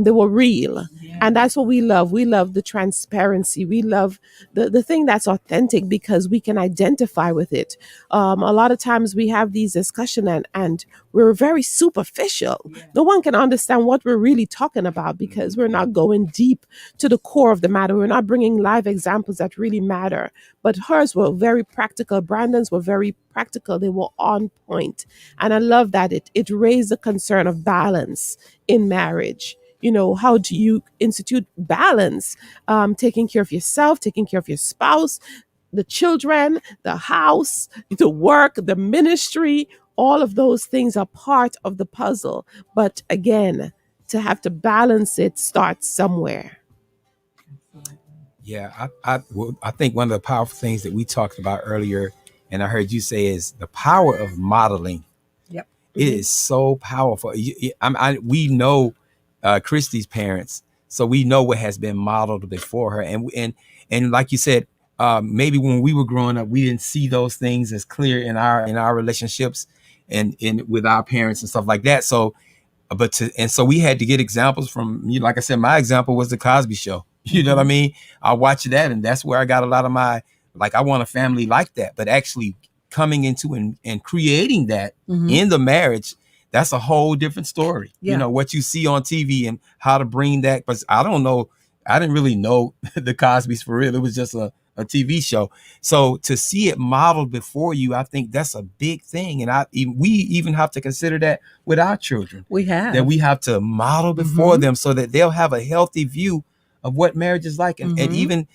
They were real, and that's what we love. We love the transparency. We love the thing that's authentic because we can identify with it. A lot of times we have these discussions and we're very superficial. No one can understand what we're really talking about because we're not going deep to the core of the matter. We're not bringing live examples that really matter. But hers were very practical. Brandon's were very practical. They were on point. And I love that it raised the concern of balance in marriage. How do you institute balance? Taking care of yourself, taking care of your spouse, the children, the house, the work, the ministry, all of those things are part of the puzzle. But again, to have to balance it starts somewhere. Yeah, I think one of the powerful things that we talked about earlier, and I heard you say, is the power of modeling. Yep. It is so powerful. We know Kristi's parents, so we know what has been modeled before her, and like you said, maybe when we were growing up, we didn't see those things as clear in our relationships and with our parents and stuff like that. So, And so we had to get examples from, like I said, my example was the Cosby Show. You know what I mean? I watched that, and that's where I got a lot of my, like, I want a family like that. But actually coming into and creating that in the marriage, that's a whole different story. Yeah. What you see on TV and how to bring that. But I didn't really know the Cosbys for real. It was just a TV show. So to see it modeled before you, I think that's a big thing. And we even have to consider that with our children. We have. That we have to model before them so that they'll have a healthy view of what marriage is like. And even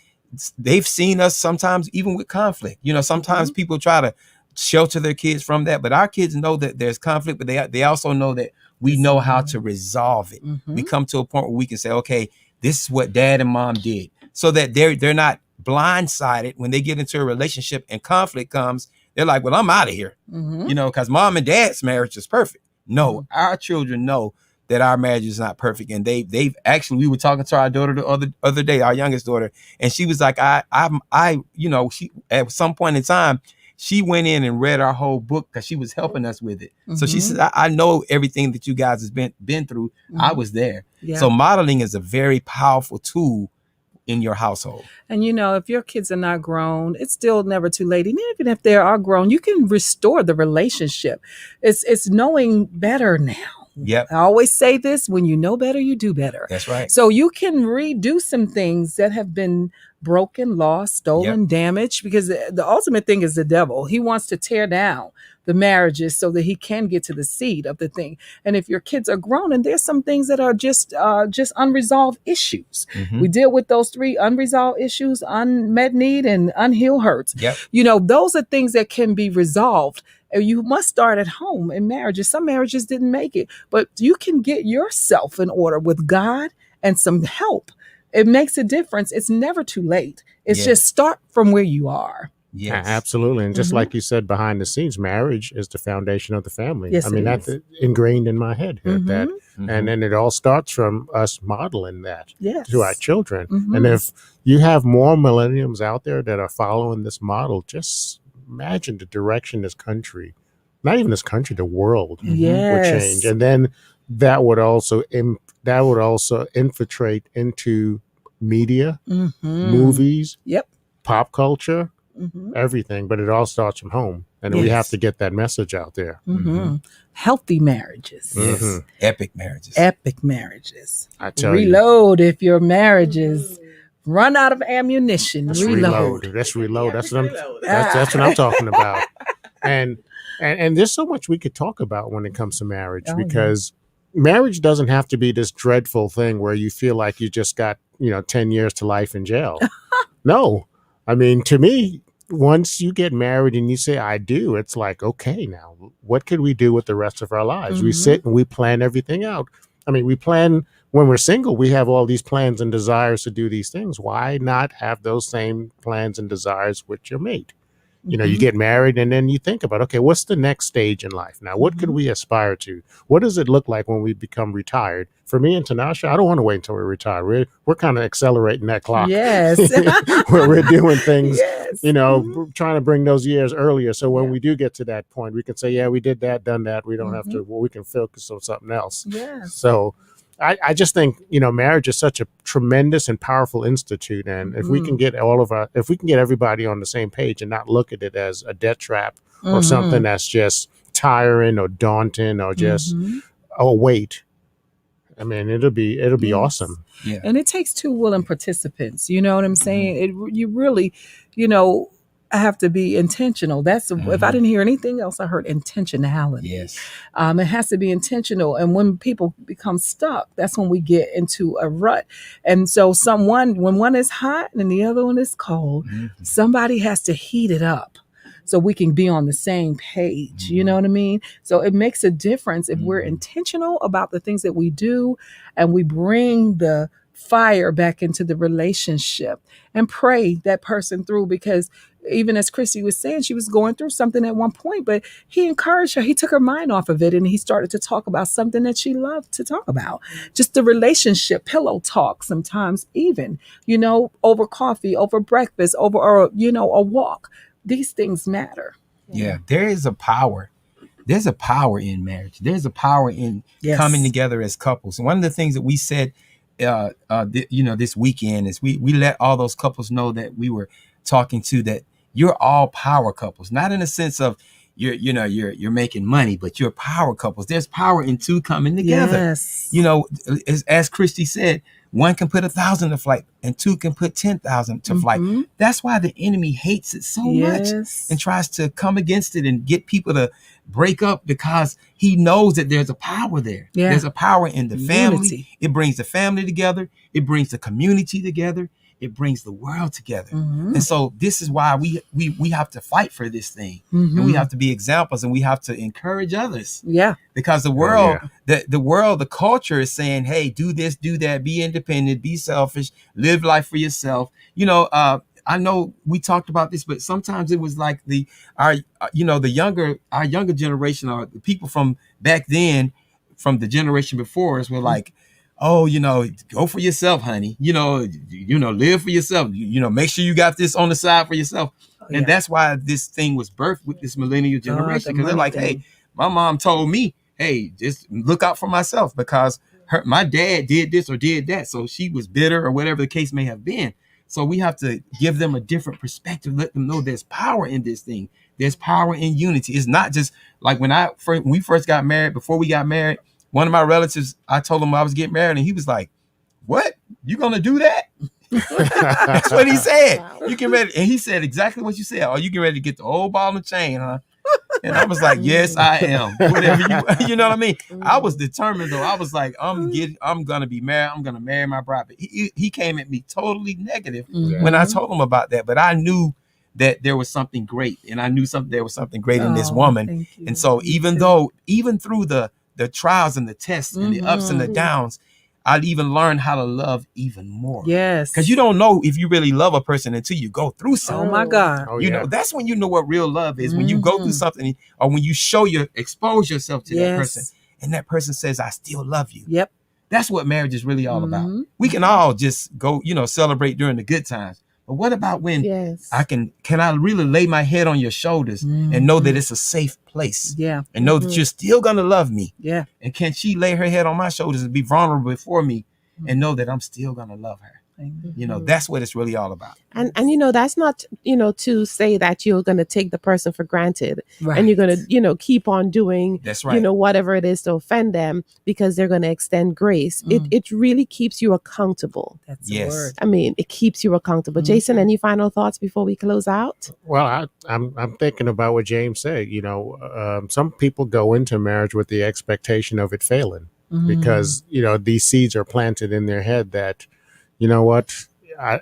they've seen us sometimes, even with conflict. Sometimes people try to shelter their kids from that, but our kids know that there's conflict, but they also know that we know how to resolve it. We come to a point where we can say, okay, this is what dad and mom did, so that they're not blindsided when they get into a relationship and conflict comes. They're like, well, I'm out of here, because mom and dad's marriage is perfect. No, our children know that our marriage is not perfect. And they've actually, we were talking to our daughter the other day, our youngest daughter, and she was like, she, at some point in time, she went in and read our whole book because she was helping us with it. So she said, I know everything that you guys has been through. I was there. Yeah. So modeling is a very powerful tool in your household. And if your kids are not grown, it's still never too late. And even if they are grown, you can restore the relationship. It's knowing better now. Yep. I always say this: when you know better, you do better. That's right. So you can redo some things that have been broken, lost, stolen, damaged, because the ultimate thing is the devil. He wants to tear down the marriages so that he can get to the seed of the thing. And if your kids are grown, and there's some things that are just unresolved issues. We deal with those 3 unresolved issues: unmet need and unhealed hurts. Yep. Those are things that can be resolved. You must start at home in marriages. Some marriages didn't make it, but you can get yourself in order with God and some help. It makes a difference. It's never too late. It's just start from where you are. Yes, absolutely. And just like you said, behind the scenes, marriage is the foundation of the family. Yes, I mean, that's ingrained in my head here. And then it all starts from us modeling that to our children. And if you have more millennials out there that are following this model, just imagine the direction this country, not even this country, the world would change. And then that would also infiltrate into media, movies, pop culture, everything. But it all starts from home. And we have to get that message out there. Healthy marriages. Yes. Epic marriages. Epic marriages. I tell Reload if your marriages run out of ammunition. Let's reload. That's what I'm talking about. And there's so much we could talk about when it comes to marriage, because marriage doesn't have to be this dreadful thing where you feel like you just got 10 years to life in jail. No, I mean, to me, once you get married and you say I do, it's like, okay, now what could we do with the rest of our lives? We sit and we plan everything out. I mean, we plan. When we're single, we have all these plans and desires to do these things. Why not have those same plans and desires with your mate? You get married and then you think about, okay, what's the next stage in life? Now, what could we aspire to? What does it look like when we become retired? For me and Tinasha, I don't want to wait until we retire. We're kind of accelerating that clock. Yes. Where we're doing things, trying to bring those years earlier. So when we do get to that point, we can say, yeah, we did that, done that. We don't have to, we can focus on something else. Yes. So I just think, marriage is such a tremendous and powerful institute. And if we can get everybody on the same page and not look at it as a debt trap or something that's just tiring or daunting or just a weight, I mean, it'll be awesome. Yeah. And it takes 2 willing participants. You know what I'm saying? You really, have to be intentional. That's if I didn't hear anything else, I heard intentionality. Yes. It has to be intentional. And when people become stuck, that's when we get into a rut. And so when one is hot and the other one is cold, somebody has to heat it up so we can be on the same page. You know what I mean? So it makes a difference if we're intentional about the things that we do and we bring the fire back into the relationship and pray that person through, because even as Kristi was saying, she was going through something at one point, but he encouraged her. He took her mind off of it and he started to talk about something that she loved to talk about. Just the relationship, pillow talk sometimes even, over coffee, over breakfast, over, a walk. These things matter. Yeah, there is a power there's a power in marriage. There's a power in coming together as couples. And one of the things that we said, this weekend is we let all those couples know that we were talking to, that you're all power couples, not in a sense of you're making money, but you're power couples. There's power in two coming together. Yes. As Kristi said, one can put 1,000 to flight and two can put 10,000 to flight. That's why the enemy hates it so much and tries to come against it and get people to break up, because he knows that there's a power there. Yeah. There's a power in the family. Unity. It brings the family together. It brings the community together. It brings the world together. And so this is why we have to fight for this thing. And we have to be examples, and we have to encourage others. Yeah. Because the world, the culture is saying, hey, do this, do that, be independent, be selfish, live life for yourself. I know we talked about this, but sometimes it was like our younger generation, or the people from back then, from the generation before us, were like, oh, go for yourself, honey. Live for yourself. Make sure you got this on the side for yourself. And that's why this thing was birthed with this millennial generation, because they're like, hey, my mom told me, hey, just look out for myself, because my dad did this or did that. So she was bitter, or whatever the case may have been. So we have to give them a different perspective, let them know there's power in this thing. There's power in unity. It's not just like when we first got married. Before we got married, one of my relatives, I told him I was getting married, and he was like, what? You gonna do that? That's what he said. You get ready. And he said exactly what you said. Oh, you get ready to get the old ball and chain, huh? And I was like, yes, I am. Whatever you know what I mean? I was determined though. I was like, I'm gonna be married. I'm gonna marry my bride. But he came at me totally negative when I told him about that. But I knew that there was something great, and I knew there was something great in this woman. And so even through the trials and the tests and the ups and the downs, I'd even learn how to love even more. Yes. Because you don't know if you really love a person until you go through something. Oh my God. That's when you know what real love is. When you go through something, or when you expose yourself to that person, and that person says, I still love you. Yep. That's what marriage is really all about. We can all just go, celebrate during the good times. But what about when can I really lay my head on your shoulders and know that it's a safe place? Yeah. And know that you're still gonna love me. Yeah. And can she lay her head on my shoulders and be vulnerable before me and know that I'm still gonna love her? That's what it's really all about. And that's not, to say that you're going to take the person for granted, Right. and you're going to, keep on doing, That's right. Whatever it is to offend them because they're going to extend grace. It really keeps you accountable. That's the word. I mean, it keeps you accountable. Jason, any final thoughts before we close out? Well, I'm thinking about what James said. Some people go into marriage with the expectation of it failing because, these seeds are planted in their head that, you know what, I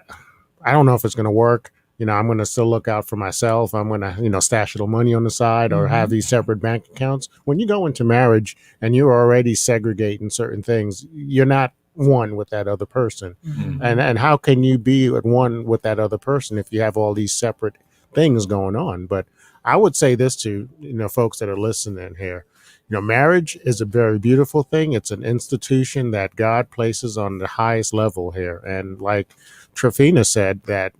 don't know if it's going to work. I'm going to still look out for myself. I'm going to, stash a little money on the side or have these separate bank accounts. When you go into marriage and you're already segregating certain things, you're not one with that other person. And how can you be at one with that other person if you have all these separate things going on? But I would say this to, folks that are listening here. Marriage is a very beautiful thing. It's an institution that God places on the highest level here. And like Tryphena said, that,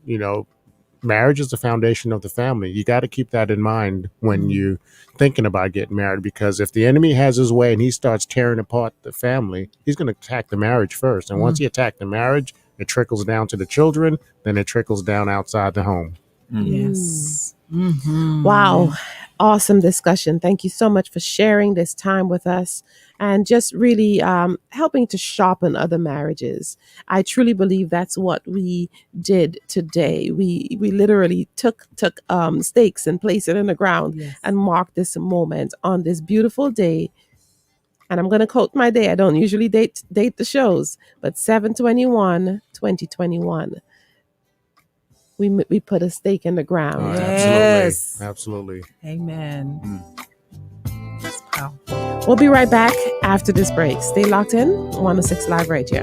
marriage is the foundation of the family. You got to keep that in mind when you're thinking about getting married, because if the enemy has his way and he starts tearing apart the family, he's going to attack the marriage first. And once he attacks the marriage, it trickles down to the children, then it trickles down outside the home. Yes. Wow. Awesome discussion. Thank you so much for sharing this time with us and just really helping to sharpen other marriages. I truly believe that's what we did today. We literally took stakes and placed it in the ground and marked this moment on this beautiful day. And I'm going to quote my day. I don't usually date the shows, but 7/21/2021. We put a stake in the ground. Yes. Absolutely. Amen. That's powerful. We'll be right back after this break. Stay locked in. 106 Live Radio.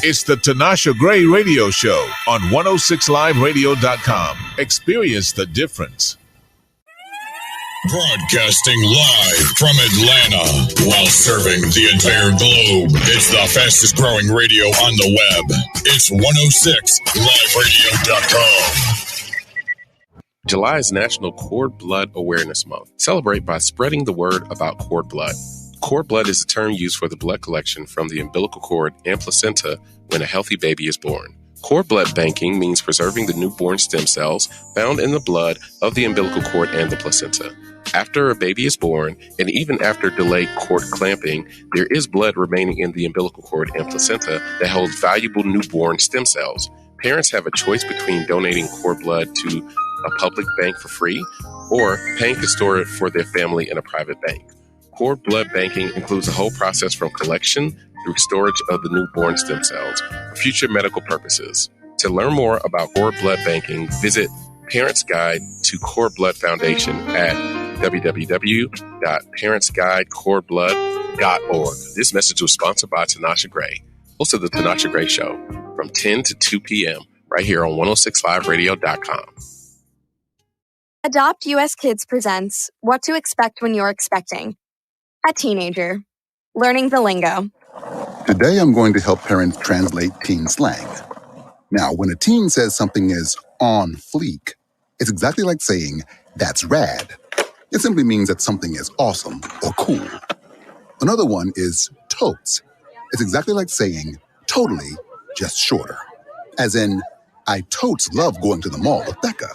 It's the Tinasha Gray Radio Show on 106liveradio.com. Experience the difference. Broadcasting live from Atlanta while serving the entire globe. It's the fastest growing radio on the web. It's 106liveradio.com. July is National Cord Blood Awareness Month. Celebrate by spreading the word about cord blood. Cord blood is a term used for the blood collection from the umbilical cord and placenta when a healthy baby is born. Cord blood banking means preserving the newborn stem cells found in the blood of the umbilical cord and the placenta. After a baby is born, and even after delayed cord clamping, there is blood remaining in the umbilical cord and placenta that holds valuable newborn stem cells. Parents have a choice between donating cord blood to a public bank for free or paying to store it for their family in a private bank. Cord blood banking includes a whole process from collection through storage of the newborn stem cells for future medical purposes. To learn more about cord blood banking, visit Parents Guide to Cord Blood Foundation at www.parentsguidecordblood.org. This message was sponsored by Tinasha Gray, host of the Tinasha Gray Show, from 10 to 2 p.m. right here on 106liveradio.com. Adopt US Kids presents What to Expect When You're Expecting. A teenager. Learning the lingo. Today I'm going to help parents translate teen slang. Now, when a teen says something is on fleek, it's exactly like saying, that's rad. It simply means that something is awesome or cool. Another one is totes. It's exactly like saying, totally, just shorter. As in, I totes love going to the mall with Becca.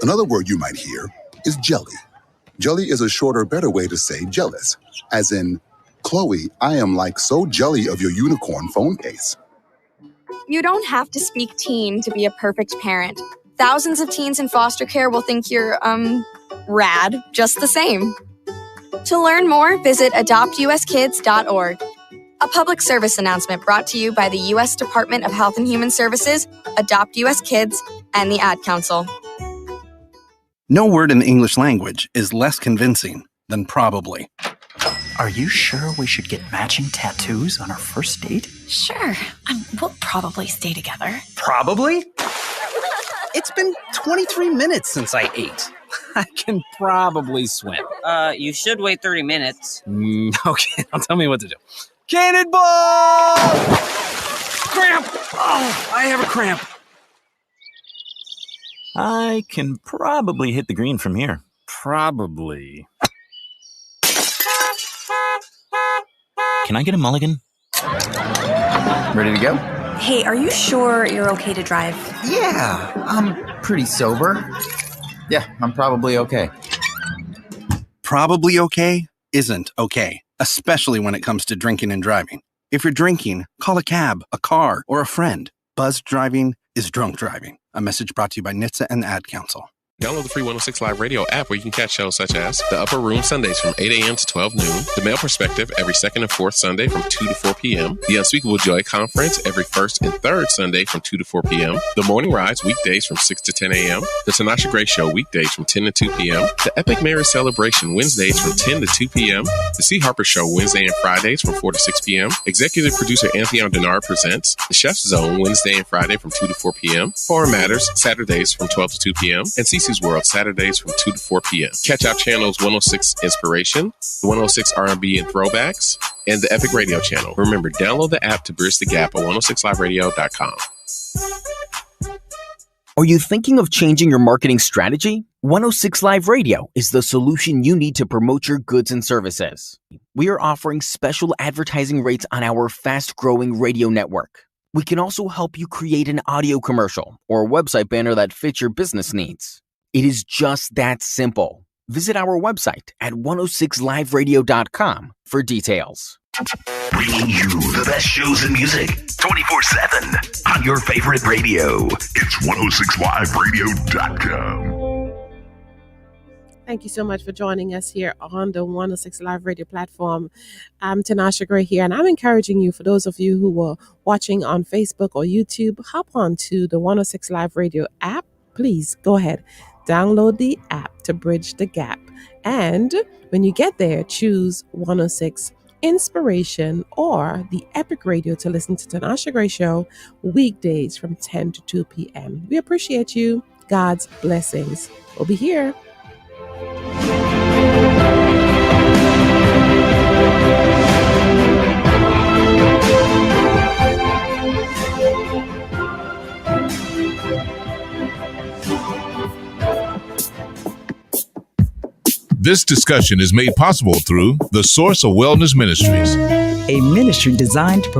Another word you might hear is jelly. Jelly is a shorter, better way to say jealous. As in, Chloe, I am like so jelly of your unicorn phone case. You don't have to speak teen to be a perfect parent. Thousands of teens in foster care will think you're, rad just the same. To learn more, visit adoptuskids.org. A public service announcement brought to you by the U.S. Department of Health and Human Services, Adopt U.S. Kids, and the Ad Council. No word in the English language is less convincing than probably. Are you sure we should get matching tattoos on our first date? Sure. We'll probably stay together. Probably? It's been 23 minutes since I ate. I can probably swim. You should wait 30 minutes. Okay, now tell me what to do. Cannonball! Cramp! Oh, I have a cramp. I can probably hit the green from here. Probably. Can I get a mulligan? Ready to go? Hey, are you sure you're okay to drive? Yeah, I'm pretty sober. Yeah, I'm probably okay. Probably okay isn't okay, especially when it comes to drinking and driving. If you're drinking, call a cab, a car, or a friend. Buzzed driving is drunk driving. A message brought to you by NHTSA and the Ad Council. Download the free 106 Live Radio app where you can catch shows such as The Upper Room Sundays from 8 a.m. to 12 noon, The Male Perspective every second and fourth Sunday from 2 to 4 p.m., The Unspeakable Joy Conference every first and third Sunday from 2 to 4 p.m., The Morning Rise weekdays from 6 to 10 a.m., The Tinasha Gray Show weekdays from 10 to 2 p.m., The Epic Marriage Celebration Wednesdays from 10 to 2 p.m., The C. Harper Show Wednesday and Fridays from 4 to 6 p.m., Executive Producer Anthony Denard presents The Chef's Zone Wednesday and Friday from 2 to 4 p.m., Foreign Matters Saturdays from 12 to 2 p.m., and Cece's World Saturdays from 2 to 4 p.m. Catch our channels 106 Inspiration, the 106 R&B and Throwbacks, and the Epic Radio channel. Remember, download the app to bridge the gap at 106liveradio.com. Are you thinking of changing your marketing strategy? 106 Live Radio is the solution you need to promote your goods and services. We are offering special advertising rates on our fast-growing radio network. We can also help you create an audio commercial or a website banner that fits your business needs. It is just that simple. Visit our website at 106liveradio.com for details. Bringing you the best shows and music 24/7 on your favorite radio. It's 106liveradio.com. Thank you so much for joining us here on the 106 Live Radio platform. I'm Tinasha Gray here, and I'm encouraging you, for those of you who were watching on Facebook or YouTube, hop on to the 106 Live Radio app. Please go ahead, download the app to bridge the gap. And when you get there, choose 106 Inspiration or the Epic Radio to listen to Tinasha Gray Show weekdays from 10 to 2 p.m. We appreciate you. God's blessings. We'll be here. This discussion is made possible through the Source of Wellness Ministries, a ministry designed to